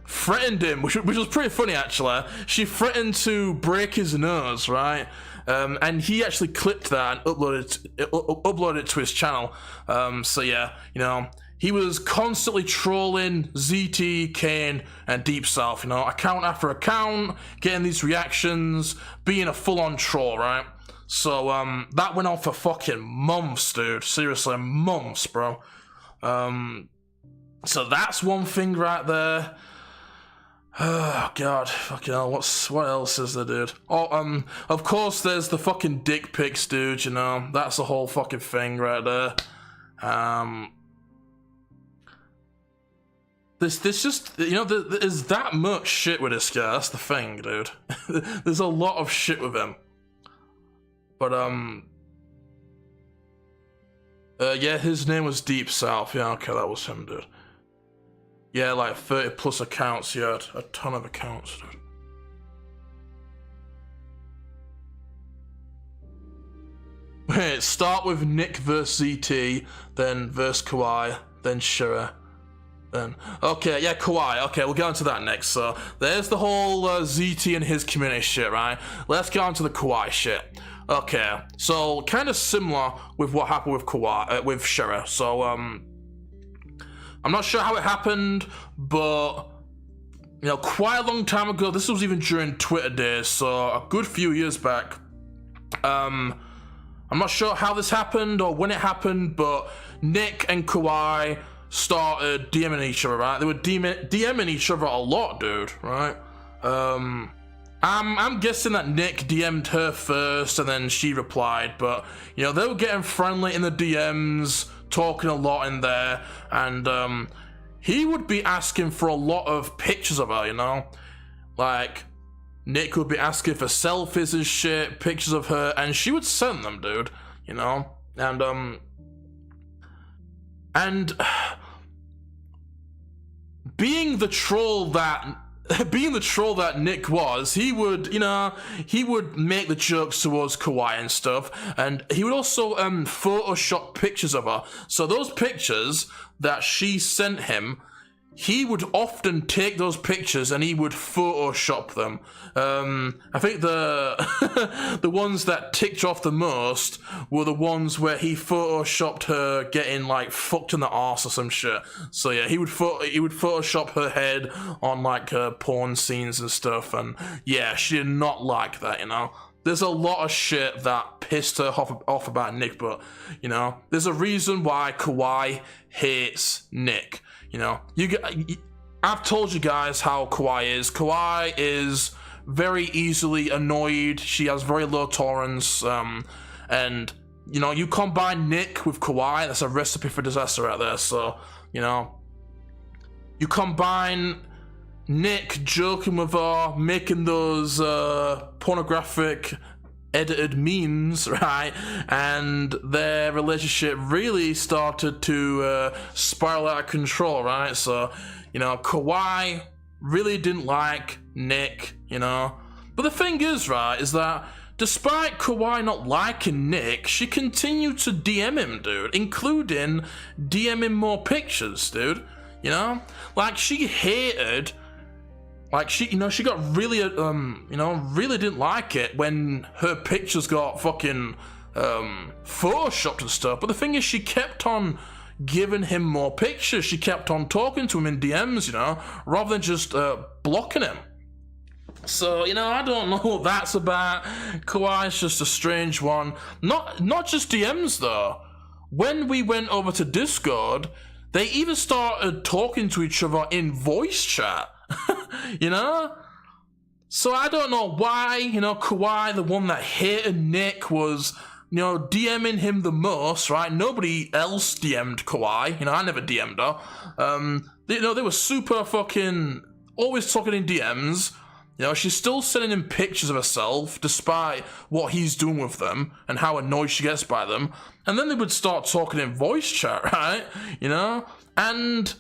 threatened him, which was pretty funny, actually. She threatened to break his nose, right? And he actually clipped that and uploaded it to his channel. So yeah, you know, he was constantly trolling ZT, Kane, and Deep South, you know, account after account, getting these reactions, being a full-on troll, right? So, that went on for fucking months, dude. Seriously, months, bro. So that's one thing right there. Oh, God, fucking hell, what else is there, dude? Oh, of course, there's the fucking dick pics, dude, you know, that's the whole fucking thing right there. This just, you know, there's that much shit with this guy, that's the thing, dude. There's a lot of shit with him. But, yeah, his name was Deep South, yeah, okay, that was him, dude. Yeah, like 30 plus accounts, he had a ton of accounts, dude. Wait, start with Nick versus ZT, then versus Crawly, then Shira. Then okay, yeah, Crawly. Okay, we'll get on to that next. So there's the whole ZT and his community shit, right? Let's get on to the Crawly shit. Okay, so kind of similar with what happened with Crawly, with Shira. So I'm not sure how it happened, but you know, quite a long time ago. This was even during Twitter days, so a good few years back. I'm not sure how this happened or when it happened, but Nick and Crawly started DMing each other, right? They were DMing each other a lot, dude, right? I'm guessing that Nick DM'd her first and then she replied, but you know, they were getting friendly in the DMs, talking a lot in there, and he would be asking for a lot of pictures of her, you know? Like, Nick would be asking for selfies and shit, pictures of her, and she would send them, dude, you know? And being the troll that being the troll that Nick was, he would, he would make the jokes towards Crawly and stuff, and he would also Photoshop pictures of her. So those pictures that she sent him, he would often take those pictures and he would Photoshop them. I think the the ones that ticked off the most were the ones where he Photoshopped her getting like fucked in the arse or some shit. So yeah, he would Photoshop her head on like porn scenes and stuff, and yeah, she did not like that, There's a lot of shit that pissed her off about Nick, but, there's a reason why Crawly hates Nick. I've told you guys how Crawly is. Crawly is very easily annoyed. She has very low tolerance, and, you combine Nick with Crawly, that's a recipe for disaster right there. So, you combine Nick joking with her, making those pornographic edited memes, right? And their relationship really started to spiral out of control, right? So, Crawly really didn't like Nick, But the thing is, right, is that despite Crawly not liking Nick, she continued to DM him, dude, including DMing more pictures, dude. Like, she hated, like, she got really, really didn't like it when her pictures got fucking photoshopped and stuff. But the thing is, she kept on giving him more pictures. She kept on talking to him in DMs, rather than just blocking him. So, I don't know what that's about. Crawly's just a strange one. Not just DMs, though. When we went over to Discord, they even started talking to each other in voice chat. So I don't know why, Crawly, the one that hated Nick, was, DMing him the most, right? Nobody else DM'd Crawly. I never DM'd her. They were super fucking always talking in DMs. She's still sending him pictures of herself, despite what he's doing with them and how annoyed she gets by them. And then they would start talking in voice chat, right? And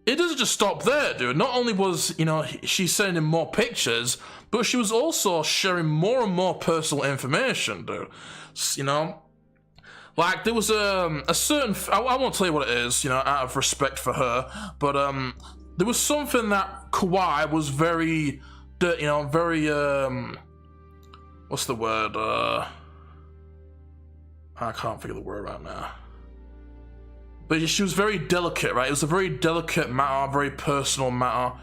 it doesn't just stop there, dude. Not only was, she sending him more pictures, but she was also sharing more and more personal information, dude. Like, there was a certain, I won't tell you what it is, out of respect for her, but there was something that Crawly was very, very, what's the word? I can't think of the word right now. But she was very delicate, right? It was a very delicate matter, very personal matter,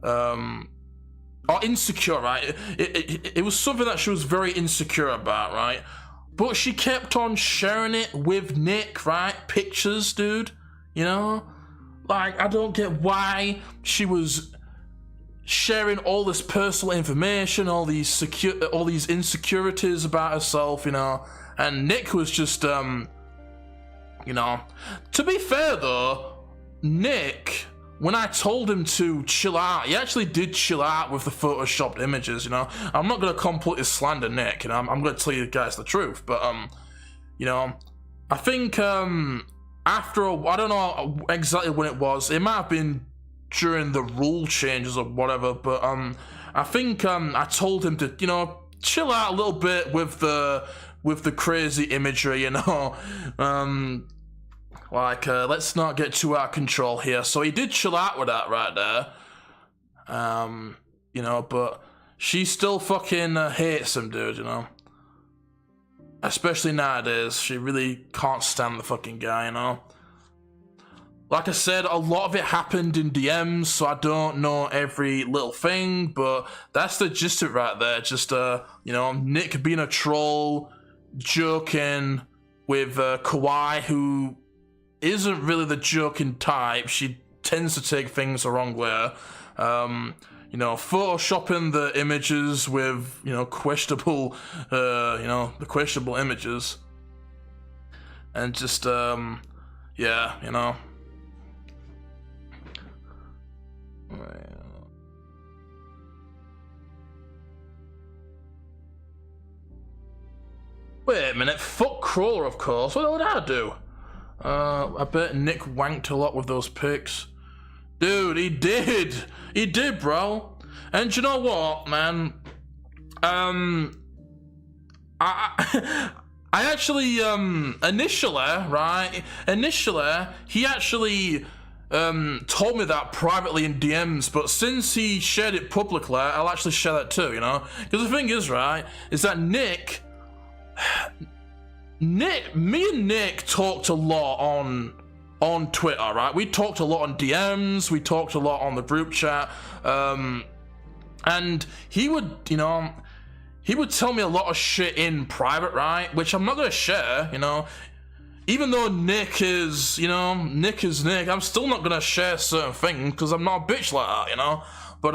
or insecure, right? It was something that she was very insecure about, right? But she kept on sharing it with Nick, right? Pictures, dude, Like, I don't get why she was sharing all this personal information, all these insecurities about herself, And Nick was just, To be fair though, Nick, when I told him to chill out, he actually did chill out with the photoshopped images, I'm not gonna completely slander Nick, I'm gonna tell you guys the truth, but I think after I don't know exactly when it was, it might have been during the rule changes or whatever, but I think I told him to, chill out a little bit with the crazy imagery, let's not get too out of control here. So he did chill out with that right there. But she still fucking hates him, dude, Especially nowadays, she really can't stand the fucking guy, Like I said, a lot of it happened in DMs, so I don't know every little thing, but that's the gist of it right there. Just, Nick being a troll, joking with Crawly, who isn't really the joking type. She tends to take things the wrong way. Photoshopping the images with, questionable, the questionable images. And just, yeah, Wait a minute, fuck Crawler, of course. What would I do? I bet Nick wanked a lot with those pics. Dude, he did, bro. And you know what, man? I actually initially he actually told me that privately in DMs, but since he shared it publicly, I'll actually share that too, you know? Because the thing is, right, is that me and Nick talked a lot on Twitter, right? We talked a lot on DMs, we talked a lot on the group chat, and he would, you know, he would tell me a lot of shit in private, right? Which I'm not gonna share, you know. Even though Nick is Nick, I'm still not gonna share certain things because I'm not a bitch like that, you know. But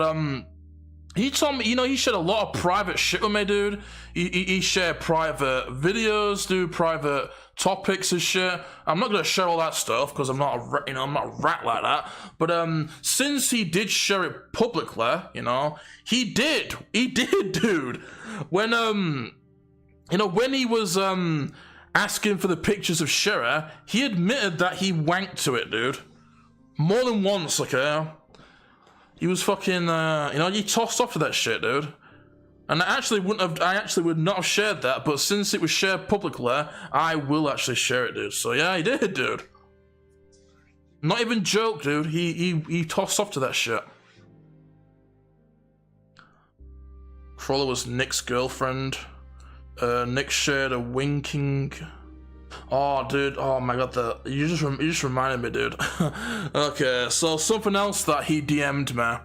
he told me, you know, he shared a lot of private shit with me, dude. He shared private videos, dude, private topics and shit. I'm not gonna share all that stuff because I'm not a rat like that. But since he did share it publicly, you know, he did, dude. When you know, when he was asking for the pictures of Shera, he admitted that he wanked to it, dude. More than once, okay? He was fucking, you know, he tossed off to that shit, dude. And I actually would not have shared that, but since it was shared publicly, I will actually share it, dude. So yeah, he did, dude. Not even joke, dude. He tossed off to that shit. Crawly was Nick's girlfriend. Nick shared a winking. Oh, dude. Oh my god, you just reminded me, dude. Okay, so something else that he DM'd me.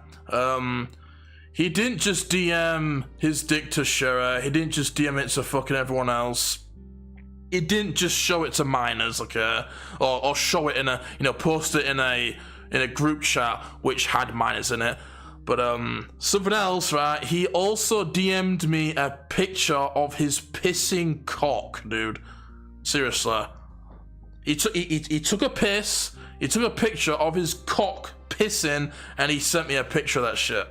He didn't just DM his dick to Shera. He didn't just DM it to fucking everyone else. He didn't just show it to minors, okay, or show it in a, you know, post it in a group chat which had minors in it. But something else, right? He also DM'd me a picture of his pissing cock, dude. Seriously. He took a piss, he took a picture of his cock pissing, and he sent me a picture of that shit.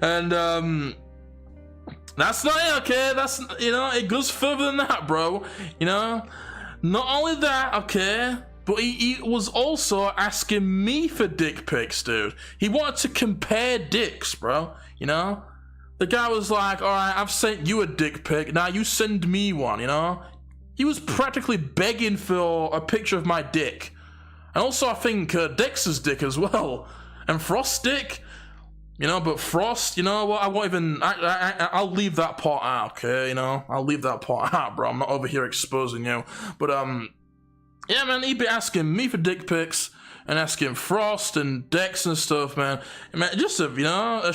And that's not it, okay? That's, you know, it goes further than that, bro. You know? Not only that, okay? But he was also asking me for dick pics, dude. He wanted to compare dicks, bro. You know? The guy was like, alright, I've sent you a dick pic, now you send me one, you know? He was practically begging for a picture of my dick. And also, I think Dex's dick as well. And Frost's dick. You know, but Frost, you know what, I won't even, I'll leave that part out, okay? You know? I'll leave that part out, bro. I'm not over here exposing you. But, yeah, man, he'd be asking me for dick pics and asking Frost and Dex and stuff, man. Man, just a, you know,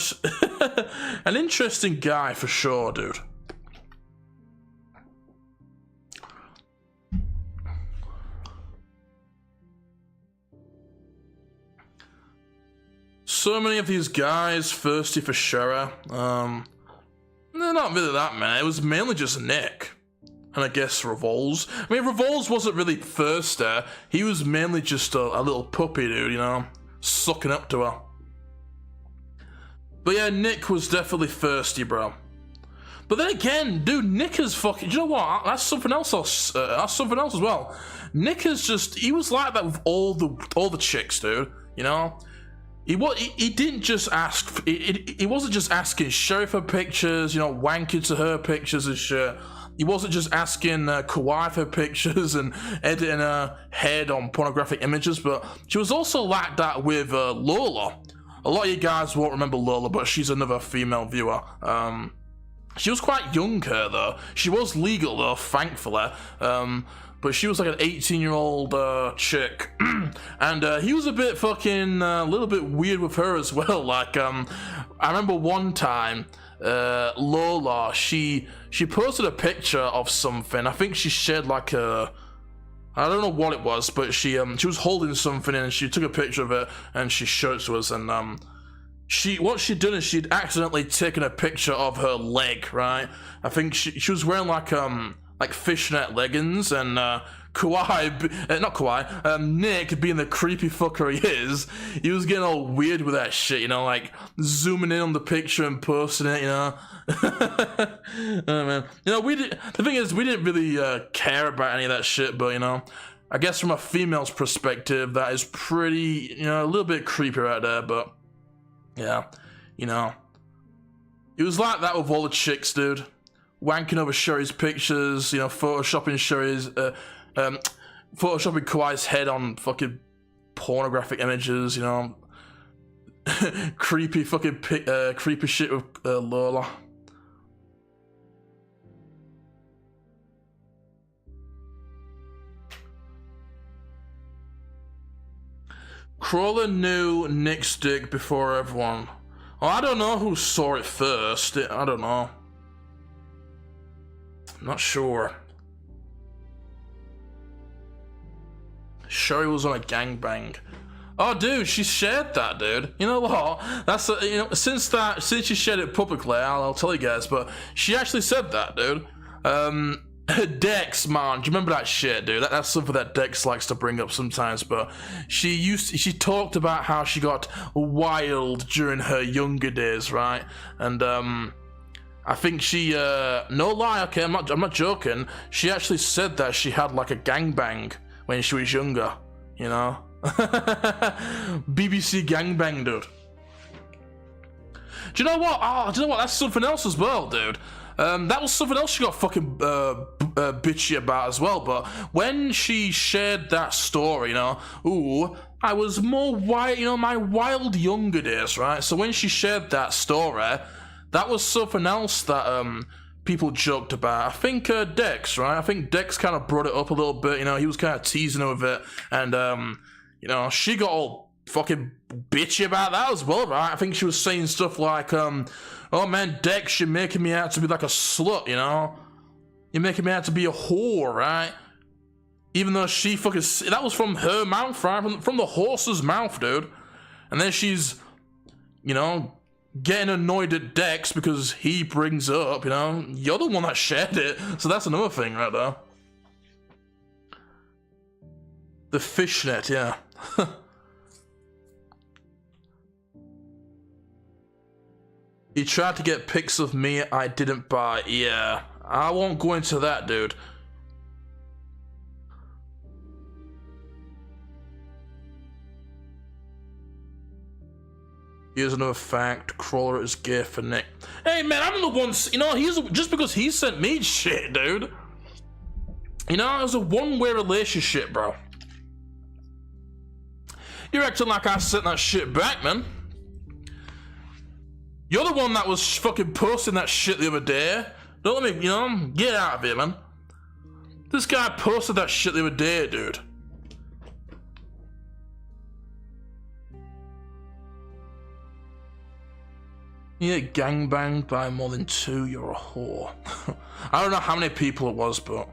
an interesting guy for sure, dude. So many of these guys thirsty for Shera. They're not really that many. It was mainly just Nick. And I guess Revolves. I mean, Revolves wasn't really thirsty. He was mainly just a little puppy, dude, you know? Sucking up to her. But yeah, Nick was definitely thirsty, bro. But then again, dude, Nick is fucking... You know what? That's something else. That's something else as well. Nick is just... He was like that with all the chicks, dude. You know? He didn't just ask... He wasn't just asking Sherry for pictures, you know, wanking to her pictures and shit. He wasn't just asking Kawaii for pictures and editing her head on pornographic images, but she was also like that with Lola. A lot of you guys won't remember Lola, but she's another female viewer. She was quite young, her, though. She was legal, though, thankfully. But she was like an 18-year-old chick. And he was a bit fucking, a little bit weird with her as well. Like, I remember one time, Lola, she posted a picture of something. I think she shared like a... I don't know what it was, but she was holding something and she took a picture of it and she showed it to us. And what she'd done is she'd accidentally taken a picture of her leg, right? I think she was wearing like fishnet leggings, and Nick, being the creepy fucker he is, he was getting all weird with that shit, you know, like zooming in on the picture and posting it, you know. Oh man, you know, the thing is, we didn't really care about any of that shit, but you know, I guess from a female's perspective, that is pretty, you know, a little bit creepy right there, but yeah, you know. It was like that with all the chicks, dude. Wanking over Sherry's pictures, you know, photoshopping photoshopping Kawhi's head on fucking pornographic images, you know. Creepy shit with Lola. Crawly knew Nick's dick before everyone. Oh, I don't know who saw it first. I don't know. Not sure. Sherry was on a gangbang. Oh, dude, she shared that, dude. You know what? That's you know, since she shared it publicly, I'll tell you guys. But she actually said that, dude. Dex, man, do you remember that shit, dude? That's something that Dex likes to bring up sometimes. But she talked about how she got wild during her younger days, right? And I think she no lie, okay, I'm not joking. She actually said that she had like a gangbang when she was younger, you know. BBC gangbang, dude. Do you know what? Oh, do you know what? That's something else as well, dude. That was something else she got fucking bitchy about as well. But when she shared that story, you know, ooh, I was more wild, you know, my wild younger days, right? So when she shared that story, that was something else that people joked about. I think Dex, right? I think Dex kind of brought it up a little bit. You know, he was kind of teasing her with it, and you know, she got all fucking bitchy about that as well, right? I think she was saying stuff like, oh man, Dex, you're making me out to be like a slut, you know? You're making me out to be a whore, right? Even though she fucking, that was from her mouth, right? From the horse's mouth, dude. And then she's, you know, getting annoyed at Dex because he brings up, you know, you're the one that shared it. So that's another thing right there. The fishnet, yeah. He tried to get pics of me I didn't buy. Yeah, I won't go into that, dude. Here's another fact. Crawly is gay for Nick. Hey, man, I'm the one... You know, just because he sent me shit, dude. You know, it was a one-way relationship, bro. You're acting like I sent that shit back, man. You're the one that was fucking posting that shit the other day. Don't let me, you know, get out of here, man. This guy posted that shit the other day, dude. You get gangbanged by more than 2, you're a whore. I don't know how many people it was, but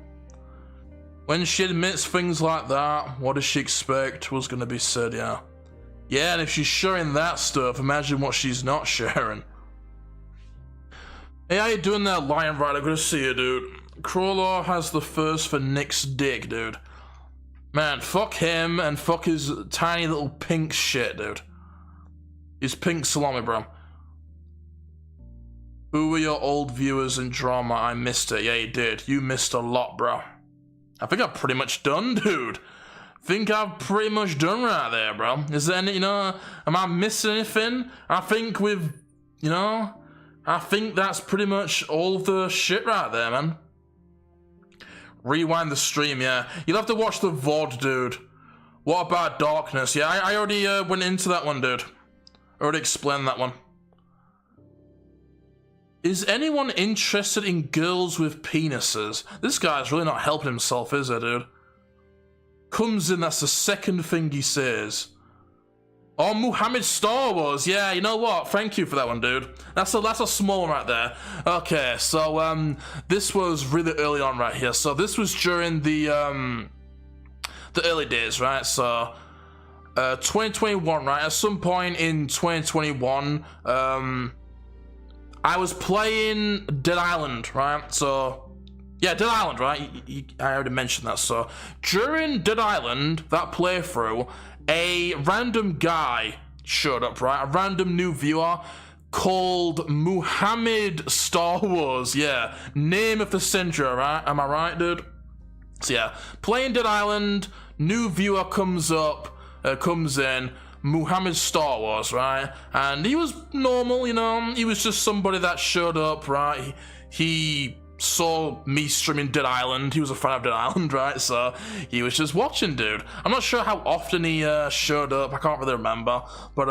when she admits things like that, what does she expect was gonna be said, yeah. Yeah, and if she's sharing that stuff, imagine what she's not sharing. Hey, how you doing there, Lion Rider? Good to see you, dude. Crawly has the thirst for Nick's dick, dude. Man, fuck him and fuck his tiny little pink shit, dude. His pink salami, bro. Who were your old viewers in drama? I missed it. Yeah, you did. You missed a lot, bro. I think I'm pretty much done, dude. Think I've pretty much done right there, bro. Is there any, you know, am I missing anything? I think we've, you know, I think that's pretty much all of the shit right there, man. Rewind the stream, yeah. You'll have to watch the VOD, dude. What about Darkness? Yeah, I already went into that one, dude. I already explained that one. Is anyone interested in girls with penises? This guy's really not helping himself, is he, dude? Comes in, that's the second thing he says. Oh, Muhammad Star Wars. Yeah, you know what? Thank you for that one, dude. That's a small one right there. Okay, so this was really early on right here. So this was during the early days, right? So 2021, right? At some point in 2021, I was playing Dead Island, right? So, yeah, Dead Island, right? I already mentioned that. So, during Dead Island, that playthrough, a random guy showed up, right? A random new viewer called Muhammad Star Wars. Yeah, name of the century, right? Am I right, dude? So yeah, playing Dead Island, new viewer comes in, Muhammad Star Wars, right? And he was normal, you know, he was just somebody that showed up, right? He saw me streaming Dead Island, he was a fan of Dead Island, right? So he was just watching, dude. I'm not sure how often he showed up, I can't really remember, but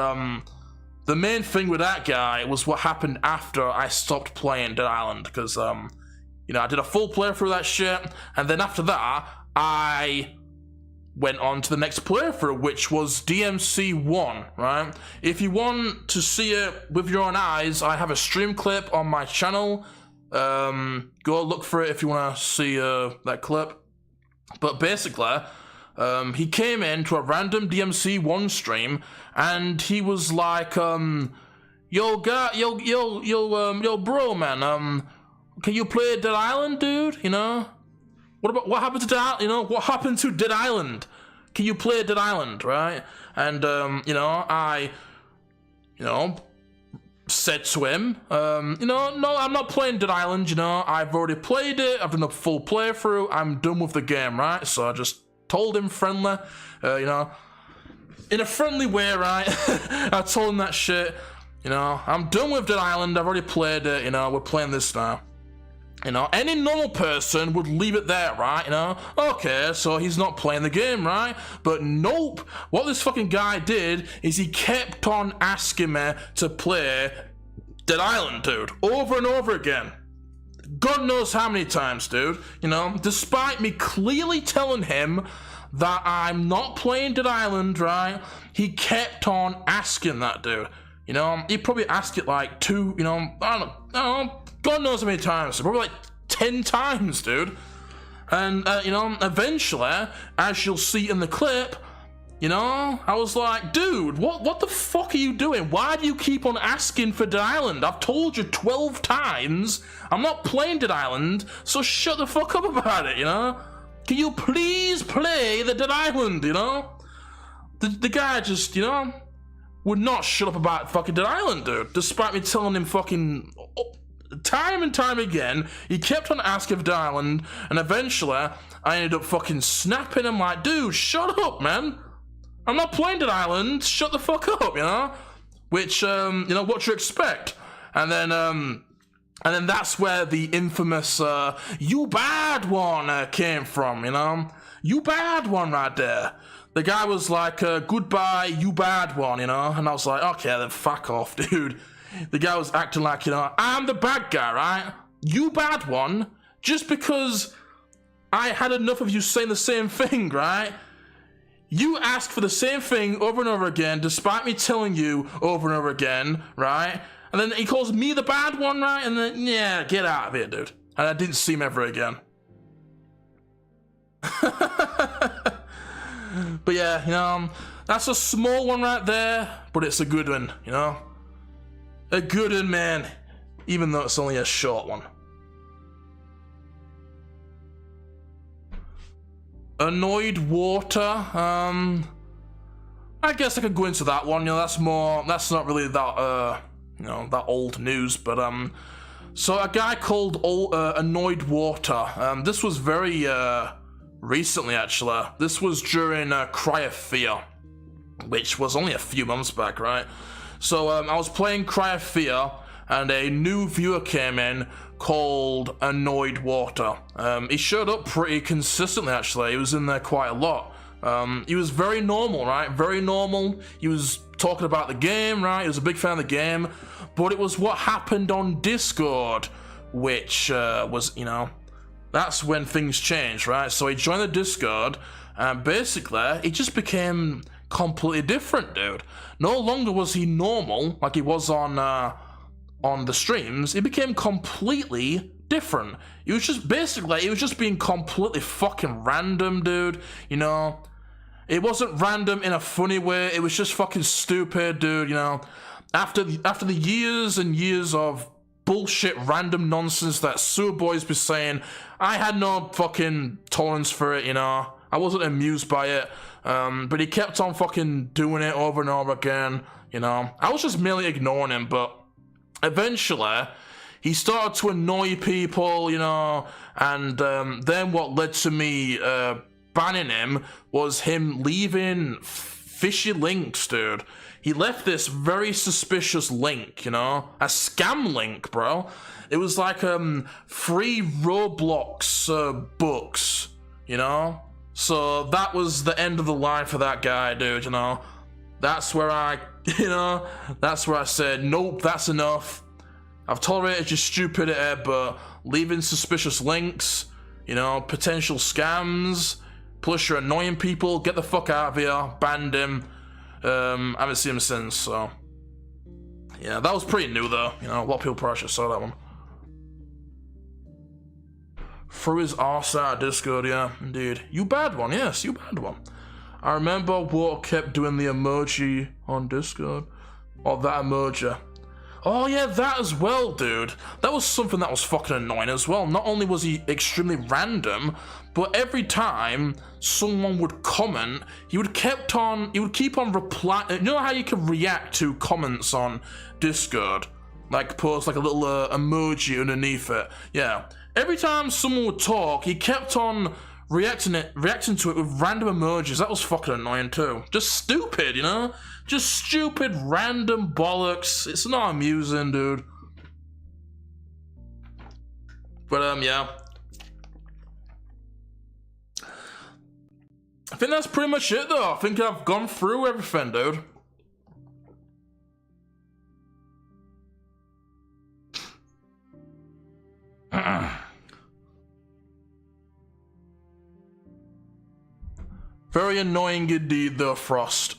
the main thing with that guy was what happened after I stopped playing Dead Island, because you know, I did a full playthrough of that shit, and then after that, I went on to the next playthrough, which was DMC1, right? If you want to see it with your own eyes, I have a stream clip on my channel. Go look for it if you want to see that clip. But basically, he came into a random DMC1 stream, and he was like, yo, bro, man, can you play Dead Island, dude? You know, what happened to Dead Island? You know, what happened to Dead Island? Can you play Dead Island, right? And you know, I, you know, said to him, you know, no, I'm not playing Dead Island. You know, I've already played it. I've done a full playthrough. I'm done with the game, right? So I just told him friendly, you know, in a friendly way, right? I told him that shit. You know, I'm done with Dead Island. I've already played it. You know, we're playing this now. You know, any normal person would leave it there, right? You know, okay, so he's not playing the game, right? But nope, what this fucking guy did is he kept on asking me to play Dead Island, dude, over and over again. God knows how many times, dude. You know, despite me clearly telling him that I'm not playing Dead Island, right? He kept on asking that, dude. You know, he probably asked it like two, you know, I don't know, God knows how many times, probably like 10 times, dude. And, you know, eventually, as you'll see in the clip, you know, I was like, dude, what the fuck are you doing? Why do you keep on asking for Dead Island? I've told you 12 times, I'm not playing Dead Island, so shut the fuck up about it, you know? Can you please play the Dead Island, you know? The guy just, you know, would not shut up about fucking Dead Island, dude, despite me telling him fucking time and time again. He kept on asking for Dead Island, and eventually I ended up fucking snapping him like, dude, shut up, man. I'm not playing Dead Island, shut the fuck up, you know? Which, you know, what do you expect? And then that's where the infamous, you bad one came from, you know? You bad one right there. The guy was like, goodbye, you bad one, you know? And I was like, okay, then fuck off, dude. The guy was acting like, you know, I'm the bad guy, right? You bad one, just because I had enough of you saying the same thing, right? You asked for the same thing over and over again, despite me telling you over and over again, right? And then he calls me the bad one, right? And then, yeah, get out of here, dude. And I didn't see him ever again. But yeah, you know, that's a small one right there, but it's a good one, you know? A good one, man, even though it's only a short one. Annoyed Water, I guess I could go into that one, you know, that's not really that, you know, that old news, but, so a guy called Annoyed Water, this was very, recently, actually. This was during Cry of Fear, which was only a few months back, right? So I was playing Cry of Fear, and a new viewer came in called Annoyed Water. He showed up pretty consistently, actually. He was in there quite a lot. He was very normal, right? Very normal. He was talking about the game, right? He was a big fan of the game. But it was what happened on Discord, which was, you know, that's when things changed, right? So he joined the Discord, and basically, it just became completely different, dude. No longer was he normal, like he was on the streams. It became completely different. It was just, basically, it was just being completely fucking random, dude. You know, it wasn't random in a funny way. It was just fucking stupid, dude, you know. After the years and years of bullshit random nonsense that Sewer Boys be saying, I had no fucking tolerance for it, you know. I wasn't amused by it, but he kept on fucking doing it over and over again, you know. I was just merely ignoring him, but eventually he started to annoy people, you know, and then what led to me banning him was him leaving fishy links, dude. He left this very suspicious link, you know, a scam link, bro. It was like free Roblox books, you know. So that was the end of the line for that guy, dude, you know. That's where I, you know, that's where I said, nope, that's enough. I've tolerated your stupidity, but leaving suspicious links, you know, potential scams, plus you're annoying people, get the fuck out of here, banned him. I haven't seen him since, so. Yeah, that was pretty new though, you know, a lot of people probably should saw that one. Threw his arse out of Discord, yeah, indeed. You bad one, yes, you bad one. I remember Water kept doing the emoji on Discord. Or that emoji. Oh yeah, that as well, dude. That was something that was fucking annoying as well. Not only was he extremely random, but every time someone would comment, he would keep on replying. You know how you can react to comments on Discord? Like post like a little emoji underneath it. Yeah. Every time someone would talk, he kept on reacting to it with random emojis. That was fucking annoying too. Just stupid, you know? Just stupid, random bollocks. It's not amusing, dude. But, yeah. I think that's pretty much it, though. I think I've gone through everything, dude. Very annoying indeed, though, Frost.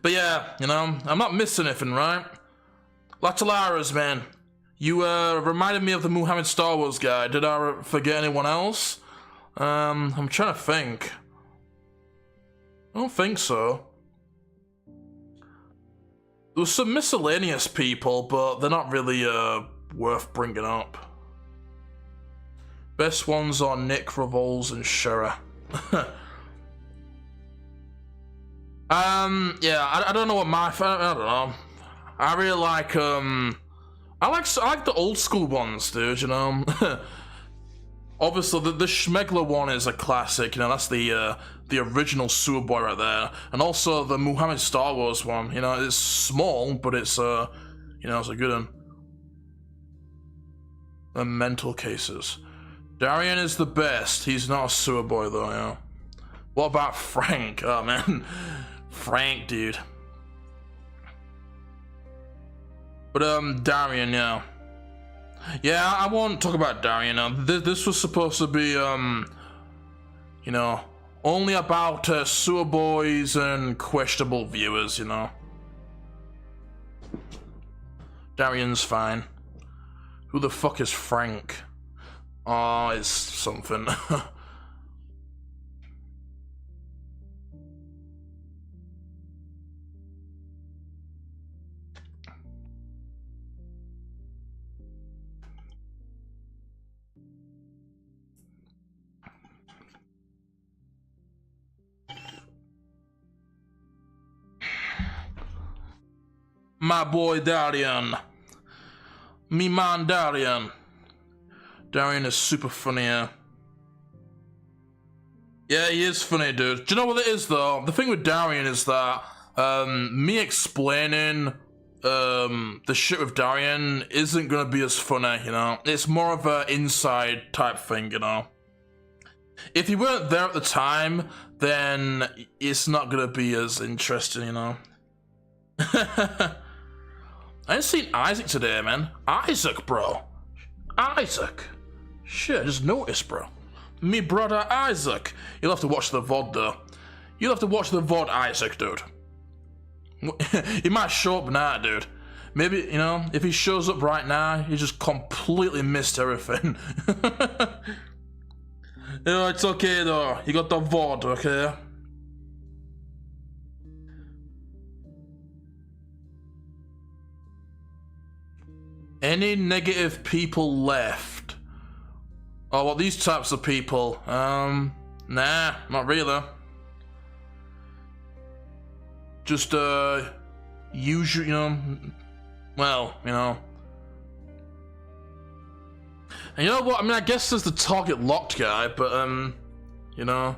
But yeah, you know, I'm not missing anything, right? Latalaras, man. You reminded me of the Muhammad Star Wars guy. Did I forget anyone else? I'm trying to think. I don't think so. There was some miscellaneous people, but they're not really worth bringing up. Best ones are Nick, Revols, and Shera. Yeah, I don't know what I don't know. I really like, I like the old school ones, dude, you know? Obviously, the Schmegler one is a classic, you know, that's the original sewer boy right there. And also the Muhammad Star Wars one, you know, it's small, but it's, you know, it's a good one. The mental cases. Darian is the best. He's not a sewer boy, though, you know. What about Frank? Oh, man. Frank, dude. But, Darian, yeah. Yeah, I won't talk about Darian. This was supposed to be, you know, only about sewer boys and questionable viewers, you know. Darian's fine. Who the fuck is Frank? Oh, it's something. My boy Darian. Me man Darian. Darian is super funny, yeah. Yeah, he is funny, dude. Do you know what it is, though? The thing with Darian is that, me explaining, the shit with Darian isn't gonna be as funny, you know? It's more of an inside type thing, you know? If you weren't there at the time, then it's not gonna be as interesting, you know? I ain't seen Isaac today, man. Isaac, bro. Isaac. Shit, I just noticed, bro. Me brother Isaac. You'll have to watch the VOD, though. You'll have to watch the VOD, Isaac, dude. He might show up now, dude. Maybe, you know, if he shows up right now, he just completely missed everything. You know, it's okay, though. You got the VOD, okay? Any negative people left? Oh, well, these types of people. Nah, not really. Just, usual, you know, well, you know. And you know what? I mean, I guess there's the target locked guy, but you know.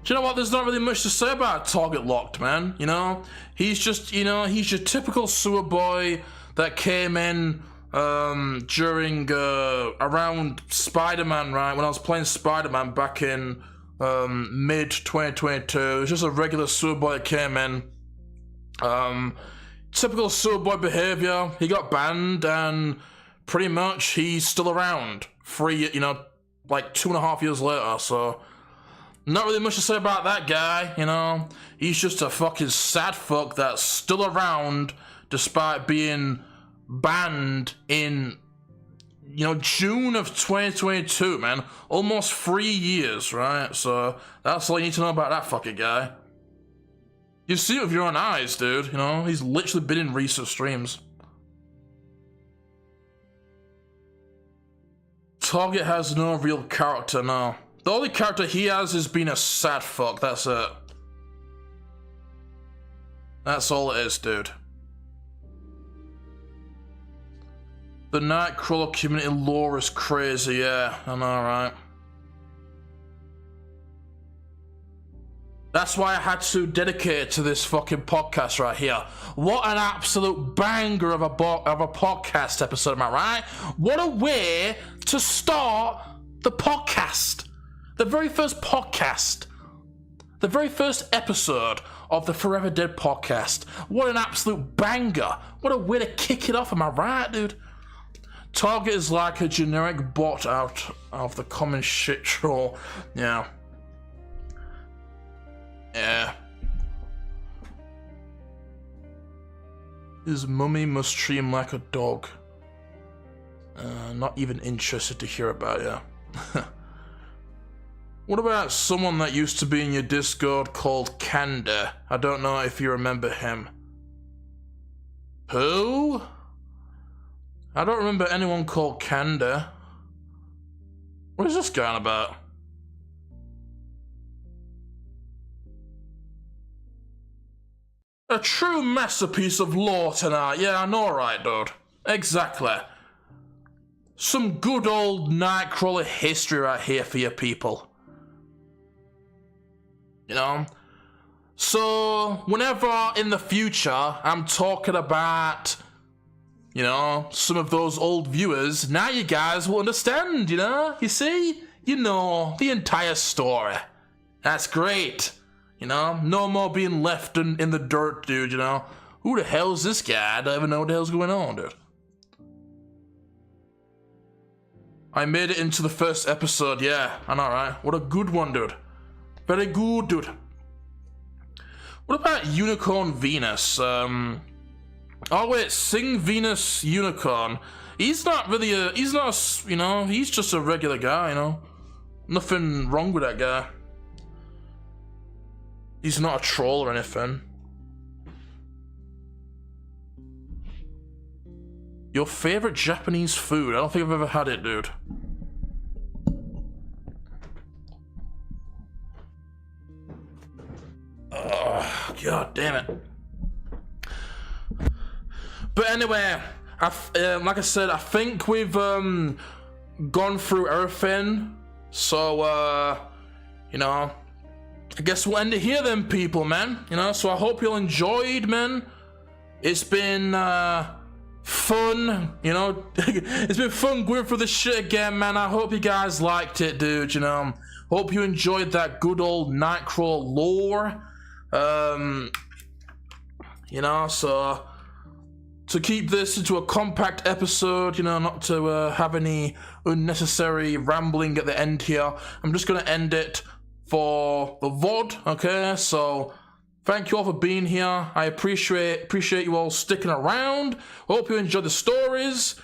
Do you know what? There's not really much to say about target locked, man. You know, he's just, you know, he's your typical sewer boy that came in during around Spider-Man, right? When I was playing Spider-Man back in mid 2022, it was just a regular sewer boy that came in. Typical sewer boy behavior. He got banned, and pretty much he's still around. Free, you know, like 2.5 years later. So not really much to say about that guy. You know, he's just a fucking sad fuck that's still around despite being banned in, you know, June of 2022, man. Almost 3 years, right? So that's all you need to know about that fucking guy. You see it with your own eyes, dude. You know, he's literally been in recent streams. Target has no real character, no. The only character he has is being a sad fuck, that's it. That's all it is, dude. The Nightcrawler community lore is crazy, yeah, I know, right? That's why I had to dedicate it to this fucking podcast right here. What an absolute banger of a podcast episode, am I right? What a way to start the podcast. The very first podcast. The very first episode of the Forever Dead podcast. What an absolute banger. What a way to kick it off, am I right, dude? Target is like a generic bot out of the common shit troll. Yeah. Yeah. His mummy must treat him like a dog. Not even interested to hear about it. What about someone that used to be in your Discord called Kanda? I don't know if you remember him. Who? I don't remember anyone called Kanda. What is this guy on about? A true masterpiece of lore tonight. Yeah, I know, right, dude? Exactly. Some good old Nightcrawler history right here for you people. You know? So, whenever in the future I'm talking about, you know, some of those old viewers, now you guys will understand, you know? You see? You know the entire story. That's great. You know? No more being left in the dirt, dude, you know? Who the hell is this guy? I don't even know what the hell's going on, dude. I made it into the first episode, yeah. I know, right? What a good one, dude. Very good, dude. What about Unicorn Venus? Oh wait, Sing Venus Unicorn. He's not really he's not, you know, he's just a regular guy, you know. Nothing wrong with that guy. He's not a troll or anything. Your favorite Japanese food? I don't think I've ever had it, dude. Oh, God damn it. But anyway, like I said, I think we've gone through everything. So, you know, I guess we'll end it here then, people, man. You know, so I hope you all enjoyed, man. It's been fun, you know. It's been fun going through this shit again, man. I hope you guys liked it, dude, you know. Hope you enjoyed that good old Nightcrawler lore. You know, so to keep this into a compact episode, you know, not to have any unnecessary rambling at the end here, I'm just gonna end it for the VOD, okay? So thank you all for being here. I appreciate you all sticking around. Hope you enjoyed the stories.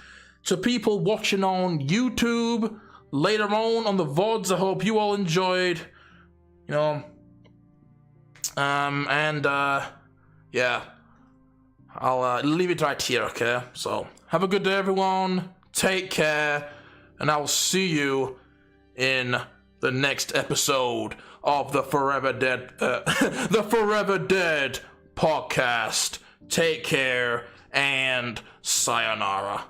To people watching on YouTube later on the VODs, I hope you all enjoyed, you know. Yeah, I'll leave it right here, okay? So have a good day, everyone. Take care, and I will see you in the next episode of the Forever Dead, the Forever Dead podcast. Take care and sayonara.